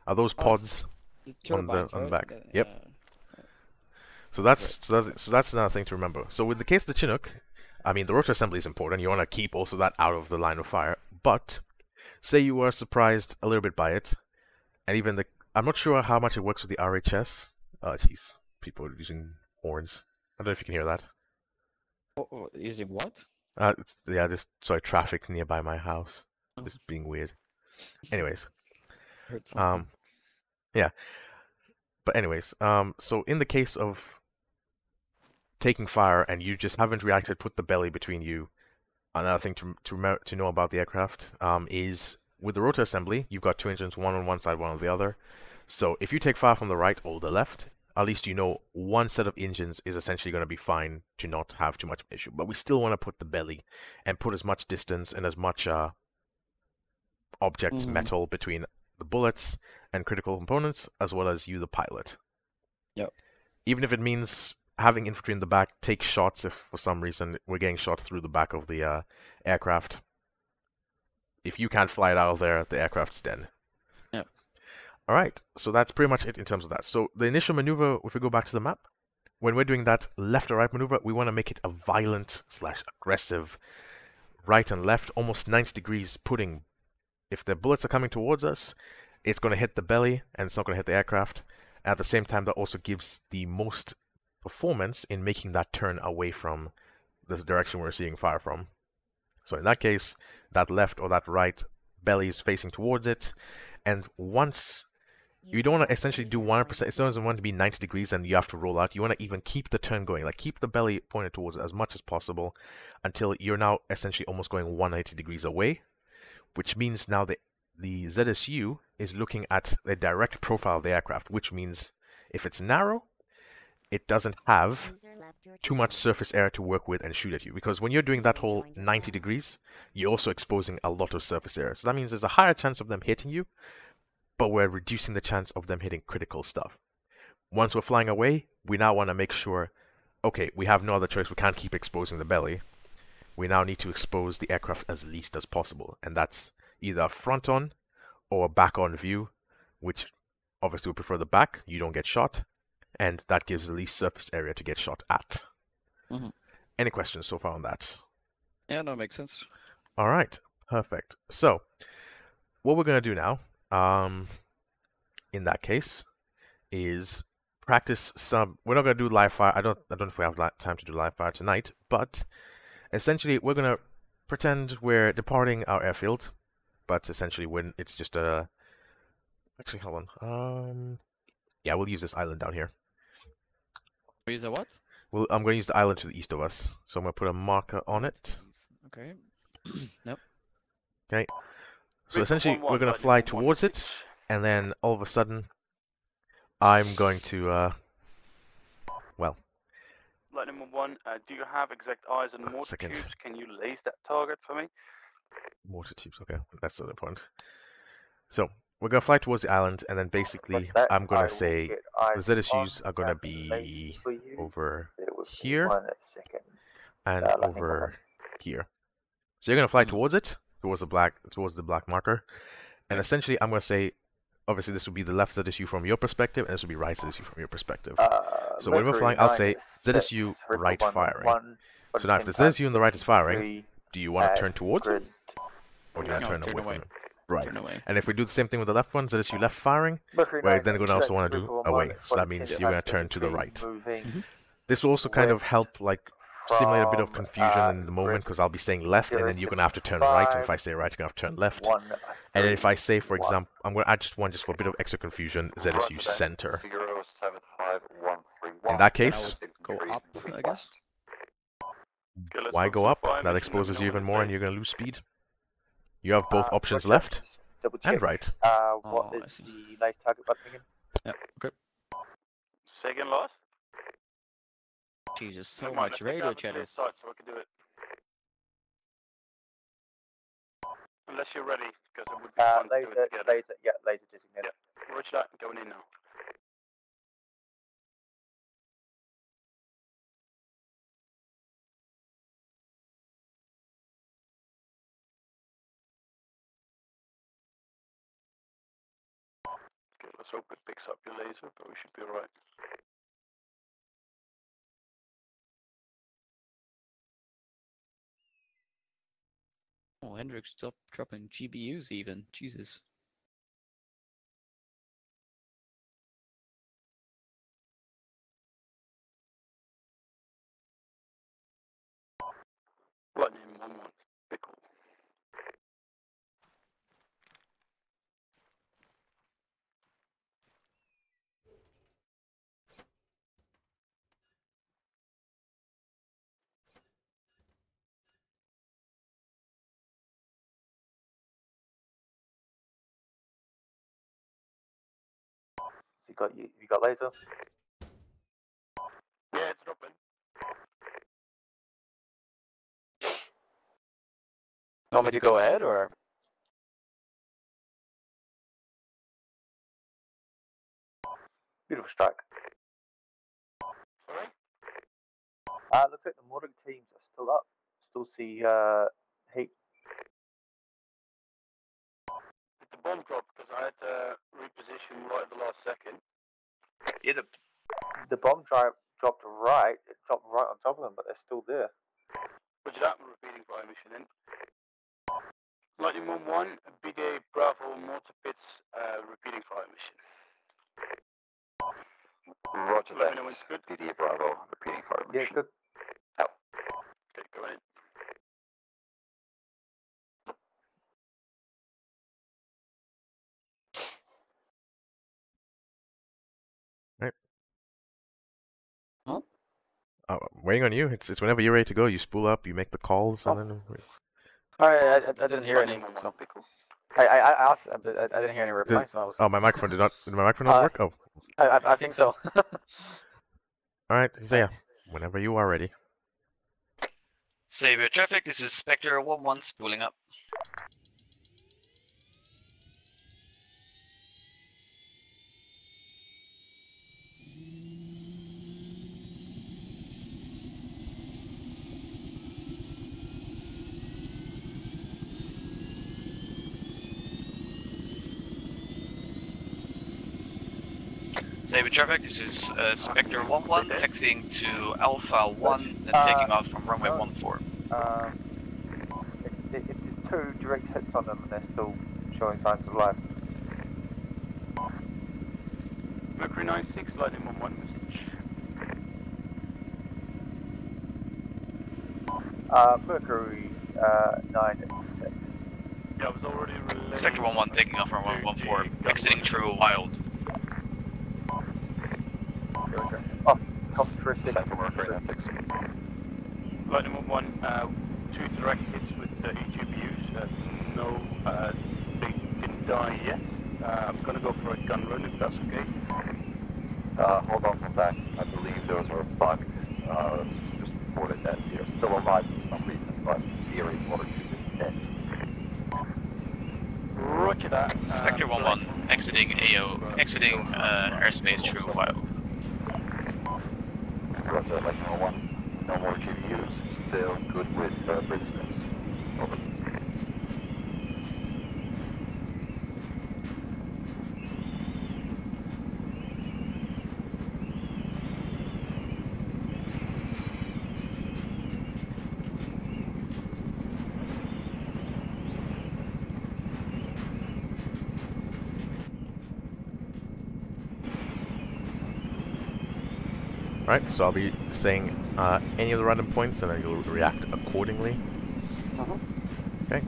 are those pods the on the turbines, back. right? Yep. Yeah. So that's another thing to remember. So with the case of the Chinook, I mean the rotor assembly is important. You want to keep also that out of the line of fire. But say you were surprised a little bit by it, and even the I'm not sure how much it works with the RHS. Oh jeez, people are using horns. I don't know if you can hear that. Using what? Yeah, just sorry, traffic nearby my house. Just being weird. Anyways, Heard something. yeah. But anyways, so in the case of taking fire and you just haven't reacted, put the belly between you. Another thing to know about the aircraft is with the rotor assembly, you've got two engines, one on one side, one on the other. So if you take fire from the right or the left, at least you know one set of engines is essentially going to be fine to not have too much of an issue. But we still want to put the belly and put as much distance and as much objects, metal between the bullets and critical components, as well as you, the pilot. Yep. Even if it means having infantry in the back take shots if for some reason we're getting shot through the back of the aircraft. If you can't fly it out of there, the aircraft's dead. Yep. Alright, so that's pretty much it in terms of that. So the initial maneuver, if we go back to the map, when we're doing that left or right maneuver, we want to make it a violent / aggressive right and left, almost 90 degrees putting. If the bullets are coming towards us, it's going to hit the belly and it's not going to hit the aircraft. At the same time, that also gives the most performance in making that turn away from the direction we're seeing fire from. So in that case, that left or that right belly is facing towards it, and once you don't want to essentially do 100%, it doesn't want to be 90 degrees and you have to roll out. You want to even keep the turn going, like keep the belly pointed towards it as much as possible until you're now essentially almost going 180 degrees away, which means now the ZSU is looking at the direct profile of the aircraft, which means if it's narrow, it doesn't have too much surface area to work with and shoot at you. Because when you're doing that whole 90 degrees, you're also exposing a lot of surface area. So that means there's a higher chance of them hitting you, but we're reducing the chance of them hitting critical stuff. Once we're flying away, we now want to make sure, okay, we have no other choice. We can't keep exposing the belly. We now need to expose the aircraft as least as possible. And that's either a front on or a back on view, which obviously we prefer the back. You don't get shot. And that gives the least surface area to get shot at. Any questions so far on that? Yeah, no, makes sense. All right, perfect. So, what we're going to do now, in that case, is practice some. We're not going to do live fire. I don't know if we have time to do live fire tonight, but essentially, we're going to pretend we're departing our airfield, but essentially, when it's just a. Actually, hold on. Yeah, we'll use this island down here. We use a what? Well, I'm going to use the island to the east of us, so I'm going to put a marker on it. Okay. Nope. Okay. So essentially, we're going to fly towards it, and then all of a sudden, I'm going to, well. Lightning 1, do you have exact eyes on mortar tubes? Can you lace that target for me? Mortar tubes, okay. That's the other point. So, we're going to fly towards the island, and then basically, I'm going to say the ZSUs are going to be over here and over here. So you're going to fly towards it, towards the black marker, and essentially I'm going to say, obviously this will be the left ZSU from your perspective, and this will be right ZSU from your perspective. So when we're flying, I'll say ZSU right firing. So now if the ZSU on the right is firing, do you want to turn towards it, or do you want to turn away from it? Right. And if we do the same thing with the left one, ZSU left firing, we're then going to also want to do away. So that means you're going to turn to the right. This will also kind of help, like, simulate a bit of confusion in the moment, because I'll be saying left, and then you're going to have to turn right, and if I say right, you're going to have to turn left. And then if I say, for example, I'm going to add just one, just for a bit of extra confusion, ZSU center. In that case, go up, I guess. Why go up? That exposes you even more, and you're going to lose speed. You have both options left and right. What is the nice target button again? Yeah, okay. Say again, Lars? Jesus, so much radio chatter. So we can do it. Unless you're ready, because it would be fun to do it together. Laser designated. Yeah. Roger that, going in now. Let's hope it picks up your laser, but we should be alright. Oh, Hendrix stopped dropping GBUs even. Jesus. Lightning 1-1. Pickle. So you got laser? Yeah, it's dropping. Want me to go ahead, or? Beautiful strike. Sorry? Looks like the modern teams are still up. Still see heat. Did the bomb drop? Because I had to reposition right at the last second. Yeah, the bomb dropped right. It dropped right on top of them, but they're still there. Roger that, repeating fire mission in. Lightning 1-1, BD Bravo Mortar Pits, repeating fire mission. Roger Let that. me know when it's good. BD Bravo, repeating fire mission. Yeah, good. Out. Okay, go in. Right. Huh? I'm waiting on you. It's whenever you're ready to go. You spool up, you make the calls, and then. Alright, I didn't hear any. So. I asked, but I didn't hear any reply, so I was... Oh, my microphone did my microphone not work? Oh. I think so. Alright, so yeah, whenever you are ready. Saber traffic, this is Spectre 1-1 spooling up. Saber traffic, this is Spectre 1-1, taxiing to Alpha 1, then taking off from runway 14. It's two direct hits on them and they're still showing signs of life. Mercury 96, Lightning 1-1 message. Mercury 96. Yeah, I was already relaying. Spectre 1-1 taking off from runway 14, exiting True Wild. Oh, copy for a second. Central Mercury 96. Lightning 1-1, 2 direct hits with EGPUs. No, they didn't die yet. I'm gonna go for a gun run if that's okay. Hold on from that. I believe those were bugs. Just reported that they're still alive for some reason, but the area water tube is dead. Roger that. Spectre 1-1, exiting airspace True Wild. Roger, Lightning 1, no more GPUs, still good with brimstones. Over. Alright, so I'll be saying any of the random points and then you'll react accordingly. Okay.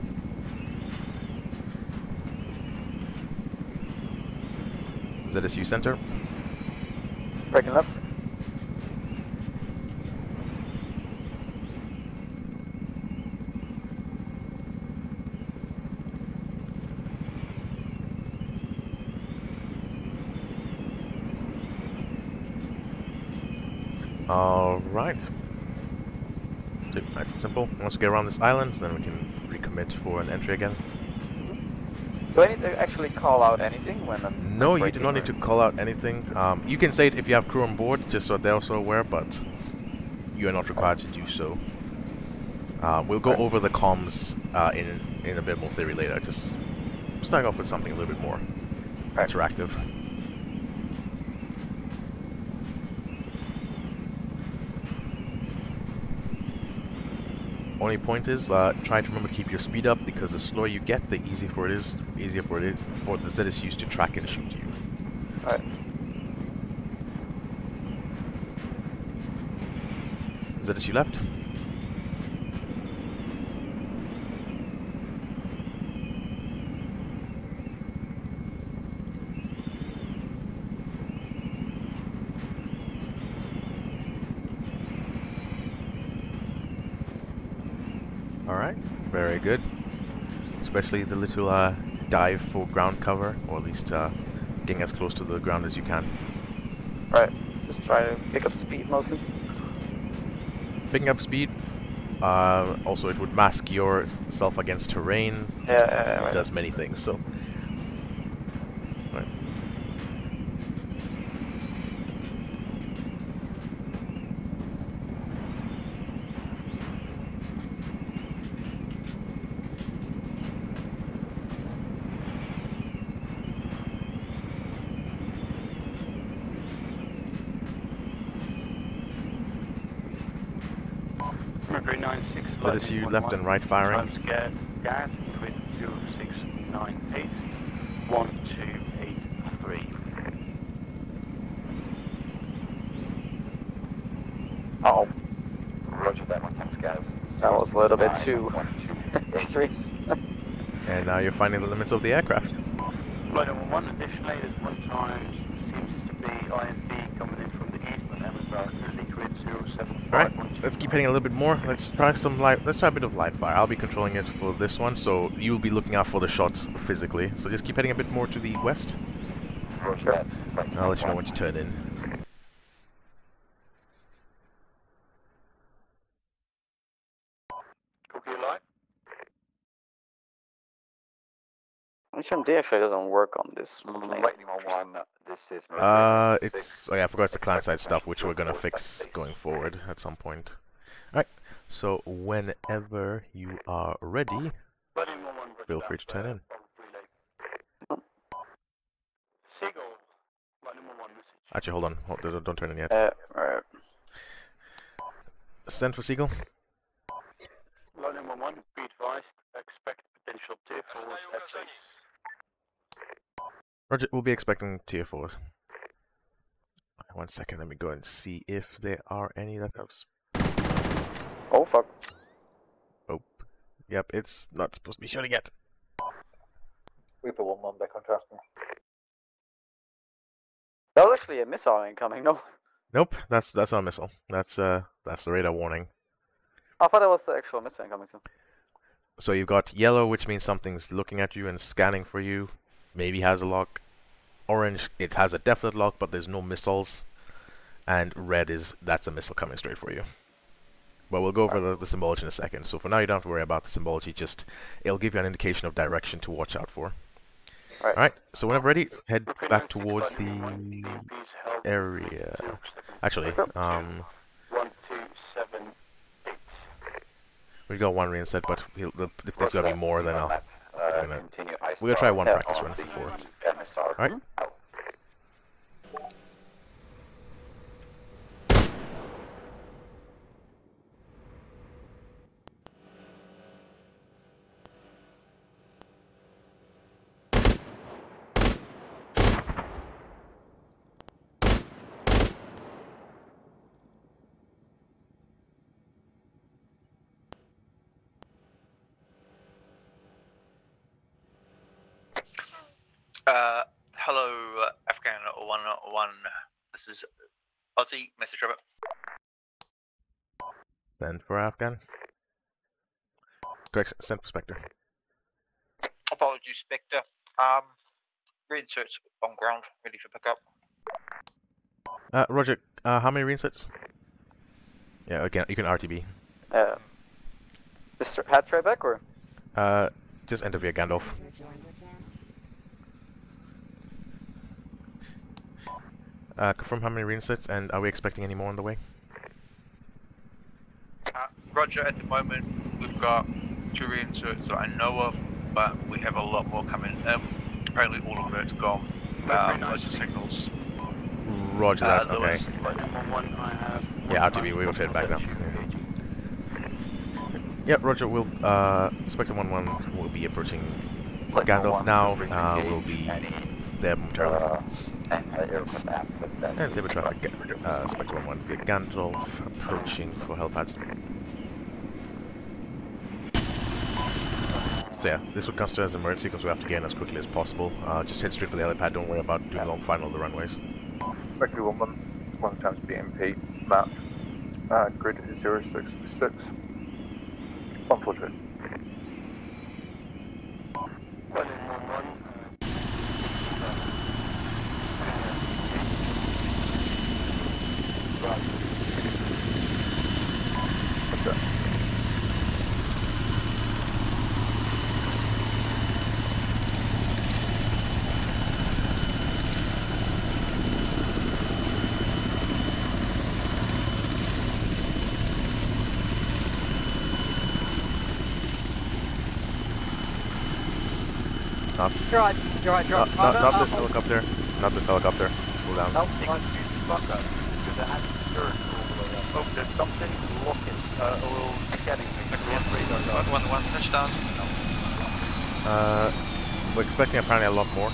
ZSU Center. Breaking left. Alright. Nice and simple. Once we get around this island, then we can recommit for an entry again. Do I need to actually call out anything when I'm... No, you do not need to call out anything. You can say it if you have crew on board, just so they're also aware, but you are not required to do so. We'll go over the comms in a bit more theory later. Just starting off with something a little bit more interactive. Only point is, try to remember to keep your speed up, because the slower you get, the easier for the ZSUs to track and shoot you. Alright. ZSU left. Alright, very good. Especially the little dive for ground cover, or at least getting as close to the ground as you can. Right, just try to pick up speed mostly. Picking up speed, also it would mask yourself against terrain. Yeah, it right. does many things, so. Right. Mercury 96. ZSU left and right firing. Gas with 0698 1283. Uh-oh. Roger that, 110 gas. That was a little bit too extreme. And now you're finding the limits of the aircraft. Flight number 1, additionally, there's one time seems to be INV coming in from the east on Amazon, liquid 075. Alright, let's keep heading a little bit more. Let's try some live. Let's try a bit of live fire. I'll be controlling it for this one, so you'll be looking out for the shots physically. So just keep heading a bit more to the west. Roger. I'll let you know when to turn in. Cookie alive? HMD actually doesn't work on this plane. Lightning on 1, this is it's... Oh yeah, I forgot it's the client side stuff, which we're gonna fix going forward at some point. Alright, so whenever you are ready, feel free to turn in. Actually, hold on. Don't turn in yet. Alright. Send for Seagull. Line number 1, be advised, expect potential tier 4 at base. Roger, we'll be expecting tier 4s. 1 second, let me go and see if there are any that have... Oh, fuck. Oh. Yep, it's not supposed to be shooting yet. Reaper 1-1 back on Trafton. That was actually a missile incoming, no? Nope, that's our missile. That's the radar warning. I thought that was the actual missile incoming too. So you've got yellow, which means something's looking at you and scanning for you. Maybe has a lock. Orange, it has a definite lock, but there's no missiles. And red that's a missile coming straight for you. But we'll go over the symbology in a second. So for now, you don't have to worry about the symbology. Just it'll give you an indication of direction to watch out for. Alright, so whenever ready, head back towards the area. Actually, we got one reinset, but if there's gonna be more, then we're gonna try one practice run before. Alright. Hello, Afghan 101. This is Aussie. Message over. Send for Afghan. Correct. Send for Spectre. Apologies, Spectre. Reinserts on ground, ready for pickup. Roger. How many reinsets? Yeah, again, you can RTB. Just hat tray back or? Just enter via Gandalf. Confirm how many reinsets, and are we expecting any more on the way? Roger, at the moment we've got 2 reinserts that I know of, but we have a lot more coming. Apparently all of it's gone. Most of the signals. Roger that, okay. Flight number 1, I have... Yeah, RTB, we will head back now. Yep, Roger. We'll Spectre 1-1 will be approaching Gandalf now. We'll be there momentarily. And Saber traffic. Spectre 1-1 via Gandalf approaching for helipads. So yeah, this would constitute as an emergency because we have to get in as quickly as possible. Just head straight for the helipad. Don't worry about doing long final of the runways. Spectre 1-1, 1 times BMP, map, grid 066. 143. Not this helicopter. Not this helicopter. Slow down. Oh, there's something looking, or getting me. One touchdown. We're expecting apparently a lot more.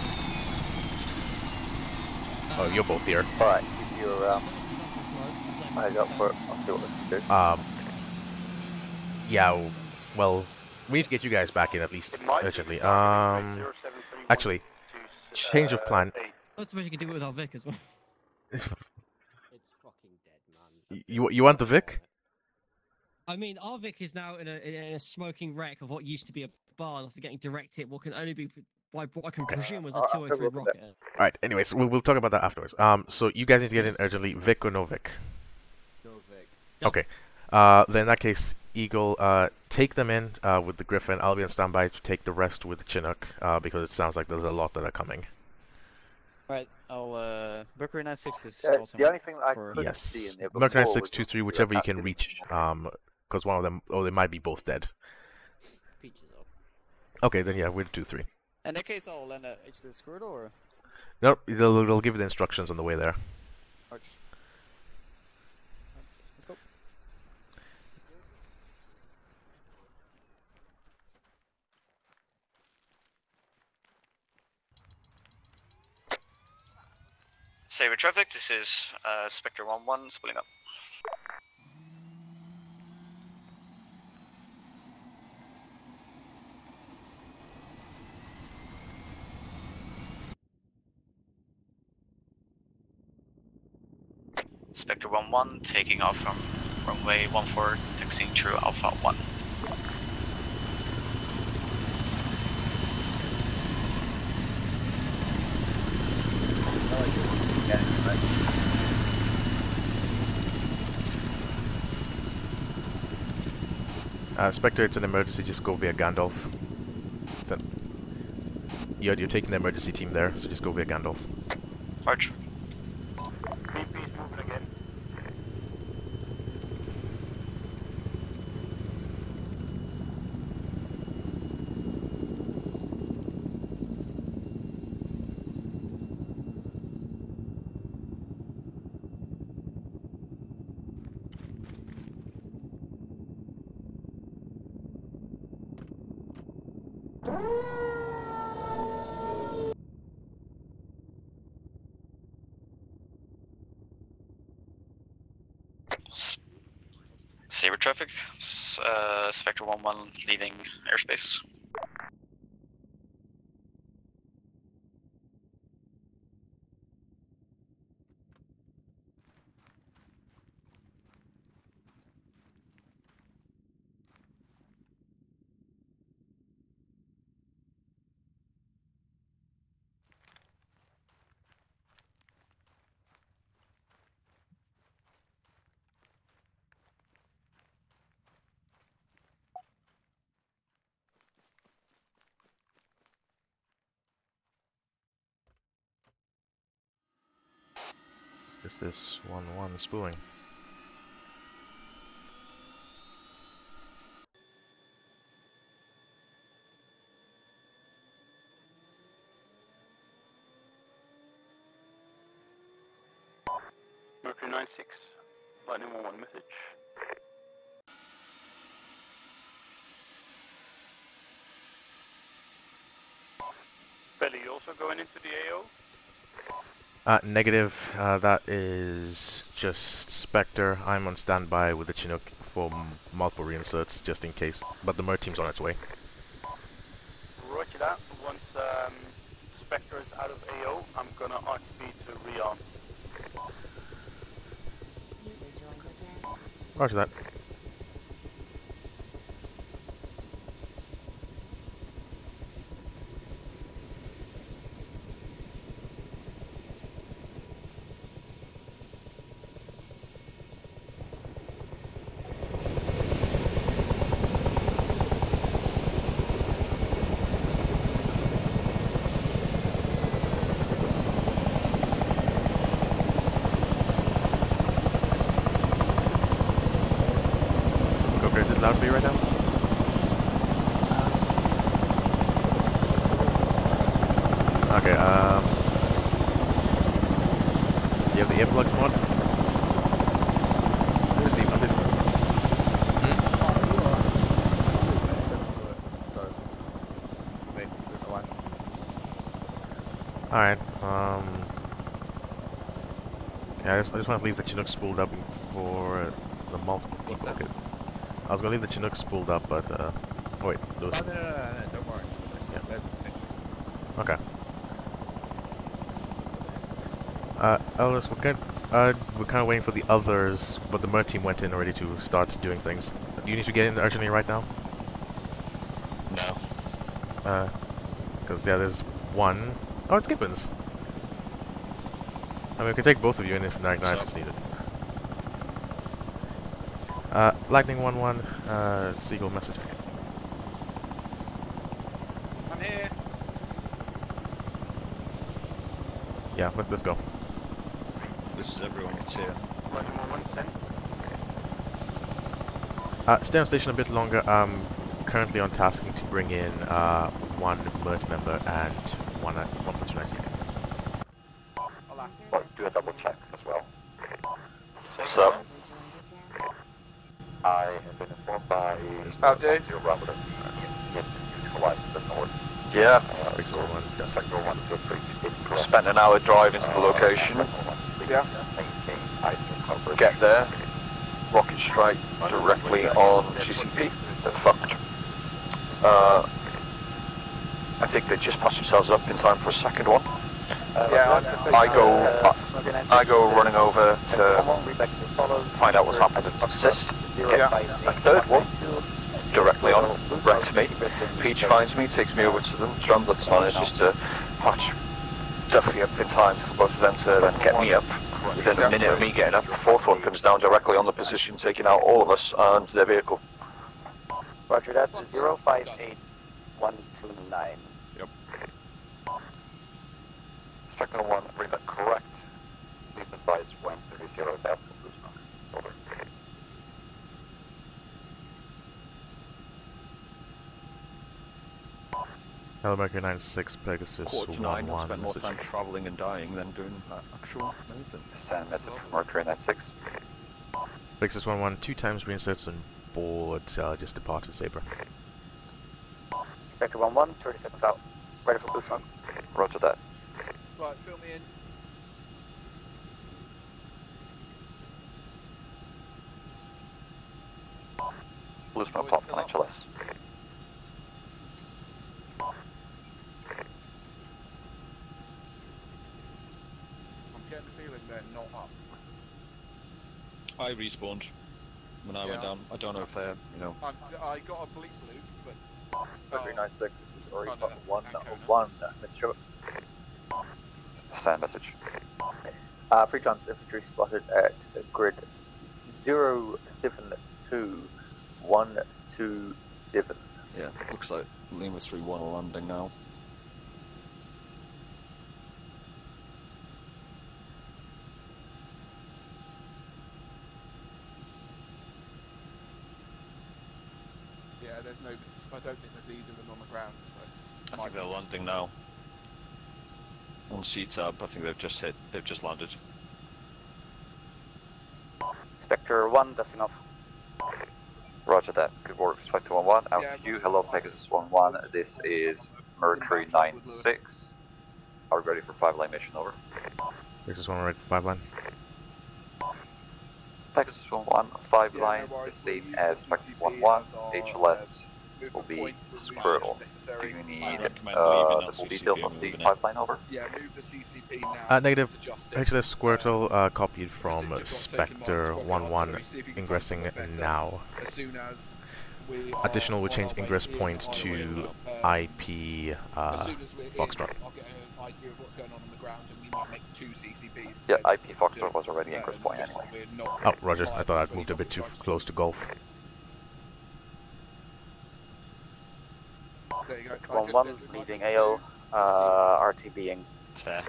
Oh, you're both here. Alright, keep your eyes out for it. I'll see what we can do. Yeah, well, we need to get you guys back in at least urgently. Actually, change of plan. I suppose you could do it with our Vic as well. It's fucking dead, man. You want the Vic? I mean, our Vic is now in a smoking wreck of what used to be a barn after getting direct hit. What can only be by what I can presume was a 203 rocket. Alright, anyways, we'll talk about that afterwards. So you guys need to get in urgently. Vic or no Vic? No Vic. Okay. Then in that case, Eagle, take them in with the Griffin. I'll be on standby to take the rest with the Chinook, because it sounds like there's a lot that are coming. Right, I'll, Mercury 96 is also the only thing that I couldn't Yes. see in there Mercury before 9623, whichever you can reach, because one of them, oh, they might be both dead. Peaches up. Okay, then yeah, we're 2-3. In that case, I'll land at H to the Squirt, or? No, they'll give you the instructions on the way there. Arch. Let's go. Saber traffic, this is Spectre 1-1 splitting up. Spectre 1-1 taking off from runway 14, taxiing through Alpha 1. Spectre, it's an emergency, just go via Gandalf. You're taking the emergency team there, so just go via Gandalf. Arch. BP's moving again. Saber traffic, Spectre 1-1 leaving airspace. Is this 1-1 spooling? Mercury 96, Lightning 1-1 message. also going into the AO? Negative. That is just Spectre. I'm on standby with the Chinook for multiple reinserts, just in case. But the MERT team's on its way. Roger that. Once Spectre is out of AO, I'm gonna RTB to rearm. Roger that. Is it loud for you right now? Okay, you have the earplugs mod? Steve, I'm busy. Alright, yeah, I just want to leave the Chinook spooled up for the multiple people. Okay. I was gonna leave the Chinook spooled up, but oh wait, Lewis. Oh, no, don't worry. Yeah. There's Okay. Ellis, we're kind of waiting for the others, but the MERT team went in already to start doing things. Do you need to get in urgently right now? No. Because yeah, there's one. Oh, it's Gibbons. I mean, we can take both of you in if it's needed. Lightning 1-1, Seagull message. I'm here. Yeah, let's go. This is everyone that's here. Stay on station a bit longer. I'm currently on tasking to bring in one MERT member and one platoon IC. I'll do a double check as well. So, I have been informed by Dave? Zero Bravo that we neutralized the north. yeah, Sector 1 to 3. spent an hour driving to the location. Yeah. Get there, rocket strike directly on GCP. They're fucked. I think they just patched themselves up in time for a second one. I go running over to find out what's happened and assist. Get a third one directly on, right to me. Peach finds me, takes me over to them. Drumblets manages to patch Duffy up in time for both of them to then get me up. Within a minute of me getting up, the fourth one comes down directly on the position, taking out all of us and their vehicle. Roger that, 058129. Yep. Spectre 1, read that correct. Please advise when 30 is out. Over. Hello, Mercury 96, Pegasus 1-1. I spent more time travelling and dying than doing actual anything. Send message from Mercury 96. Pegasus 1-1, 2 times reinserts on board, just departed Sabre. Spectre 1-1, 30 seconds out. Ready for blue smoke. Roger that. Right, fill me in. Blue smoke pop on HLS. I'm getting the feeling they're not up. I respawned when I went down. I don't know if they're, I got a bleep loop, but... Mercury 96, this is already no, 101, Mr. Stewart. Send message. Pre-trans infantry spotted at grid 072127. Yeah, looks like Lima 3-1 are landing now. Yeah, there's no... I don't think there's either of them on the ground, so... I think they're landing now. On C-tab, I think they've just landed. Spectre 1, dusting off. Roger that. Good work, Spectre 1-1. Out to you. Hello, Pegasus 1-1. This is Mercury 96. Are we ready for 5-line mission? Over. This is one right for 5-line. Pegasus 1-1, 5-line, the same as Pegasus 1-1, HLS will be Squirtle. Do you need the full details of the 5-line? Over? Yeah, move the CCP now. Negative. HLS Squirtle copied from Spectre 1-1, ingressing now. As soon as we Additional will change ingress point to IP Foxtrot. I'll get an idea of what's going on the ground, and we might make 2 CCPs. Yeah, IP Foxtrot was already ingress point anyway. Oh, roger. I thought I'd moved a bit too close to Golf. There you go. 1-1, leaving AO, RTBing. Fair.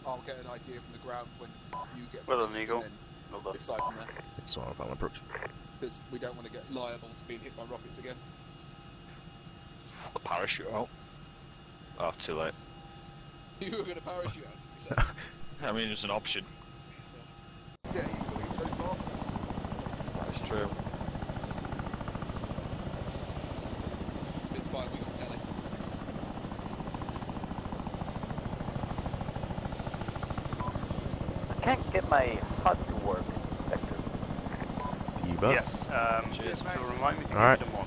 I'll get an idea from the ground when you get. Well done, Eagle. Decide from there. It's one of our approach. Because we don't want to get liable to being hit by rockets again. Parachute out. Oh, too late. You were going to parachute out. I mean, it's an option. Yeah, you believe so far. That's true. It's fine, we got Kelly. I can't get my HUD to work, Spectre. D-bus? Yes, Cheers, so mate. remind me to Alright. use them on.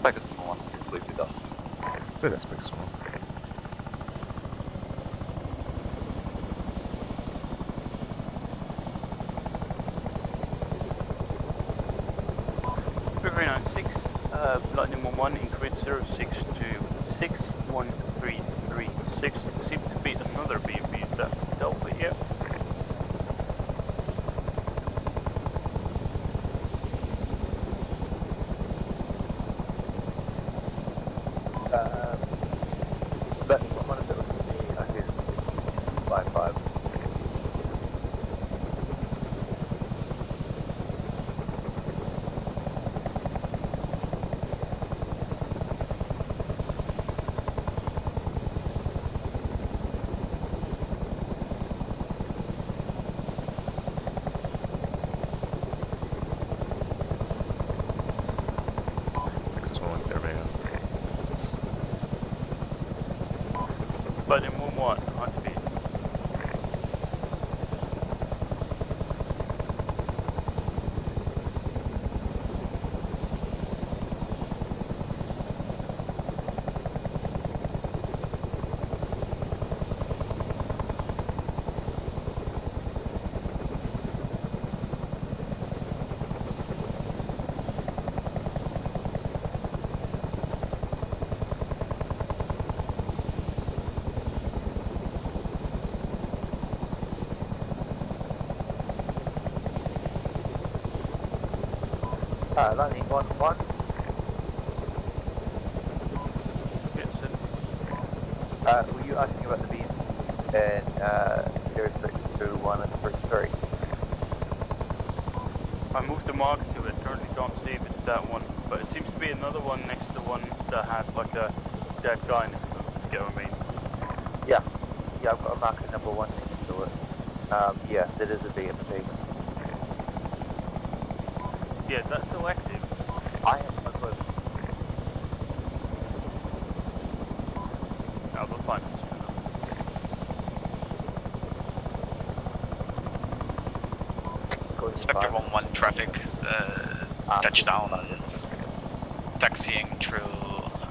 Pegasus 1-1, completely dust. So that's Pegasus 1. February 96, Lightning 1-1, increase 06 to 61336. Seems to be another BMP that dealt with you. But one of those would be, I think, 5-5. Pegasus 1 there, Vega. Lightning 1-1, high speed. Landing 1-1. Yes, Were you asking about the beam in 0621 and 33? I moved the mark to it, currently can't see if it's that one, but it seems to be another one next to the one that has like a dead guy next to it, if you get what I mean. Yeah, I've got a marker number 1 next to it. Yeah, that is a BMP. Yeah, is that still active? I have no clue. No, we'll find it. Spectre 1-1 traffic, touchdown, taxiing through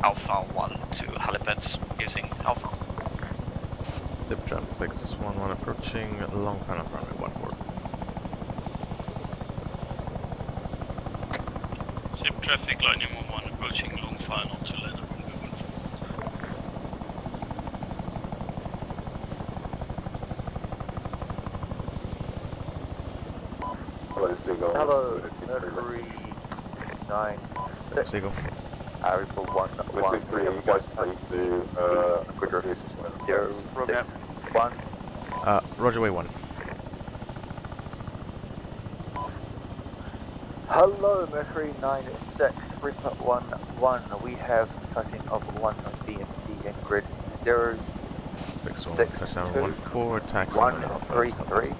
Alpha 1 to helipads using Alpha. Dip traffic, Pegasus 1-1 approaching long final runway 14. Zip traffic, Lightning 1-1 approaching long final to land up and movement Hello, Mercury 9. Seagull. Ariel 1-1. 3, you guys please do a quick review. 0-6-1. Roger Way 1. Hello, Mercury 9-6, Reaper 1-1. We have sighting of 1 BMP in grid 0. Pegasus 1, 6, touchdown 2, 1-4, taxi 1-3-3.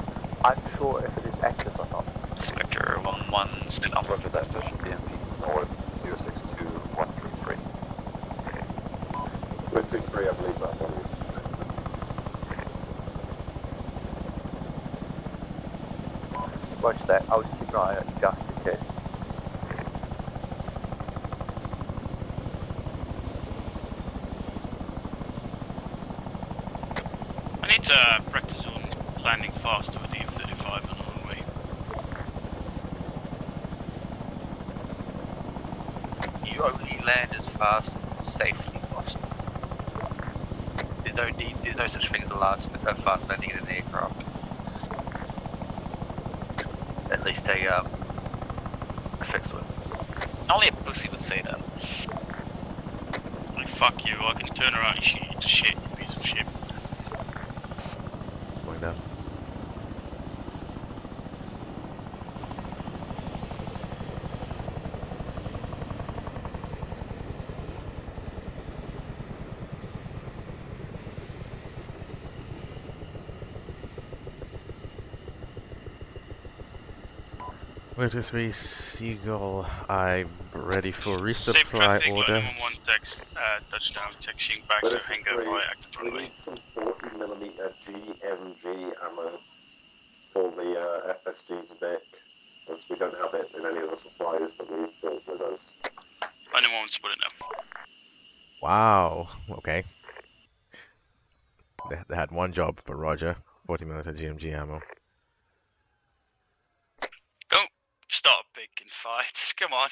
Unsure if it is active or not. Spectre 1-1 spin off. Roger that, session BMP North 06219. 123, I believe that one is. Roger that. I'll just keep an eye on it just in case. I need to practice on landing faster with the F-35 on the runway. You only land as fast and safely possible. There's no such thing as a fast landing in an aircraft. At least a fixed one. Only a pussy would say that. Like, fuck you, I can turn around and shoot you to shit, you piece of shit. Going down. Wait, 3 Seagull, I'm ready for Safe resupply traffic, order. Lightning 1 text, touchdown, taxiing back to hangar via active We runway. need some 40mm GMG ammo for the FSG's Vic, as we don't have it in any of the supplies that we've built with us. Lightning 1 split it now. Wow, okay. They had one job, but Roger. 40mm GMG ammo. Don't start picking fights, come on.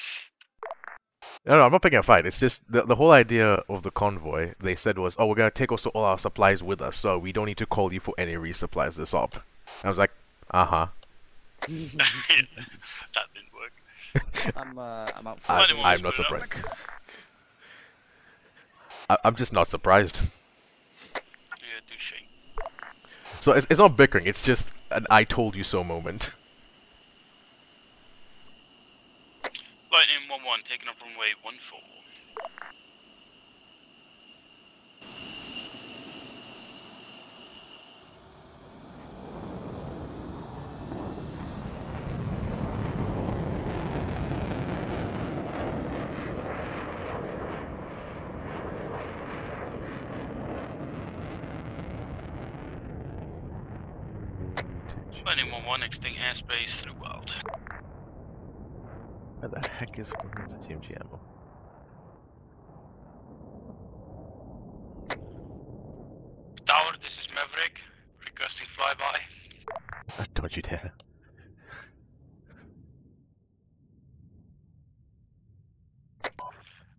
No, I'm not picking a fight. It's just the whole idea of the convoy, they said was, oh, we're going to take also all our supplies with us, so we don't need to call you for any resupplies this op. I was like, uh-huh. That didn't work. I'm out for I'm not surprised. I'm just not surprised. Yeah, douche. So it's not bickering, it's just an I told you so moment. Lightning 1-1, taking off runway 14. Lightning 1-1, exiting airspace throughout. Where the heck is GMG ammo? Tower, this is Maverick, requesting flyby. Don't you dare.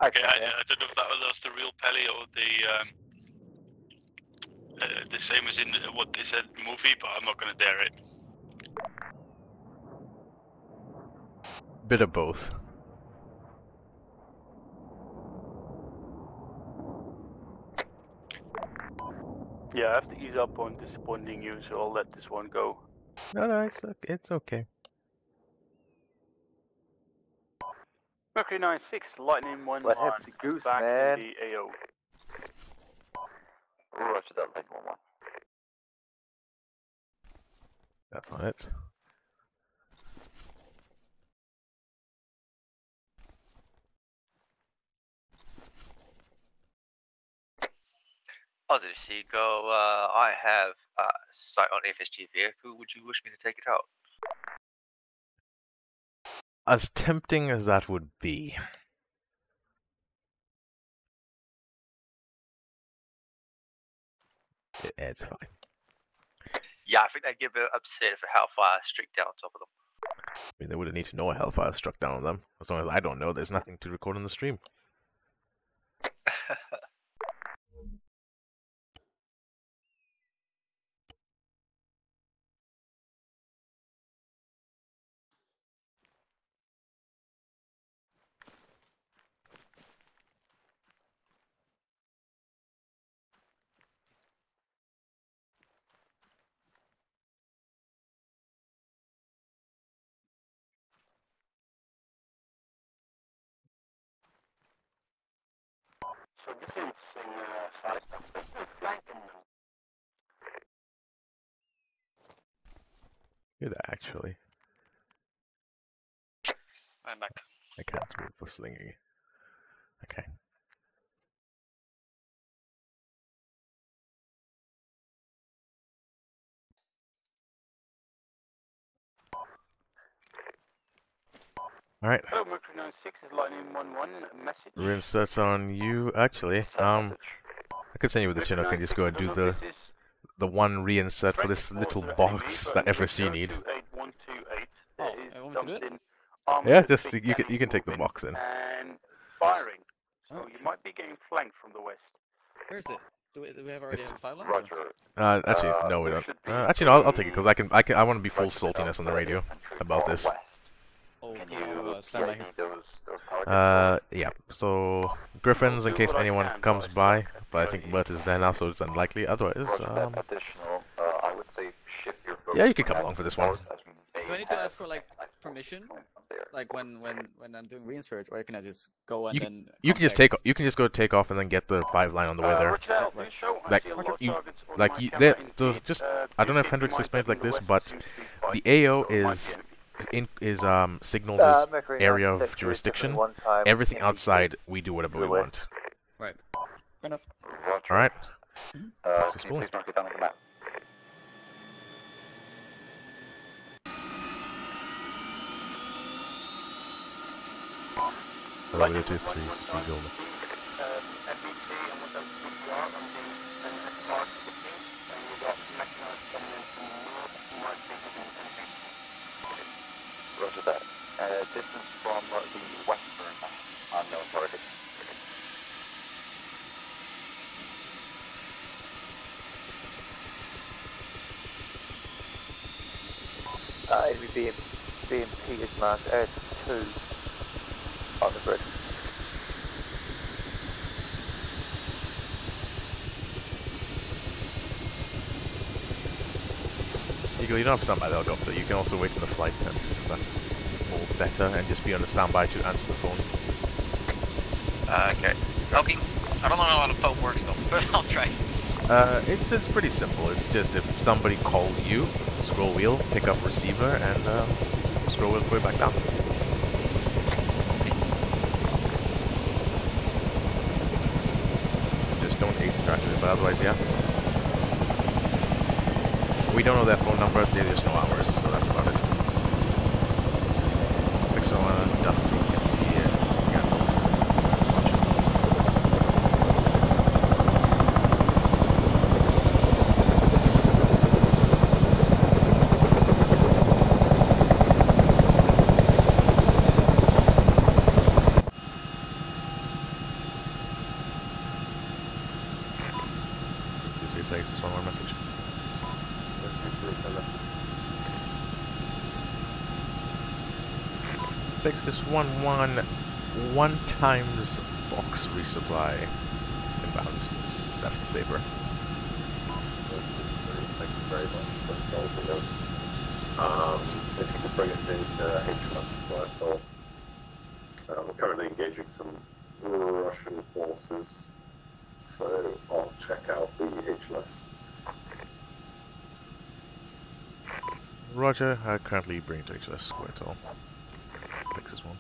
Okay, I don't know if that was the real Pelly or the same as in what they said in the movie, but I'm not gonna dare it. Bit of both. Yeah, I have to ease up on disappointing you, so I'll let this one go. No, it's okay. Mercury 9-6, Lightning 1-1, Let him the goose, back man. in the AO. Roger that, Lightning 1-1. That's on it. Positive Seagull, I have sight on FSG vehicle. Would you wish me to take it out? As tempting as that would be. It's fine. Yeah, I think they'd get a bit upset if a Hellfire streaked down on top of them. I mean, they wouldn't need to know a Hellfire struck down on them. As long as I don't know, there's nothing to record on the stream. So this is side flanking them. Good, actually. I'm back. I can't move for slinging. Okay. All right. Hello, Mercury 96 is Lightning 1-1. Message. Reinserts on you, actually. I could send you with the Chinook and just go and do the one reinsert for this little box that FSG need. Oh, I want me to do it? Yeah, just you can take the box in. And firing. So Oh, you might be getting flanked from the west. Where is it? Do we already have a 5 line? Actually, no, we don't. Actually, no, I'll take it because I want to be full saltiness on the radio about this. Oh, stand by here. Yeah. So Griffins, in case anyone comes by, but I think Bert is there now, so it's unlikely. Otherwise, yeah, you can come along for this one. Do I need to ask for like permission? Like when I'm doing reinsert, or can I just go and then? You can just go take off and then get the 5 line on the way there. Just I don't know if Hendrix explained it like this, but the AO is signals as area of jurisdiction. Everything outside, we do whatever we want. Right. Fair enough. All right. Please mark it down on the map. Level 2, 3, Seagull. Roger that. Distance from the western unknown target. Enemy BMP is marked as 2 on the bridge. Eagle, you don't have to stand by the helicopter. You can also wait in the flight tent if that's more better, and just be on the standby to answer the phone. Okay. Okay. I don't know how the phone works though, but I'll try. It's pretty simple. It's just if somebody calls you, scroll wheel, pick up receiver, and scroll wheel, put it back down. Just don't ace track it, but otherwise, yeah. We don't know their phone number, they just know ours, so that's about it. Fix on Dusty. This 1 times box resupply inbound. Left Saber. Thank you very much for helping us. If you could bring it into HMS Lifestyle. We're currently engaging some Russian forces, so I'll check out the HLS. Roger, I currently bring it to HLS square tall. Fix this one.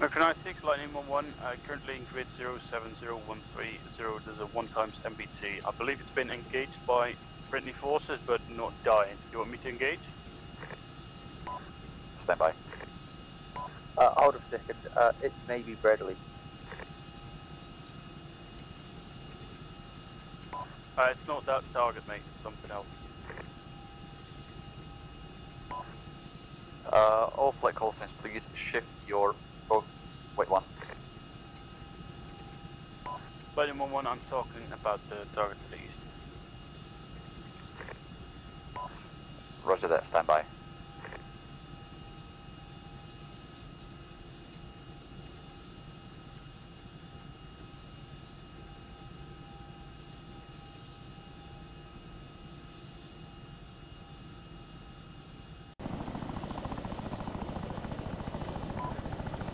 Mercury 96, Lightning 1-1, currently in grid 070130, there's a 1 times MBT. I believe it's been engaged by friendly forces, but not dying. Do you want me to engage? Stand by. Hold a second, it may be Bradley. It's not that target, mate, it's something else. All flight call signs, please shift your boat. Wait, 1. Lightning 1-1, I'm talking about the target to the east. Roger that, stand by.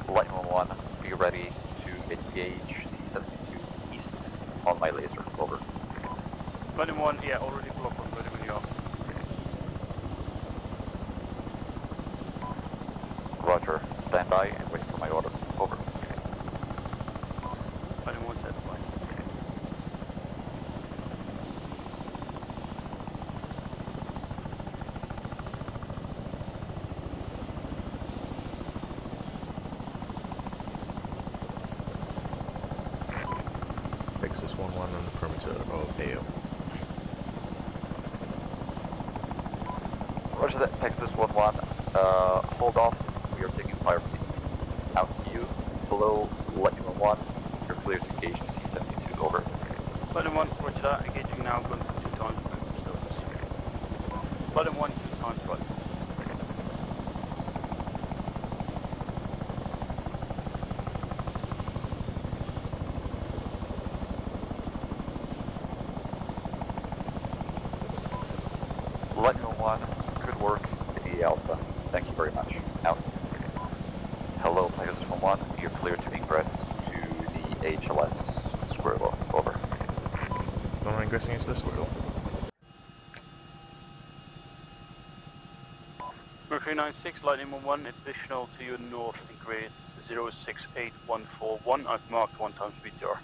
Lightning 1-1, be ready to engage the 72 east on my laser. Over. Lightning 1, yeah, already blocked on, ready when you are. Roger, stand by and wait for my order. Over. Lightning 1 set, fine. Pegasus 1-1 on the perimeter of AO. Roger that, Pegasus 1-1. Hold off. We are taking fire from the east. Out to you. Below, Lightning 1. You're clear to engage T-72. Over. Lightning 1, roger that. Engaging now. Going for 2 times. Lightning 1, 2 times. Right. Lightning 1, good work, the Alpha. Thank you very much. Out. Hello, Pegasus 1-1. You're clear to ingress to the HLS Squirrel. Over. No ingressing into the Squirrel. Mercury 96, Lightning 1-1, additional to your north in grade 068141. I've marked 1 times BTR.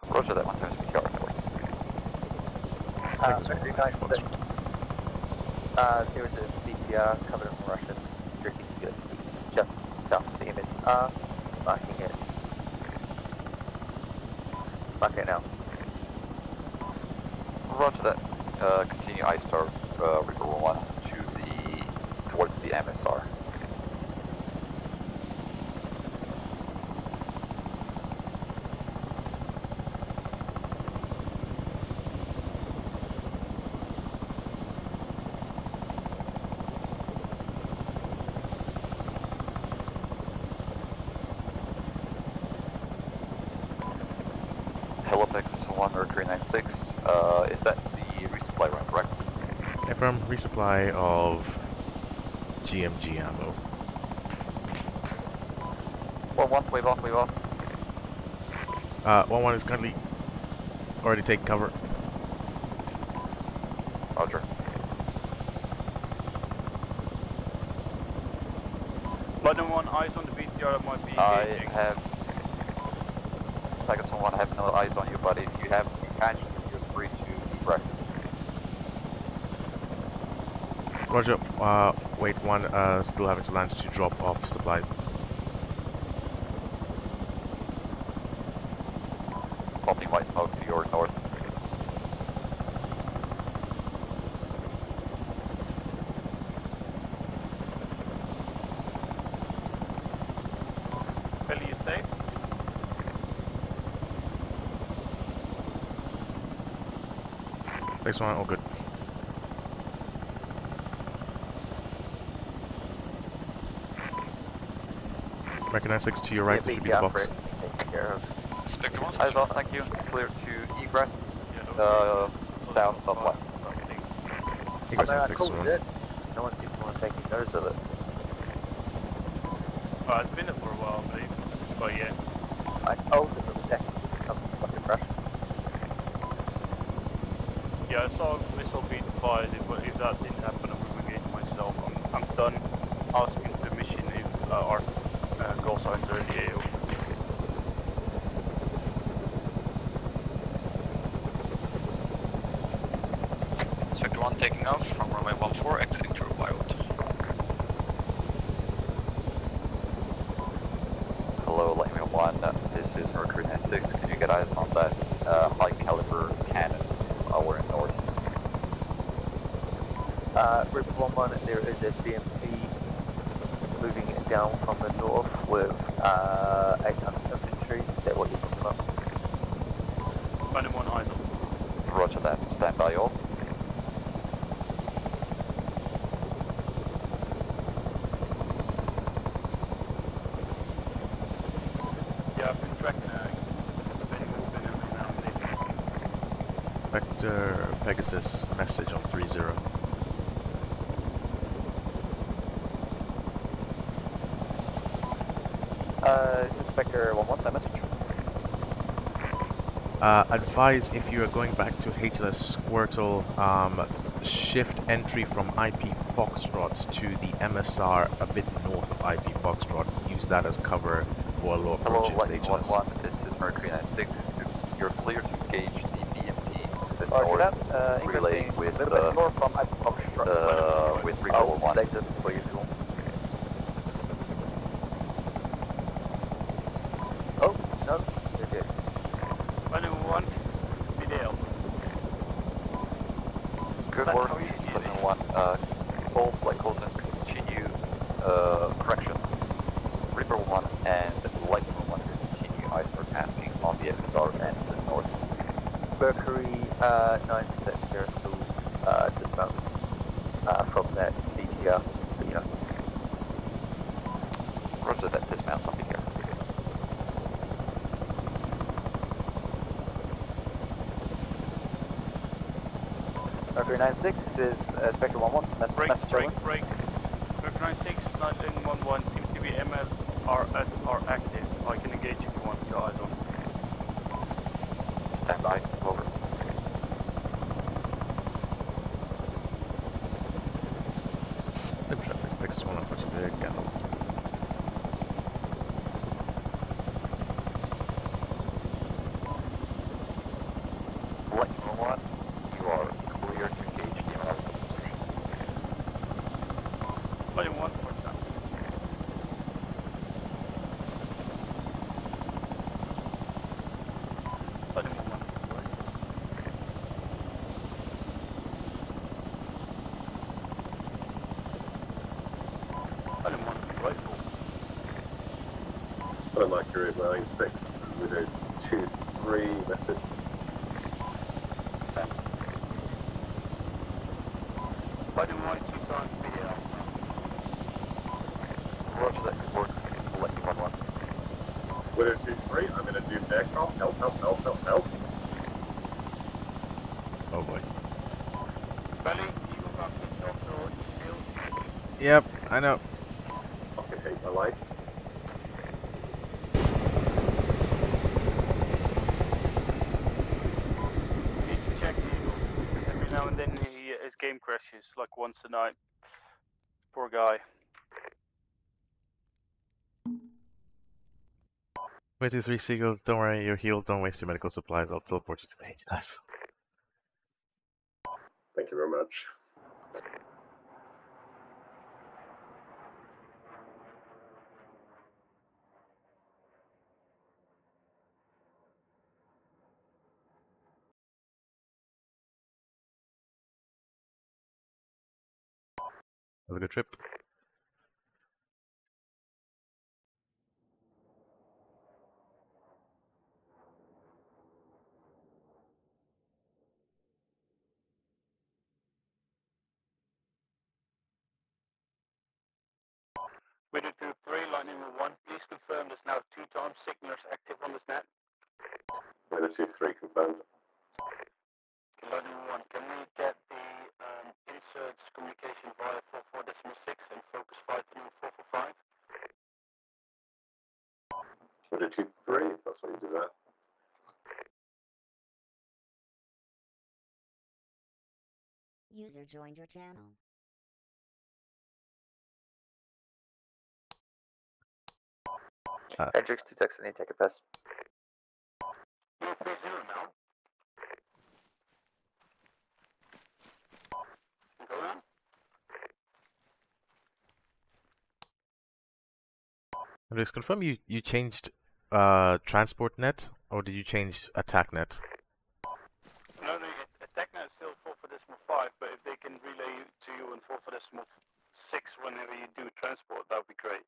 Roger that, 1 times BTR. Mercury 96. There is a BTR covered in Russian. Tricky good. Just south of the MSR. Marking it. Mark it now. Roger that. Continue I-Star Reaper 1 to towards the MSR. Hello, Pegasus 1, Mercury 96. Is that the resupply run, correct? Affirm, resupply of GMG ammo. 1-1, wave off, wave off. 1-1 is currently already taking cover. Roger. Lightning 1, eyes on the BTR that might be engaging. I have Pegasus 1, I have no eyes on you, but if you have catch, you're free to egress. Roger, wait 1, still having to land to drop off supply. Popping white smoke to your north. Billy, you safe? Next one, all good. American 96 to your right, there should be the box. Spectre 1, eyes off, thank you. Clear to egress, south, southwest. Egress I and fix called one. it. No one seems to want to take any notice of it. It's been there for a while, I believe. But yeah. I told them it was definitely some fucking Russian. Yeah, I saw a missile being fired. If that didn't happen, I would engage myself. I'm done asking permission if our call signs are in the AO. Spectre 1 taking off from runway 14, exiting through Wild. Hello, Lightning 1, this is Mercury 96. Can you get eyes on that high caliber cannon to our north? Ripper 1-1, there is a CMP moving it down from the north with 800 infantry. Is that what you're talking about? Lightning 1, eyes on. Roger that. Stand by all. Yeah, I've been tracking been moving every now and then. Spectre Pegasus message on 30. This is Spectre 1-1, that message. Advise if you are going back to HLS Squirtle, shift entry from IP Foxtrot to the MSR a bit north of IP Foxtrot. Use that as cover for a low approach Hello, into Lightning HLS. 1-1, this is Mercury 96. You're clear to engage the BMP to the Roger north, that. relaying with a little bit north from IP Foxtrot. with Recover 1. Later for you, fuel. No, you're good. Lightning 1, VDL. Good work, Lightning 1. All flight call signs continue, correction. Reaper 1 and Lightning 1 continue iceberg tasking on the XR and the north. Mercury 96, you're still dismounted from that BTR. Yeah. Roger that, dismounts on BTR. Mercury 96, this is Spectre 1-1. Message Break. over. Mercury 96, Lightning 1-1 seems to be MLRSR active. I can engage if you want your eyes on. Stand by, over. Fix one up, which is very good. Lightning 1, you are clear to engage the MLR substation. Lightning 1, what's that? Lightning 1. Lightning 1, rifle. Hello, Mercury 96 with a 2-3 message. Lightning 1, 2 times VDL. Roger that, good work. Lightning 1-1. With a 2-3, I'm in a new aircraft. Help. Oh boy. Belly, Eagle Box, Doctor, or Shield. Yep, I know. Fucking hate my life. Need to check Eagle. Every now and then his game crashes, like once a night. Poor guy. Wait, 2-3 Seagulls, don't worry, you're healed, don't waste your medical supplies, I'll teleport you to the HLS. Thank you very much. Have a good trip. Winner 2-3, Lightning 1. Please confirm there's now 2 times signalers active on this net. With a 2-3 confirmed. Lightning 1, can we get the inserts communication via 44.6 and focus fighting on 445? With a 2-3, if that's what you desire. User joined your channel. Hendrix, 2 texts, I need to take a piss. You're 3-0 now. Go on. And just confirm you changed transport net, or did you change attack net? No, attack net is still 4.5, but if they can relay to you in 4.6 whenever you do transport, that would be great.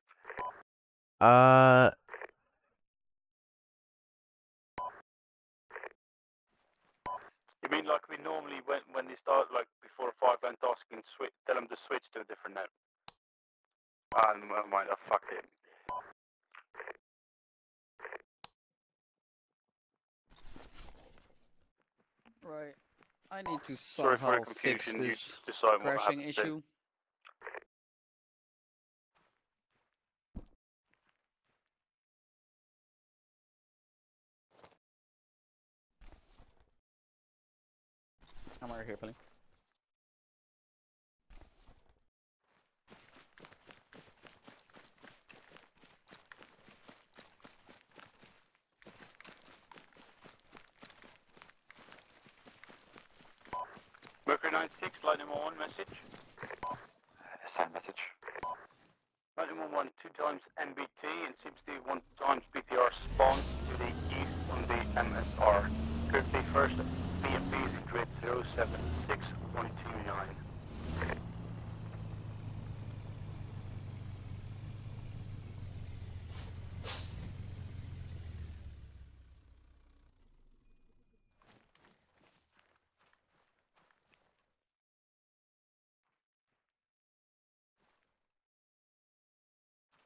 You mean like we normally, when they start, like, before a 5-line task, and tell them to switch to a different net? Ah, never mind, I fucked it. Right. I need to Sorry for somehow the fix confusion, you this decide what crashing happens there. issue. I'm right here, Billy. Mercury 96, Lightning 1, message. Sign message. Lightning 1, 2 times NBT, and seems to be 1 times BTR spawn to the MSR. Currently first BMP is in grid 076129.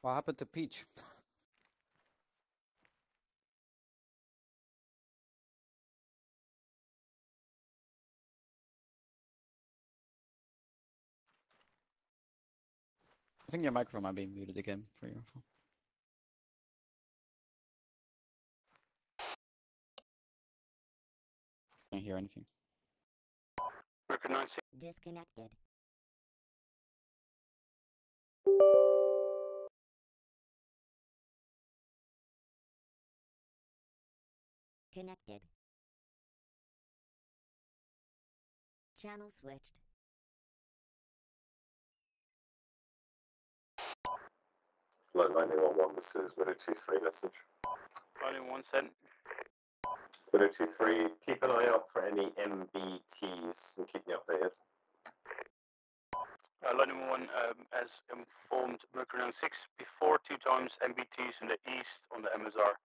What happened to Peach? I think your microphone might be muted again for your phone. Can't hear anything. Disconnected. Connected. Channel switched. Flight 9011, this is Widow 23 message. Running 1 cent. Widow 23, keep an eye out for any MBTs and keep me updated. Lightning 1 has informed Mercury 96 before 2 times MBTs in the east on the MSR.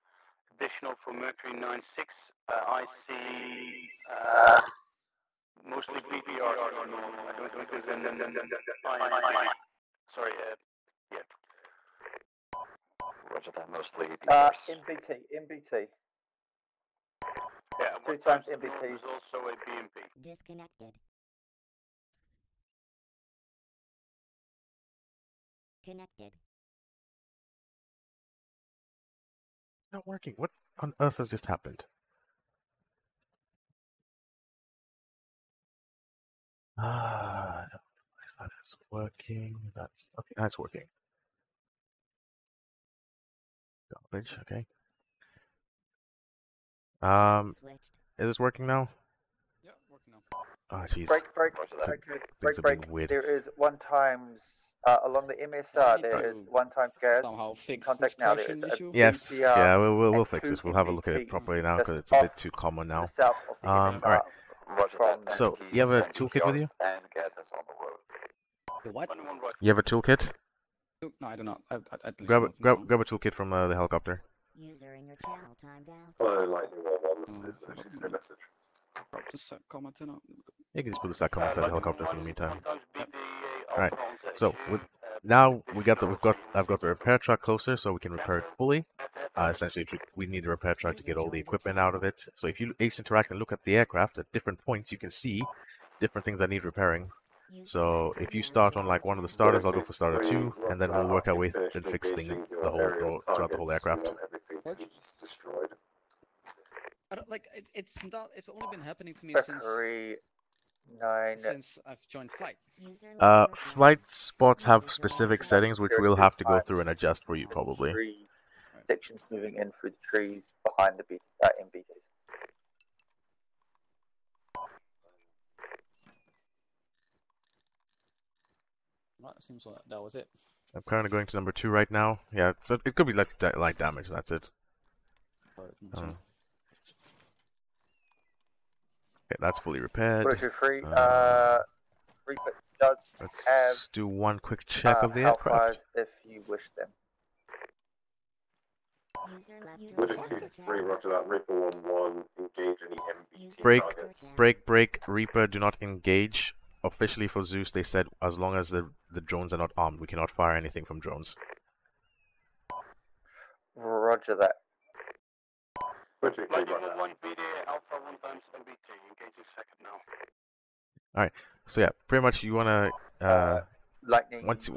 Additional for Mercury 96, I see mostly BPR on north. I don't think there's any. Sorry, yeah. Roger that, mostly MBT. Yeah, 2 times MBTs. There's also a BMP. Disconnected. Connected. Not working. What on earth has just happened? Ah, that is working. That's okay. That's working. Garbage. Okay. Is this working now? Yeah, working now. Oh, jeez. Break. Things are being weird. There is 1 times along the MSR. There is 1 times gas. Somehow fix Contact this now. There crashing is a issue. Yes. BTR Yeah. We'll and fix 2 this. We'll have a look at it MBTs properly now because it's just a bit too common to now. the south of the All right. from So you have a toolkit with you? And get us on the road. The what? You have a toolkit? No, I do not. I at least Grab don't think so. grab a toolkit from the helicopter. User in your channel timed out. Hello, Lightning 11, this is Widow 23 message. Just comment in. You can just put the SAT comments at the helicopter for the meantime. Alright, so I've got the repair truck closer so we can repair it fully. Essentially, we need the repair truck to get all the equipment out of it. So if you ace interact and look at the aircraft at different points, you can see different things that need repairing. So if you start on like one of the starters, I'll go for starter 2, and then we'll work our way and fix things throughout the whole aircraft. Destroyed. I don't like it's not. It's only been happening to me since I've joined flight. Flight spots have specific settings which we'll have to go through and adjust for you probably. 3 sections moving in through the trees behind the MBTs. Well, it seems like that was it. I'm currently going to number 2 right now. Yeah, so it could be light damage. That's it. Okay, that's fully repaired. Reaper does Let's do one quick check of the aircraft. if you wish them. Widow 23, roger that. Reaper 1-1, engage any MBT targets. Break, Reaper, do not engage. Officially for Zeus, they said as long as the drones are not armed, we cannot fire anything from drones. Roger that. Widow 23, roger that. 1 BD Alpha 1 times MBT. Engaging second now. Alright, so yeah, pretty much you wanna once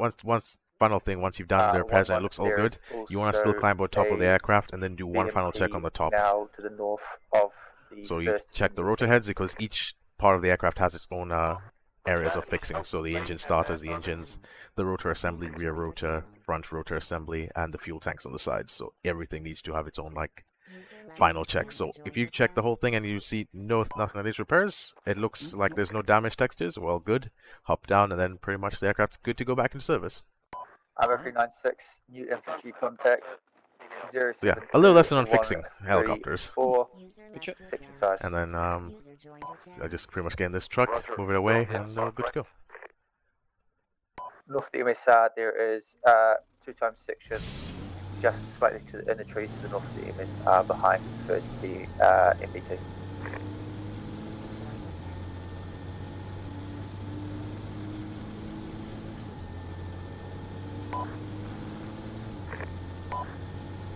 final thing, once you've done the repairs and it looks all good, you wanna still climb on top of the aircraft and then do one final check on the top. Now to the north of the so you check the rotor heads because each part of the aircraft has its own areas of fixing. So the engine starters, the engines, the rotor assembly, rear rotor, front rotor assembly, and the fuel tanks on the sides. So everything needs to have its own like final check. So if you check the whole thing and you see nothing that needs repairs, it looks like there's no damage textures. Well, good. Hop down and then pretty much the aircraft's good to go back into service. Arma 396, new infantry contact. 0, So yeah, a little lesson on fixing helicopters. 4, 6 inside. And then I just pretty much get in this truck, move it away, and we're good to go. North of the MSR, there is 2x section just slightly in the trees to the north of the MS behind first the MBT.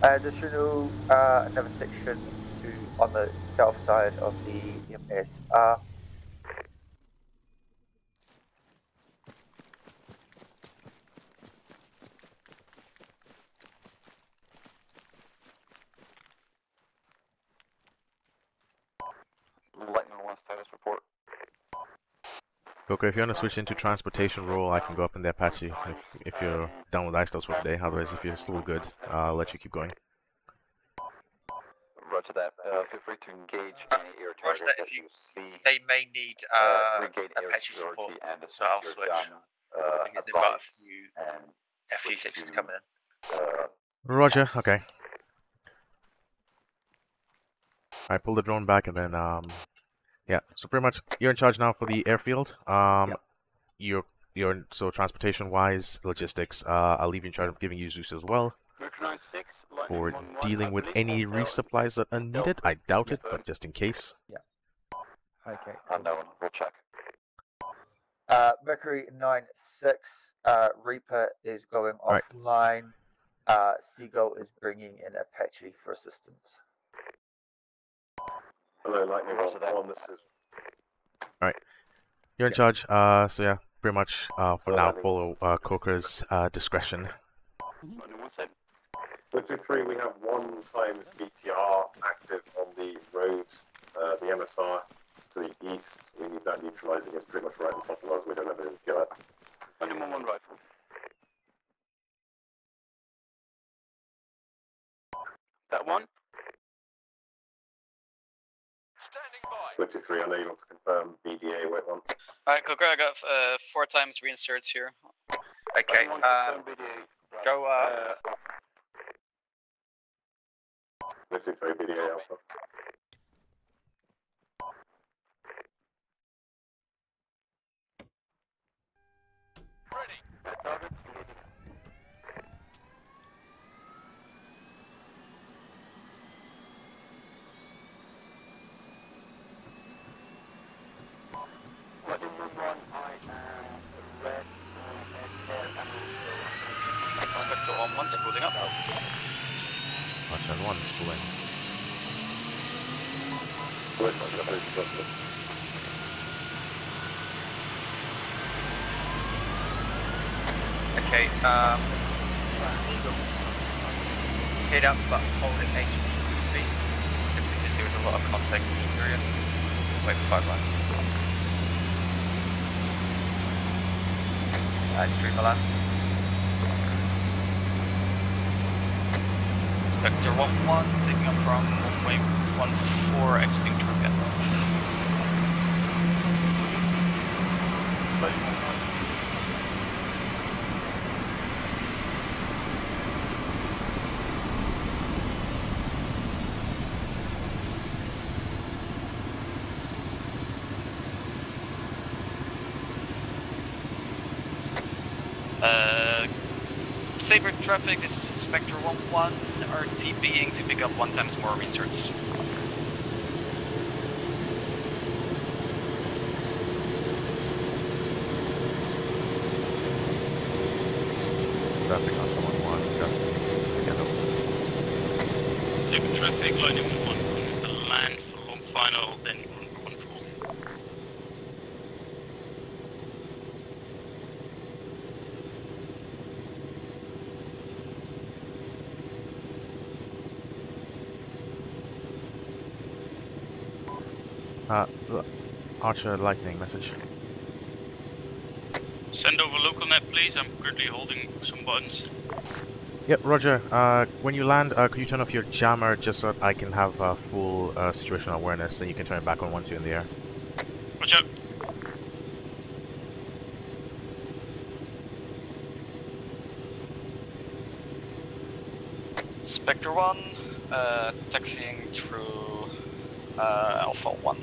Additional another section on the south side of the MSR. Lightning 1 status report. Okay, if you want to switch into transportation role, I can go up in the Apache if you're done with ice for the day. Otherwise, if you're still good, I'll let you keep going. Roger that. Feel free to engage any air target that you see. They may need regain Apache air support, and so I'll switch. Because they've got a few sections coming in. Roger, okay. I pull the drone back and then, yeah, so pretty much you're in charge now for the airfield. You're so transportation-wise, logistics, I'll leave you in charge of giving you Zeus as well. For dealing with any resupplies that are needed. I doubt it, but just in case. Yeah. Okay. Unknown, we'll check. Mercury 96, Reaper is going Right. offline. Seagull is bringing in Apache for assistance. Hello, Lightning 1, this is... Alright. You're in charge, so yeah, pretty much for now follow Coker's discretion. 23, we have 1 times BTR active on the road, the MSR to the east. We need that neutralizing. It's pretty much right on top of us. We don't have anything to kill it. Only 1 rifle. That one? 23, I know you want to confirm BDA, wait one. Alright, Coker, I got 4 times reinserts here. Okay, go 23, BDA Alpha. Spectre on 1 spooling up. Watch on 1 spooling. Okay, hit up but holding HTTP just because there was a lot of contact in the area. Wait for 5 lines. Stream alarm. Spectre 1-1 taking up from 1.14 exiting target. Favorite traffic, this is Spectre 1-1, RTBing to pick up 1 times more reinserts. Traffic on 1-1, just together. Favorite traffic, Lightning 1-1, the land for long final, then 1 full. Archer Lightning message. Send over local net, please. I'm currently holding some buttons. Yep, Roger. When you land, could you turn off your jammer just so that I can have full situational awareness, and you can turn it back on once you're in the air. Watch out. Spectre 1, taxiing through Alpha 1.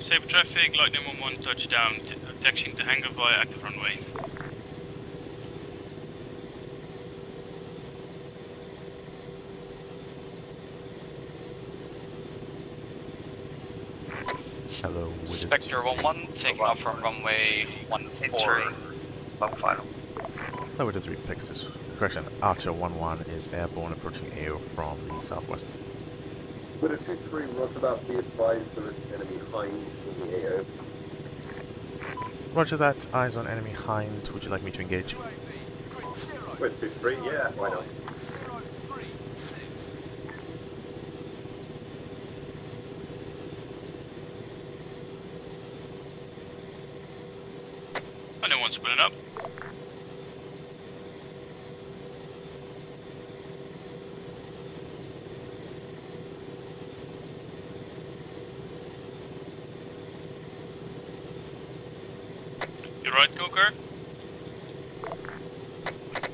Saber traffic, Lightning 1-1 touchdown, taxiing to hangar via active runway. Hello, Spectre 1-1, taking off from runway 14. Final. Hello, Wizard 3 Texas. Correction, Archer 1-1 is airborne approaching AO from the southwest. Widow 2-3, roger that. Be advised there is enemy hind in the AO. Roger that. Eyes on enemy hind. Would you like me to engage? Widow 2-3, yeah, why not? Lightning 1 splitting up. You right, Coker?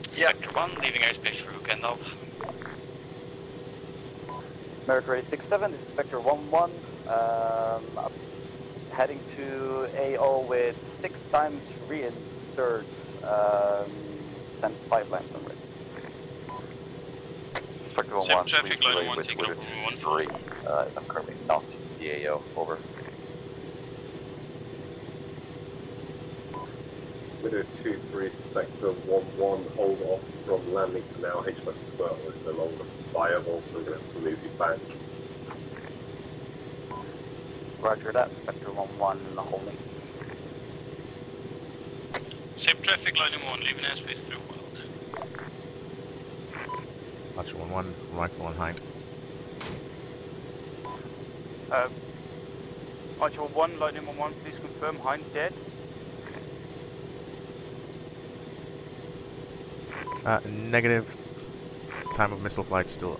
Spectre 1, leaving airspace through Gandalf. Mercury 67, this is Spectre 1-1. I'm heading to AO with 6 times reinserts. Send 5 lines from right. Spectre Saber 1-1, traffic, please Lightning relay 1 with taking Widow off 3, as I'm currently not in the AO. Over. Widow 2-3, Spectre 1-1, hold off from landing for now. HMS Squirtle is no longer viable, so we're going to have to move you back. Roger that, Spectre 1-1 holding. Saber traffic, Lightning 1, leaving airspace through Wild. Archer 1-1, rifle on hind. Archer 1, Lightning 1-1, please confirm, hind dead. Negative. Time of missile flight still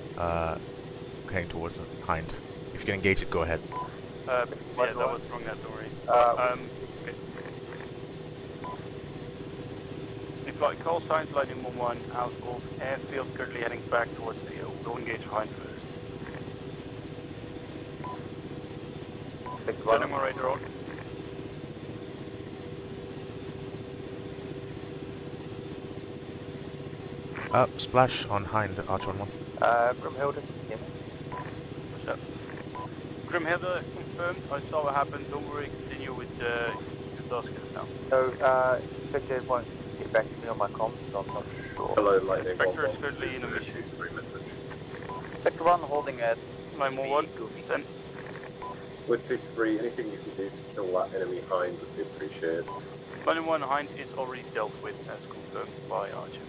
heading towards the hind. If you can engage it, go ahead. Yeah, that was wrong, don't worry. Okay. If flight call signs, Lightning 1-1, out of airfield, currently heading back towards the AO. Go engage hind first. Lightning 1 radar on. Splash on hind, Archer 1-1. Grimhilder, What's up? Grimhilder, confirmed. I saw what happened. Don't worry, continue with the task now. So, Spectre won't get back to me on my comms, so I'm not sure. Hello, Lightning Spectre is 1-1, currently in a mission. 2-3 message. Spectre 1 holding at Lightning 1, send. Widow 2-3, anything you can do to kill that enemy hind would be appreciated. Lightning 1 hind is already dealt with, as confirmed by Archer.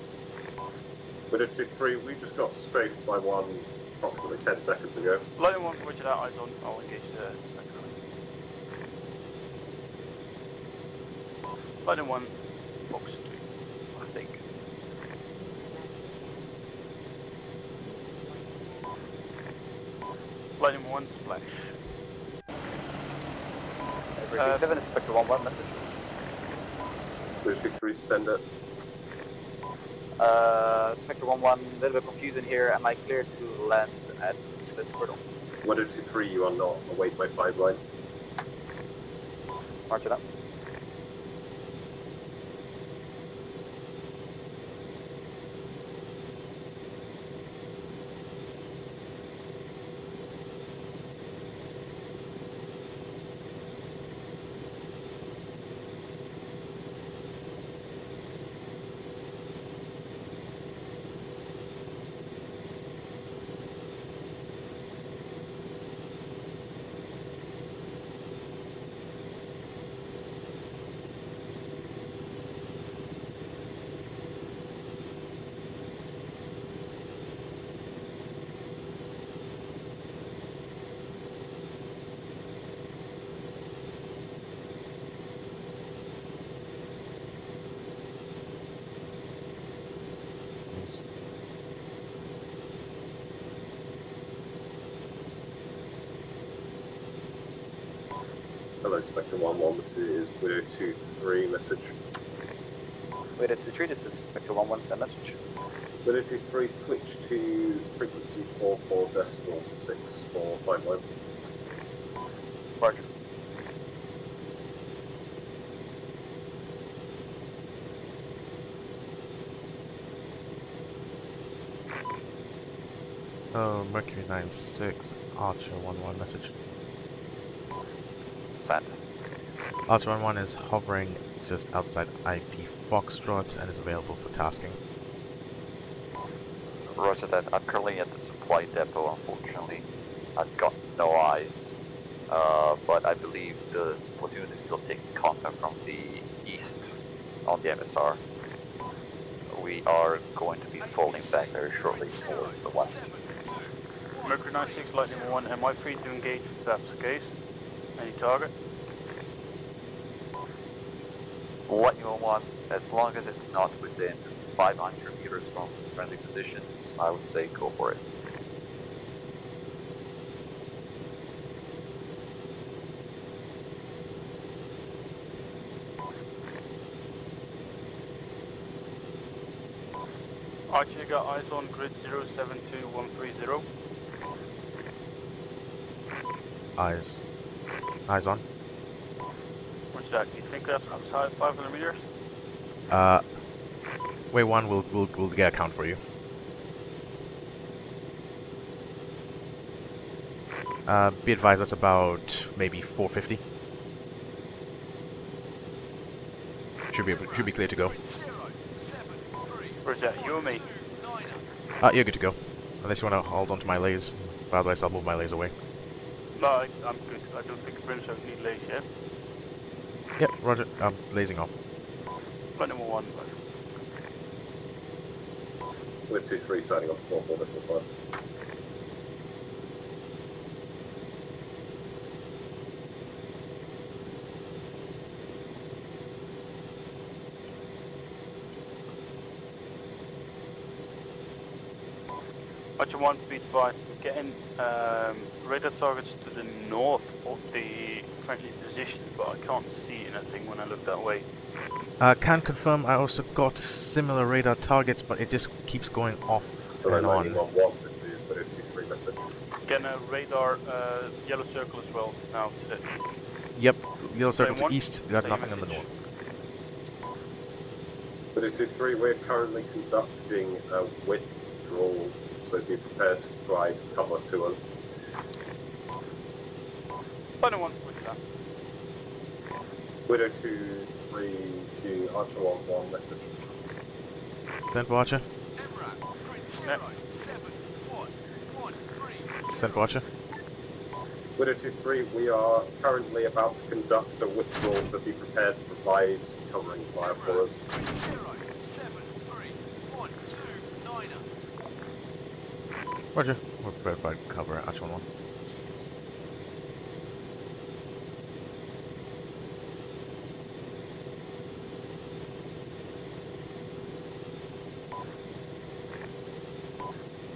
Widow 2-3, we just got strafed by one approximately 10 seconds ago. Lightning 1, roger that, eyes on. I'll engage the Spectre. Lightning 1, box 2, I think. Lightning 1, splash. 7 is Spectre 1-1 message. Widow 2-3, send it. Spectre 1-1, a little bit confusing here. Am I clear to land at this portal? Widow 2-3, you are not. Await my 5 line. March it up. Spectre 1-1, this is Widow 2-3 message. Widow 2-3, this is Spectre 1-1, send message. Widow 2-3, switch to frequency 44.6 for flight line. Roger. Oh, Mercury 96, Archer 1-1 message. Send. Archer 1-1 is hovering just outside IP Foxtrot and is available for tasking. Roger that. I'm currently at the supply depot, unfortunately. I've got no eyes. But I believe the platoon is still taking contact from the east on the MSR. We are going to be falling back very shortly towards the west. Mercury 96, Lightning 1, am I free to engage if that's the case? Any target? Lightning 1, as long as it's not within 500 meters from friendly positions, I would say go for it. Archer, you got eyes on grid 072130. Eyes on. What's that? Do you think that's outside 500 meters? Way 1 we'll get a count for you. Be advised, that's about maybe 450. Should be clear to go. Where's that? You or me? You're good to go. Unless you want to hold on to my lays. Otherwise I'll move my lays away. No, I'm good. I don't think Brimstone need lace yet. Yep, roger. I'm lasing off. Lightning 1. With 2-3 signing up 4-4 decimal 5. Archer 1, speed advice. We're getting radar targets to the north of the friendly position, but I can't see anything when I look that way. Can confirm I also got similar radar targets, but it just keeps going off and on. This is Widow 2-3 message. Getting a radar yellow circle as well now today. Yep, yellow circle Same to one? east, you got Same nothing in the message. north. Widow 2-3, we're currently conducting a withdrawal, so be prepared to provide cover to us. Lightning 1, with that. Widow 2-3 to Archer 1-1 message. Send for Archer. Yeah. Send for Archer. Widow 2-3, we are currently about to conduct a withdrawal, so be prepared to provide covering fire for us. Roger. We're prepared to cover Archer 1-1.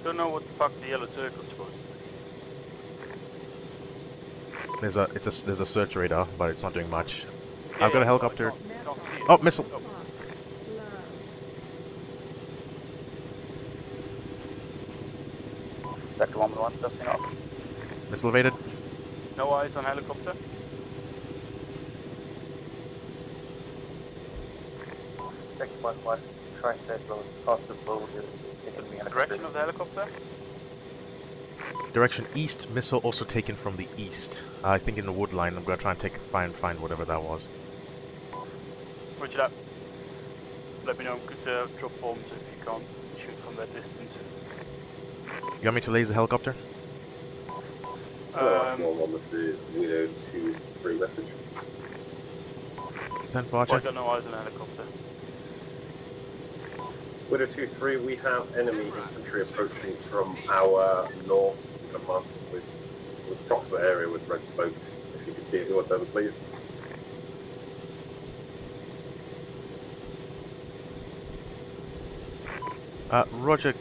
Don't know what the fuck the yellow circle's supposed to be. There's a search radar, but it's not doing much. Yeah, I've got a yeah, helicopter. can't see it. Oh, missile. Spectre 1-1, dusting off. Missile evaded. No eyes on helicopter. Spectre 1-1, trying to go past the boat, taking me on a Direction of the helicopter. Direction east, missile also taken from the east. I think in the wood line. I'm gonna try and find whatever that was. Roger that. Let me know. Good drop bombs if you can't shoot from that distance. You want me to laser the helicopter? This is Widow 2-3 message. Send for I Archer. got no eyes on a helicopter. Widow 2-3, we have enemy infantry approaching from our north, with approximate area with red smoke. If you could deal with them, please. Roger.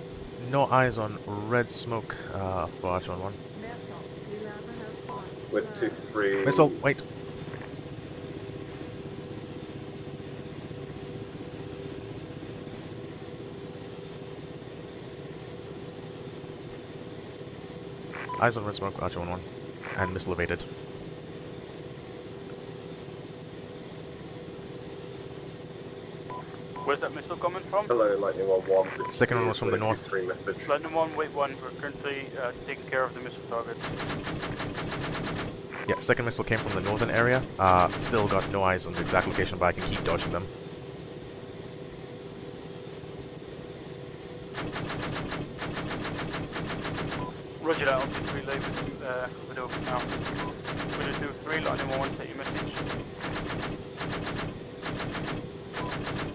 No eyes on red smoke for Archer 1-1. With 2-3. Missile, wait. Eyes on red smoke, Archer 1-1. And missile evaded. Where's that missile coming from? Hello, Lightning 1-1. This Second one was is from the Winner north. 2-3 message. Lightning 1, wait 1. We're currently taking care of the missile target. Yeah, second missile came from the northern area. Still got no eyes on the exact location, but I can keep dodging them. Roger that, I'll take relay with over now. Winner 2-3, Lightning 1, take your message.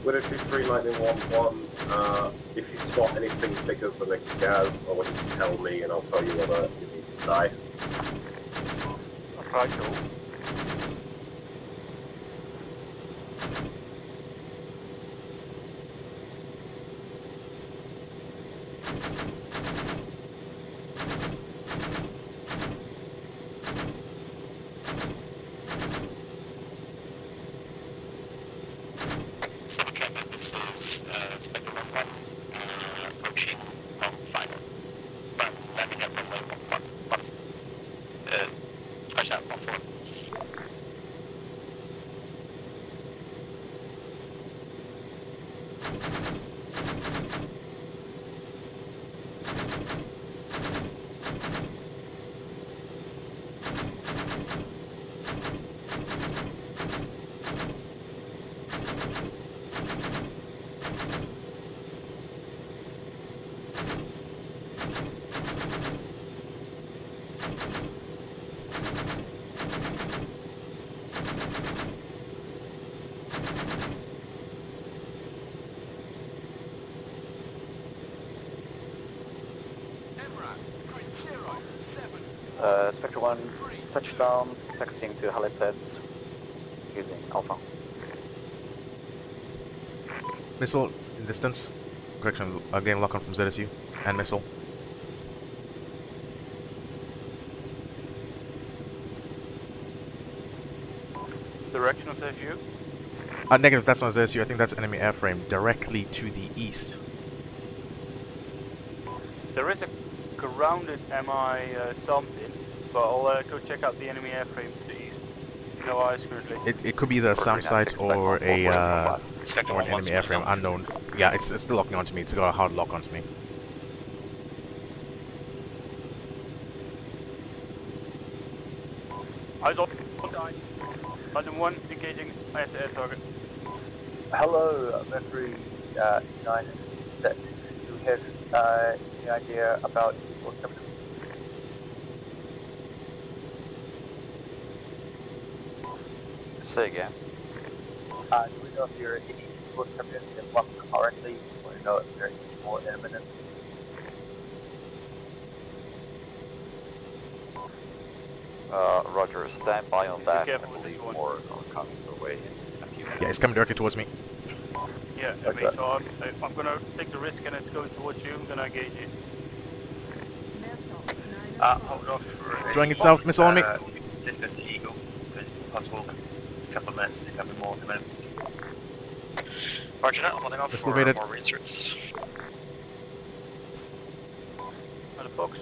Winner 2-3, Lightning 1-1. If you spot anything bigger than a gas, I want you to tell me and I'll tell you whether it needs to die. Right, cool. Spectre 1, touchdown, taxiing to helipads using Alpha. Missile in distance. Correction, again lock on from ZSU. And missile. Direction of ZSU? Negative, that's not ZSU. I think that's enemy airframe directly to the east. There is a grounded MI something, but I'll go check out the enemy airframe to the east. No eyes currently. It could be the SAM site or an enemy airframe, unknown. Yeah, it's still locking onto me. It's got a hard lock onto me. Eyes on. Item 1, engaging air target. Hello, Mercury 9 6. Do we have any idea about what's coming? Say again. Do we know if there are any what's coming in London currently, or do we know if there are any more imminent? Roger, stand by on that. I believe more are coming your way in a few minutes. Yeah, it's coming directly towards me. Yeah, okay. So I'm gonna take the risk and it's going towards you. I'm gonna engage it. Hold off for Drawing itself, missile on me. Sit at the Eagle. There's possible couple of minutes, a couple more at the minute. Roger that, I'm holding off Missile for evaded. more reinserts. On the box.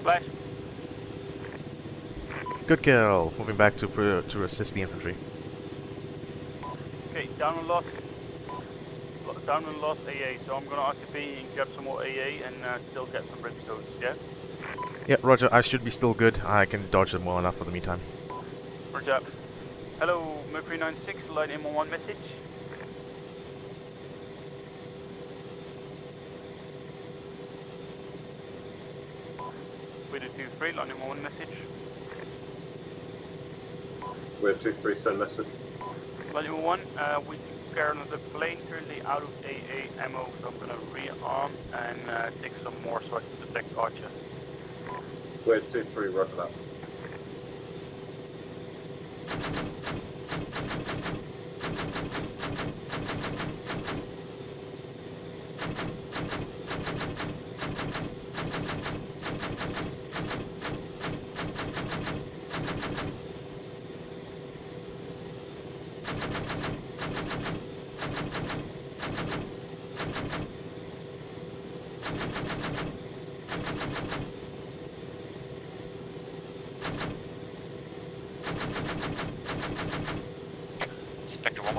Splash. Good kill. Moving back to assist the infantry. Okay, down and lost. Down and lost AA, so I'm gonna RTP and grab some more AA and still get some brimstones, yeah? Yeah, Roger. I should be still good. I can dodge them well enough for the meantime. Roger. Hello, Mercury 96, line M1 message. With a 2-3, line M1 message. We have 2-3, send message. Line M1, we carry another plane currently out of AA ammo, so I'm gonna rearm and take some more so I can detect Archer. We have 2-3, roger that.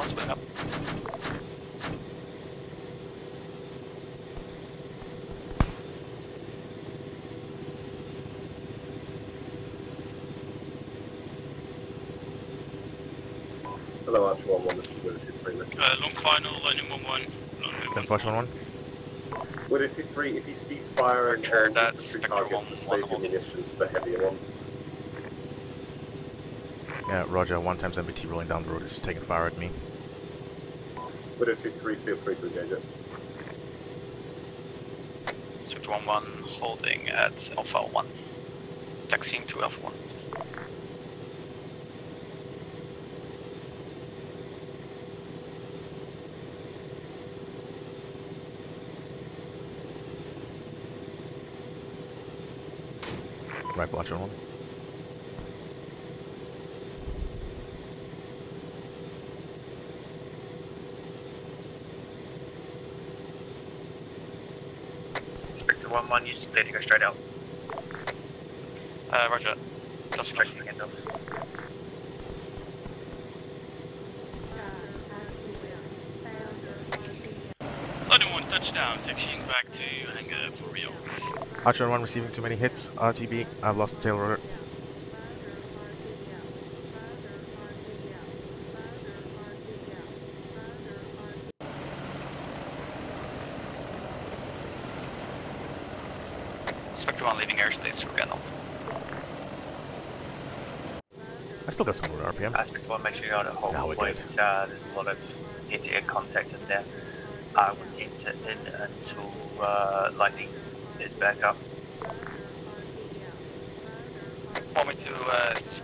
1 splitting up. Hello, Archer 1-1, this is Widow 2-3, listen. Long final, Lightning 1-1. Then Flash 1-1. Widow 2-3, if you cease firing on infantry targets to save your munitions for heavier ones. Yeah, Roger. 1 times MBT rolling down the road is taking fire at me. Widow 2-3, feel free to engage it. Switch 1-1, holding at Alpha 1. Taxiing to Alpha 1. Rifle Archer 1. Spectre 1-1, you just clear to go straight out. Roger. That's straight to the end of. Lightning 1 touchdown, taxiing back to hangar for Rio. Archer 1 receiving too many hits. RTB. I've lost the tail rotor. Spectre 1 leaving airspace for Gandalf. I still got some more RPM. Spectre 1, make sure you're on a whole Now we're point. good. There's a lot of air-to-air contact in there. I wouldn't enter in until Lightning is back up. Want me to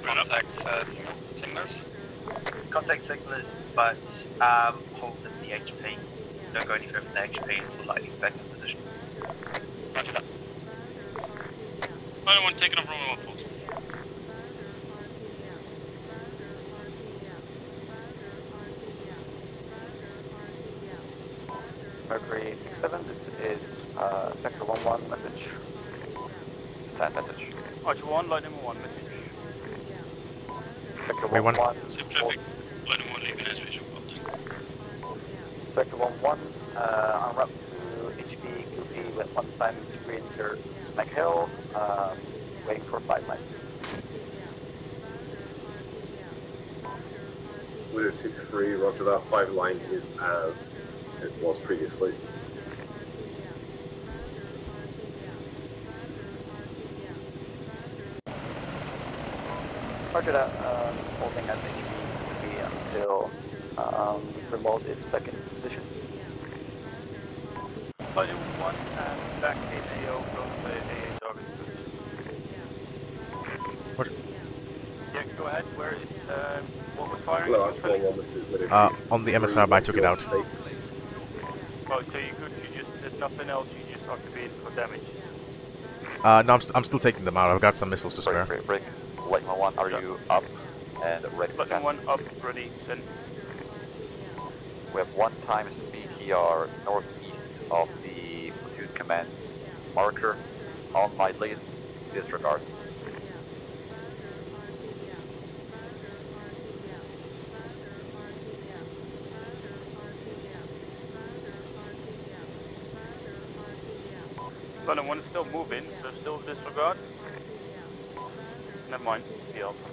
contact signalers? Contact signalers, but hold in the HP. Don't go any further than the HP until Lightning's back in position. Roger that. Lightning 1 taking over on 1 fault. Mercury 67, this is Spectre 1-1 message. Send message. Archer 1, Lightning 1 message. Spectre Wait, 1-1. Safe traffic, Lightning 1 leaving airspace for fault. Spectre 1-1, en route to HB, QP with 1 times reinsert Smack Hill, waiting for 5 miles. Widow 2-3, roger that, 5 line is as it was previously. Roger that, holding at HB until remote is back in position. Lightning 1 and back in AO, close to AA target. What? Yeah, go ahead. Where is, what was firing? Hello, Archer 1-1, this is Widow 2-3. On the MSR, but I took it out. Oh, so you could, there's nothing else, you just have to be in for damage. No, I'm still taking them out. I've got some missiles to spare. Break. Lightning 1, are you up and ready for Lightning 1 up, ready, send. We have 1 times BTR northeast of the platoon command's marker on my lead. Disregard. Lightning 1 is still moving, so still disregard. Never mind, the Alpha.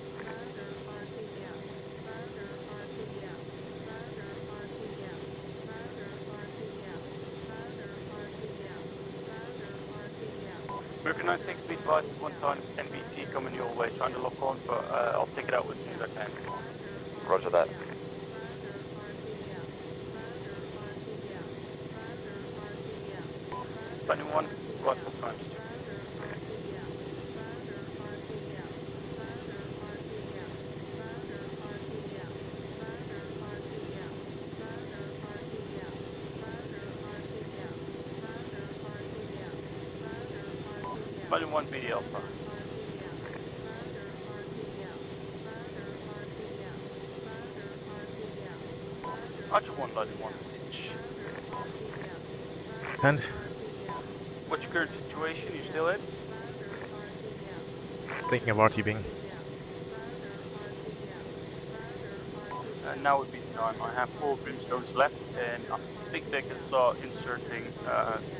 Mercury 96, be advised, 1 times NBT coming your way, trying to lock on, but I'll take it out as soon as I can. Roger that. Lightning 1, rifle times. Lightning 1, BD Alpha. Archer 1, Lightning 1. Send. What's your current situation? You still in? Thinking of RTBing. now would be the time. I have 4 brimstones left, and I think they can start inserting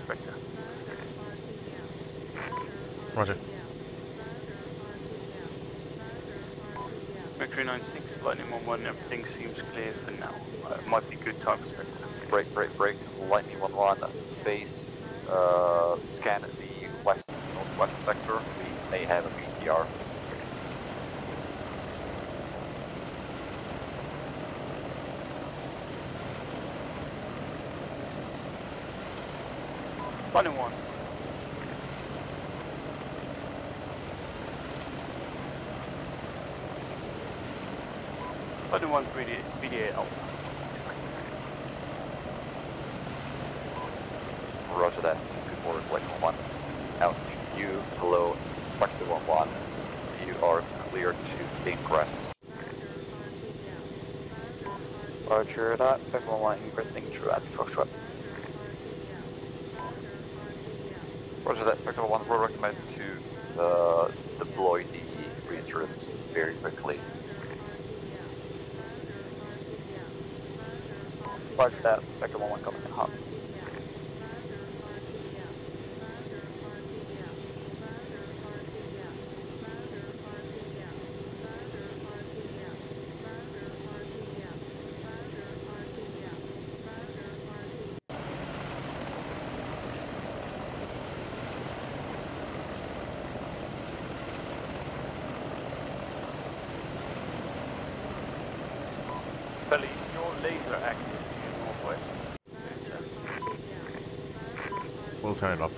Spectre. Roger. Mercury 96, Lightning 1-1, everything seems clear for now. Might be a good time for Spectre. Break. Lightning 1-1, base, scan the northwest sector. We may have a BTR. Lightning 1. Lightning 1, BDA Alpha. Roger that. Good morning, Lightning 1. Out to you, hello, Spectre 1-1. You are clear to ingress. Roger that, Spectre 1-1 ingressing through at Foxtrot. Roger that, Spectre 1, we'll recommend to deploy the reinsurance very quickly. Roger that, Spectre 1-1 coming in hot. Belly, your laser active to your northwest. We'll turn it off.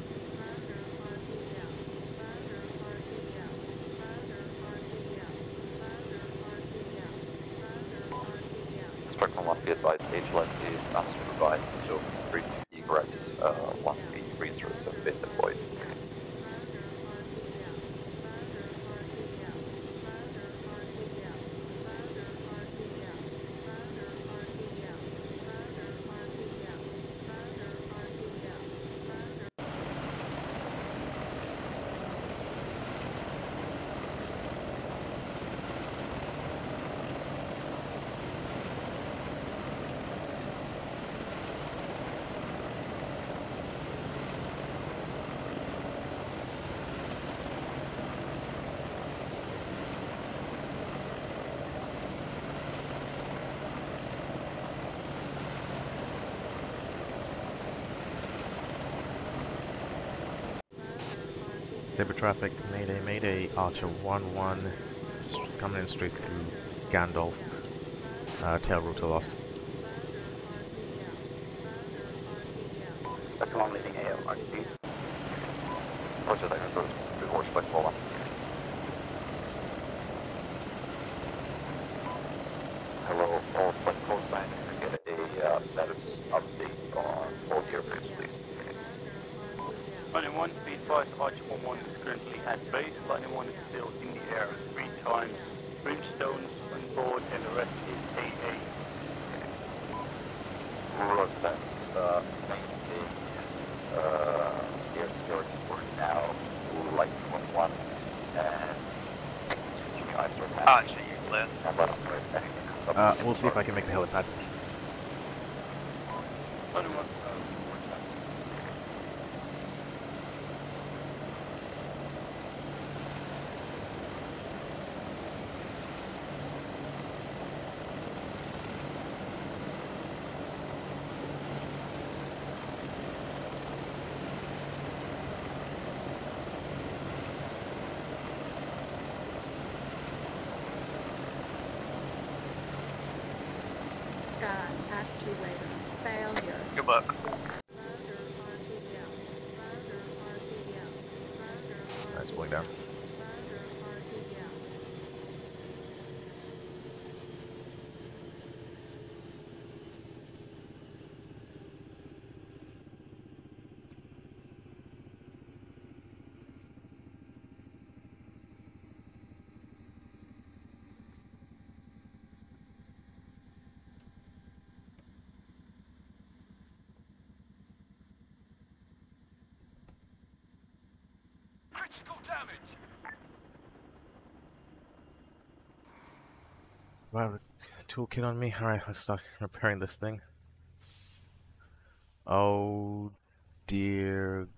Spectre 1, be advised, HLS is unsupervised, so free to egress once the reinsurance have been deployed. Labor traffic, Mayday, Archer 1-1, coming in straight through Gandalf, tail rotor loss. Spectre 1 leading AO, RTP. Roger that, goes before Spectre 1. Hello, all Spectre call signs, can get a status update on all the airplanes, please. Lightning 1, be advised, Archer 1-1 is currently at base. Lightning 1 is still in the air 3 times. Brimstones on board, and the rest is AA. Roger that, maintain air security for now, Lightning 1-1, and continue ISOR path. Archer, you clear. And run up for anything comes up. We'll see if I can make the helipad. Lightning 1. Actuator failure. Good work. That's going down. Critical damage! Well, toolkit on me. Alright, let's start repairing this thing. Oh dear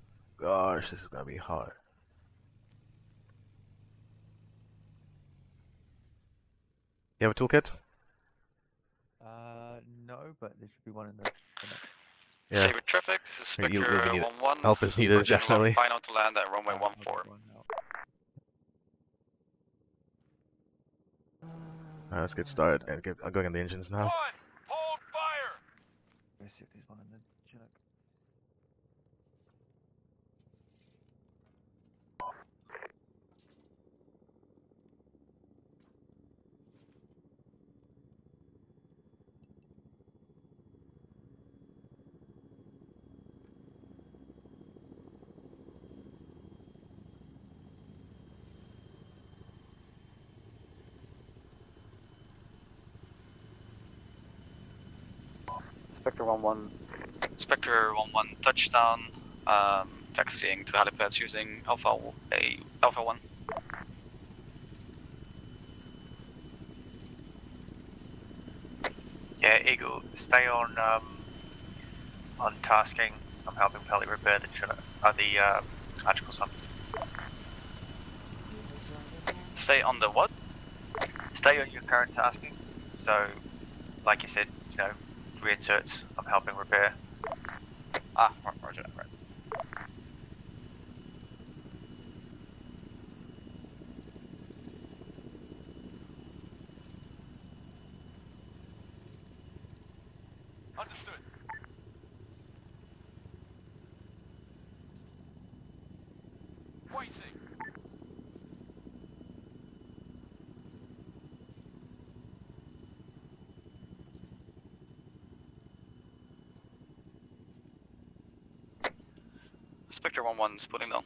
gosh, this is gonna be hard. You have a toolkit? No, but there should be one in the next. Yeah. Saber traffic, this is You'll Spectre be 1-1. help is needed, Virgin definitely. final to land at runway 14. Alright, let's get started and I'm going on the engines now. Hold fire! Let's see if there's one in the Chinook. Spectre 1-1. Spectre 1-1 touchdown, taxiing to helipads using Alpha 1. Yeah, Eagle, stay on tasking. I'm helping Pelly repair the magical sun. Stay on the what? Stay on your current tasking. So, like you said, you know, reinserts. I'm helping repair. Ah, roger that, right. Understood. Waiting. Spectre 1-1 is putting down.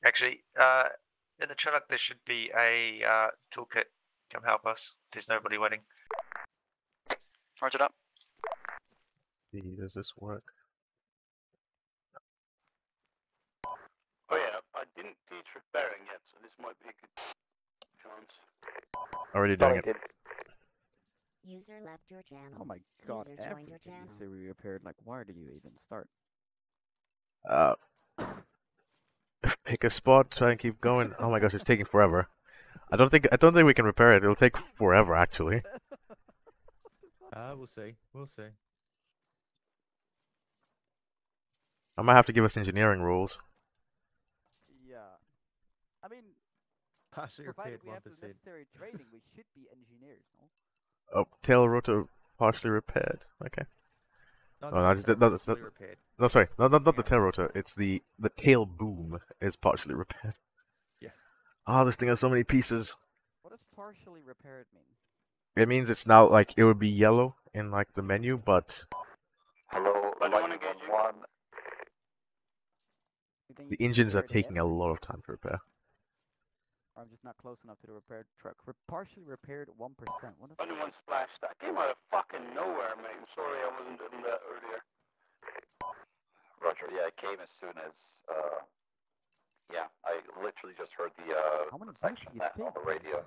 Actually, in the Chinook there should be a toolkit. Come help us. There's nobody waiting. Roger that. Does this work? Oh yeah, I didn't teach repairing yet, so this might be a good chance. Already doing it. User left your channel. Oh my god, User joined your everything channel. is to be repaired. Like, where do you even start? Pick a spot, try and keep going. Oh my gosh, it's taking forever. I don't think we can repair it. It'll take forever, actually. We'll see. We'll see. I might have to give us engineering rules. Yeah. I mean, partially provided repaired we have the 1%. necessary training, we should be engineers, no? Oh, tail rotor partially repaired. Okay. No, Oh, not no, the tail rotor's fully repaired. No, sorry, not the Everything tail else. rotor. It's the tail boom is partially repaired. Yeah. Oh, this thing has so many pieces. What does partially repaired mean? It means it's now like it would be yellow in like the menu, but Hello, Lightning 1-1. the engines are taking a lot of time to repair. Or I'm just not close enough to the repaired truck. Partially repaired 1%. What is Only one splash. That came out of fucking nowhere, mate. I'm sorry I wasn't doing that earlier. Roger, yeah, it came as soon as, yeah, I literally just heard the section on the radio,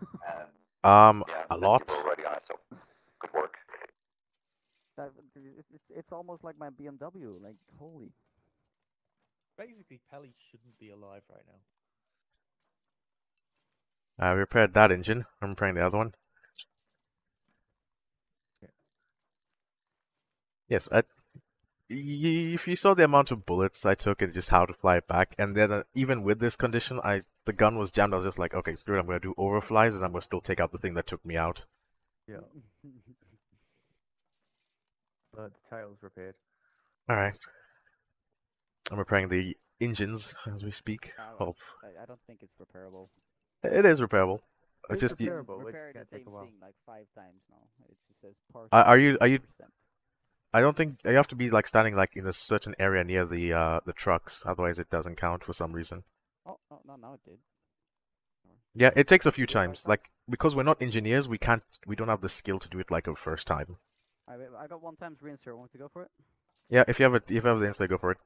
and yeah, a then lot. people were already on it, so good work. It's almost like my BMW. Like, holy. Basically, Pelly shouldn't be alive right now. I repaired that engine. I'm repairing the other one. Yeah. Yes, if you saw the amount of bullets I took and just how to fly it back, and then even with this condition, the gun was jammed. I was just like, okay, screw it. I'm gonna do overflies, and I'm gonna still take out the thing that took me out. Yeah. But the tail's repaired. All right. I'm repairing the engines as we speak. Oh, I don't think it's repairable. it is repairable. It's just repairable. Repaired It's the gonna take same a while. thing like 5 times now. It just says partially. Are you? 1%. I don't think you have to be like standing like in a certain area near the trucks, otherwise it doesn't count for some reason. Oh no, now it did. Yeah, it takes a few times. Like, because we're not engineers, we don't have the skill to do it like a first time. I got 1 times reinsert. Want to go for it? Yeah, if you have the instinct, go for it.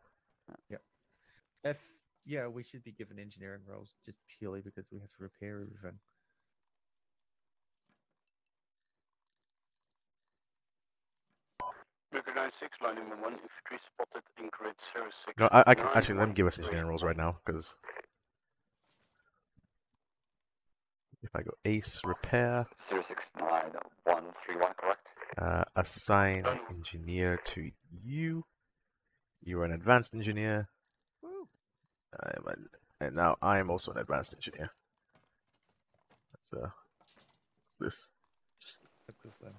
Yeah. Yeah, we should be given engineering roles just purely because we have to repair everything. Mercury 96, landing 1, infantry spotted in grid 06. No, I can actually let me give us engineering rolls right now, because if I go ace repair, 069131, correct? assign engineer to you. You are an advanced engineer. And now I am also an advanced engineer. What's this? What's this then?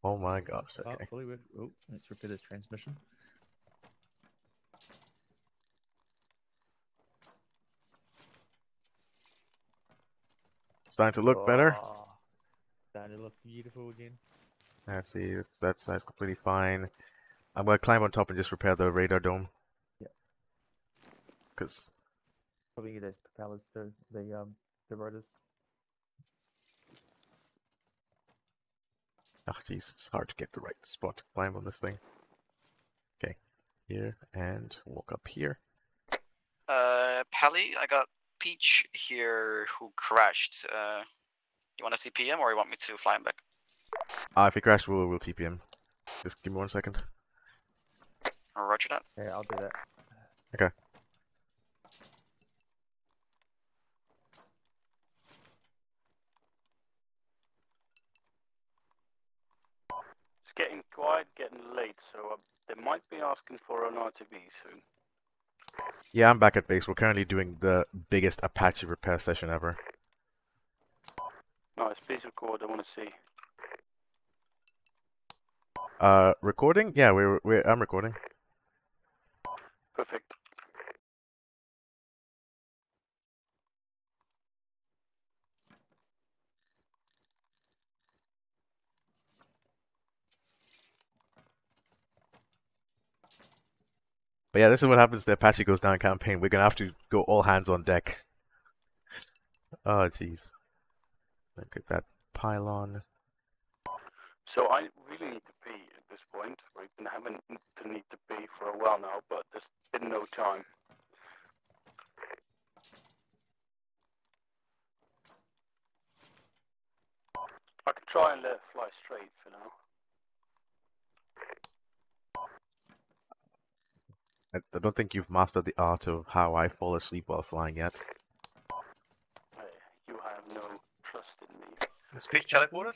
Oh my gosh, okay. Oh, let's repair this transmission. It's starting to look better. Starting to look beautiful again. Let's see, that's completely fine. I'm gonna climb on top and just repair the radar dome. Yeah. Cause probably need those propellers too, the rotors. Oh jeez, it's hard to get the right spot to climb on this thing. Okay, here and walk up here. Pally, I got Peach here who crashed. You want to TP him or you want me to fly him back? If he crashed, we'll TP him. Just give me 1 second. Roger that. Yeah, I'll do that. Okay. It's getting quiet, getting late, so they might be asking for an RTB soon. Yeah, I'm back at base. We're currently doing the biggest Apache repair session ever. Nice, please record, I want to see. Recording? Yeah, I'm recording. Perfect. But yeah, this is what happens if the Apache goes down campaign. We're gonna have to go all hands on deck. Oh jeez. Look at that pylon. So I really need to pee at this point. We've been having the need to pee for a while now, but there's been no time. I can try and let it fly straight for now. I don't think you've mastered the art of how I fall asleep while flying yet. You have no trust in me. Is Peach teleported?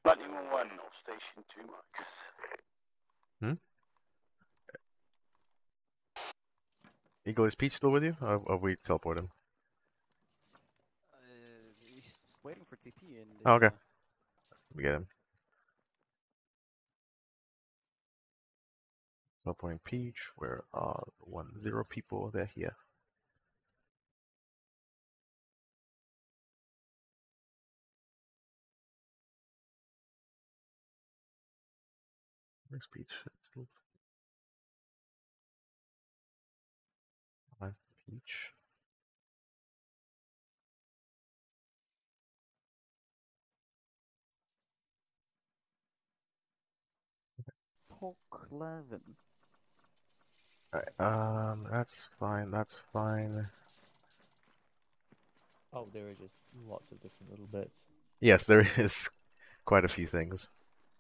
91 of Station 2 Max. Eagle, is Peach still with you? Or we teleport him? He's waiting for TP and. Oh, okay. We get him. Teleporting Peach. Where are 10 people? They're here. Where's Peach? It's still... Peach. Poke 11. Alright, that's fine, that's fine. Oh, there are just lots of different little bits. Yes, there is quite a few things.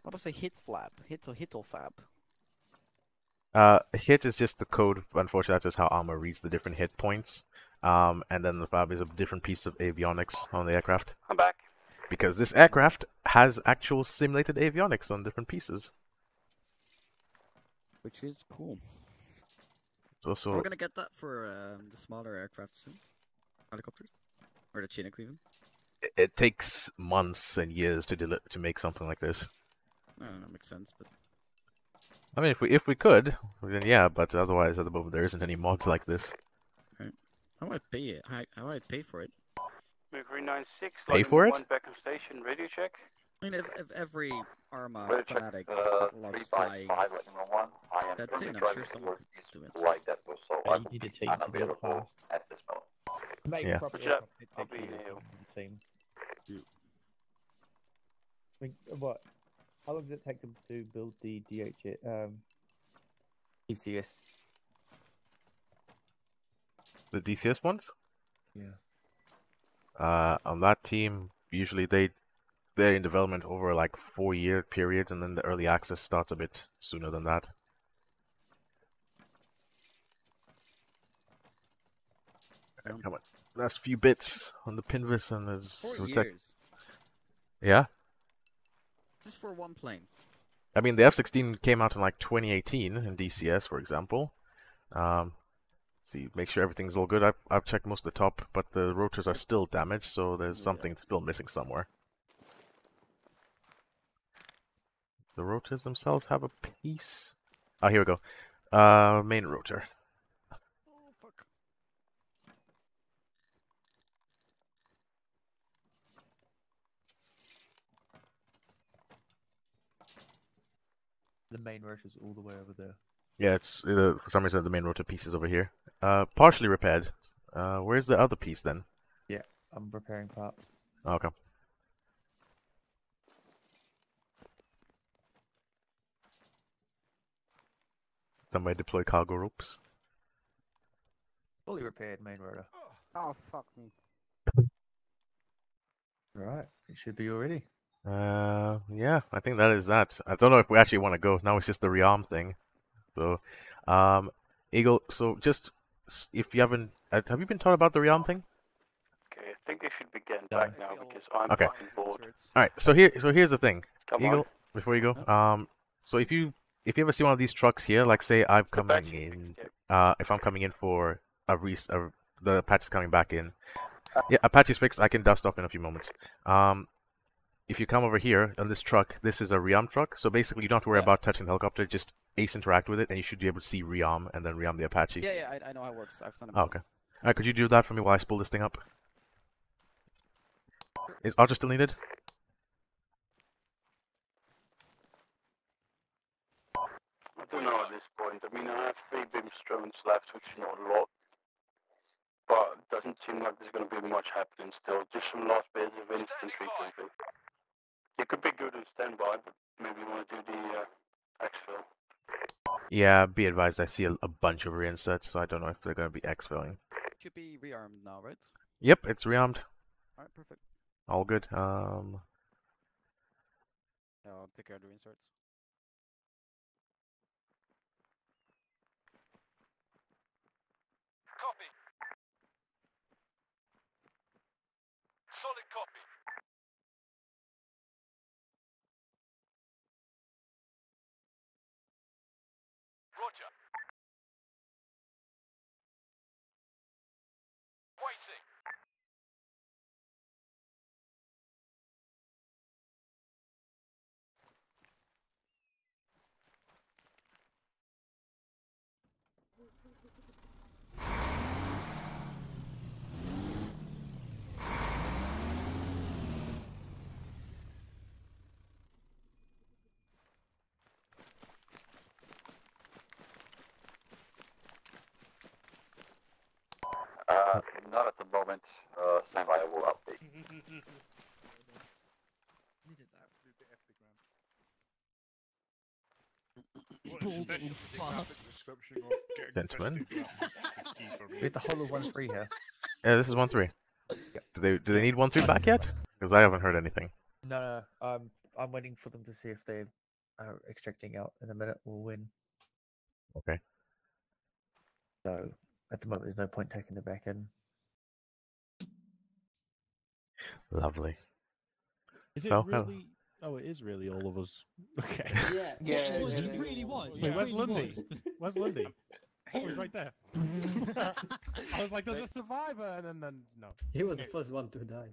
What does a hit flap? Hit or fab? Hit is just the code. Unfortunately, that's just how Arma reads the different hit points. And then the fab is a different piece of avionics on the aircraft. I'm back. Because this aircraft has actual simulated avionics on different pieces. Which is cool. It's also... We're gonna get that for the smaller aircraft soon. Helicopters. Or the Chinooks even. It takes months and years to make something like this. I don't know, makes sense, but... I mean, if we could, then yeah, but otherwise at the moment there isn't any mods like this. Right. How do I pay it? How do I pay for it? Mercury 96, Pay for it? One back on station, radio check. I mean, if every Arma We'll check fanatic the loves 3 by flying, 5 lightning round 1. I am that's it. currently I'm driving sure someone towards could east do it. light depot, so Yeah, I you will need be a team to do it unavailable fast. at this moment. Make Yeah. proper Roger. it I'll takes be you here. the team. I mean, what? How long does it take them to build the ECS. The DCS ones? Yeah. On that team, usually they're in development over like 4-year periods, and then the early access starts a bit sooner than that. Alright, come on, last few bits on the Pinvis, and there's 4 years. Yeah, Just for one plane. I mean the F-16 came out in like 2018 in DCS, for example. See, make sure everything's all good. I've checked most of the top, but the rotors are still damaged, so there's something still missing somewhere. The rotors themselves have a piece. Oh, here we go. Main rotor. Oh, fuck. The main rotor's all the way over there. Yeah, it's for some reason the main rotor piece is over here. Partially repaired. Where's the other piece then? Yeah, I'm repairing parts. Okay. Somebody deploy cargo ropes. Fully repaired main rotor. Oh, fuck me. Right, it should be all ready. Yeah, I think that is that. I don't know if we actually want to go. Now it's just the rearm thing. So, Eagle, so just, if you haven't, have you been taught about the rearm thing? Okay, I think they should be getting back now because I'm Okay. fucking bored. Alright, so here's the thing. Come Eagle, on. before you go, so if you ever see one of these trucks here, like say I'm coming in, if I'm coming in for the Apache's coming back in. Yeah, Apache's fixed, I can dust off in a few moments. If you come over here on this truck, this is a rearm truck, so basically you don't have to worry about touching the helicopter, just ace interact with it, and you should be able to see rearm, and then rearm the Apache. Yeah, I know how it works. I've done it Oh, before. okay. Alright, could you do that for me while I spool this thing up? Is Archer still needed? I don't know at this point. I mean, I have 3 brimstones left, which is not a lot. But it doesn't seem like there's going to be much happening still. Just some last bits of infantry quickly. It could be good in standby, but maybe you want to do the exfil. Yeah, be advised, I see a bunch of reinsets, so I don't know if they're going to be exfilling. Should be rearmed now, right? Yep, it's rearmed. Alright, perfect. All good. Yeah, I'll take care of the inserts. Copy. Solid copy. Roger. Waiting. Not at the moment. Stand by, I will update. Gentlemen. We have the whole of 1-3 here. Yeah, this is 1-3. Do they need 1-3 back yet? Because I haven't heard anything. No, I'm waiting for them to see if they are extracting out in a minute. We'll win. Okay. So at the moment, there's no point taking the back in. Lovely. Is it So, really? Oh, it is really all of us. Okay. Yeah, it was. It really was. Wait, It where's really Lundy? was. Where's Lundy? Oh, he's right there. I was like, "There's a survivor," and then no. He was the first one to die.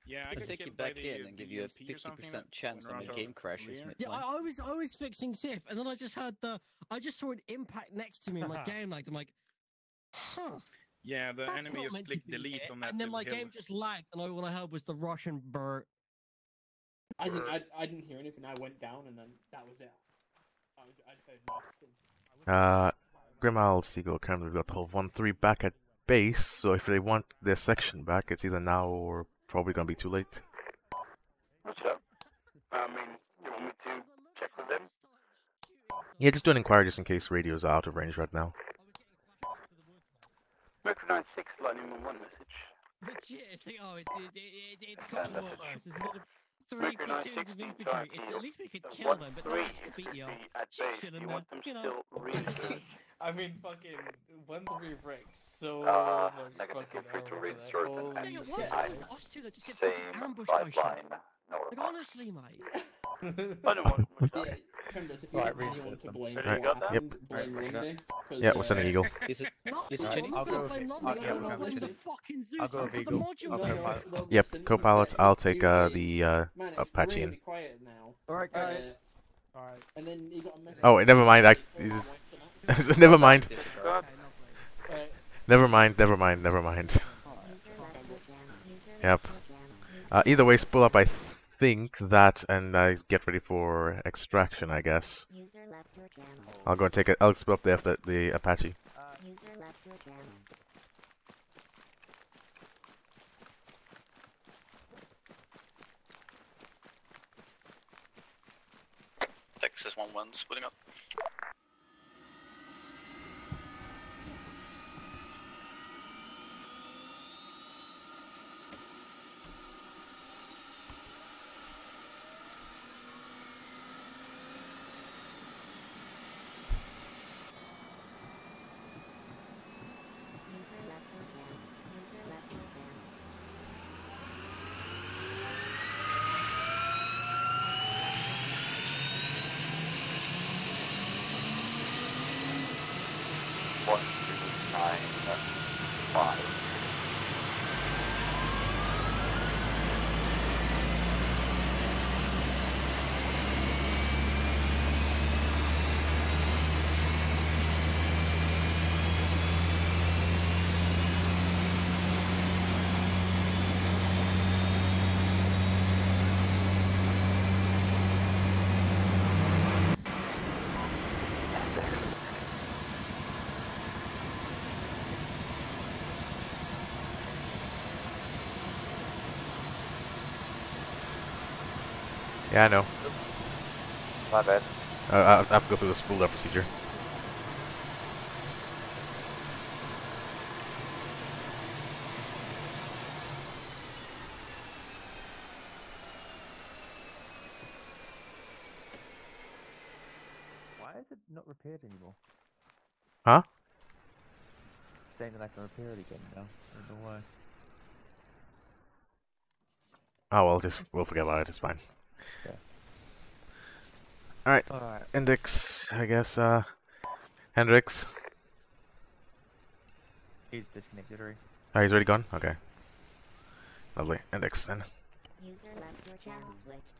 Yeah, I I'll could take get you back by the, in and give you a 50% chance when on we're a out game of crashes. rear. Yeah, I was fixing Sif, and then I just heard I just saw an impact next to me in my game lagged. I'm like, huh. Yeah, the That's enemy not just meant to clicked be delete there. on that And then little my hill. game just lagged, and all I heard was the Russian bird. I didn't hear anything. I went down and then that was it. I heard nothing. Grimal Seagull currently got hold 1-3 back at base, so if they want their section back, it's either now or probably gonna be too late. What's up? I mean, you want me to check with them? Yeah, just do an inquiry just in case radios are out of range right now. Mercury 96 lightning on one message. Legit, it's like, oh, it's got to work worse. There's another 3 platoons of infantry. It's, at least we could kill them, but not to beat you up. Just chilling there, you know, as it does. I mean, fucking 1-3 Rex. So much fucking armor to that. Holy shit. Us two that just get Same fucking ambushed by shit. line. No Like, honestly, mate. I don't want much Yeah, Tremendous, if you Right, have anyone reinforce to them. blame Right. for what Yep. happened, blame Right, Rinde. Yeah, we're sending Eagle. Is it? Not Is it no, Jenny? I'm I'll go not with blame it. not I'll me, go I'm with not blaming the it. fucking Zeus. I'll go I with put the Eagle. module I'll down. co-pilot. Yep, co-pilot. I'll take the Man, it's Apache really in. quiet now. Alright, guys. Alright. And then he got a message. Oh, never mind. Never mind. Right. Never mind. Never mind. Never mind. Yep. Either way, spool up. I think that, and I get ready for extraction. I guess. I'll go and take it. I'll spool up after the Apache. User left your channel. Texas 1-1 splitting up. User left your channel. User left your channel. One, two, 9, 5. Yeah, I know. My bad. I have to go through the spool up procedure. Why is it not repaired anymore? Huh? It's saying that I can repair it again now. I don't know why. Oh well, we'll forget about it. It's fine. Yeah. Alright. Alright. Index, I guess, Hendrix. He's disconnected already. Oh, he's already gone? Okay. Lovely. Index then. User left your channel switched.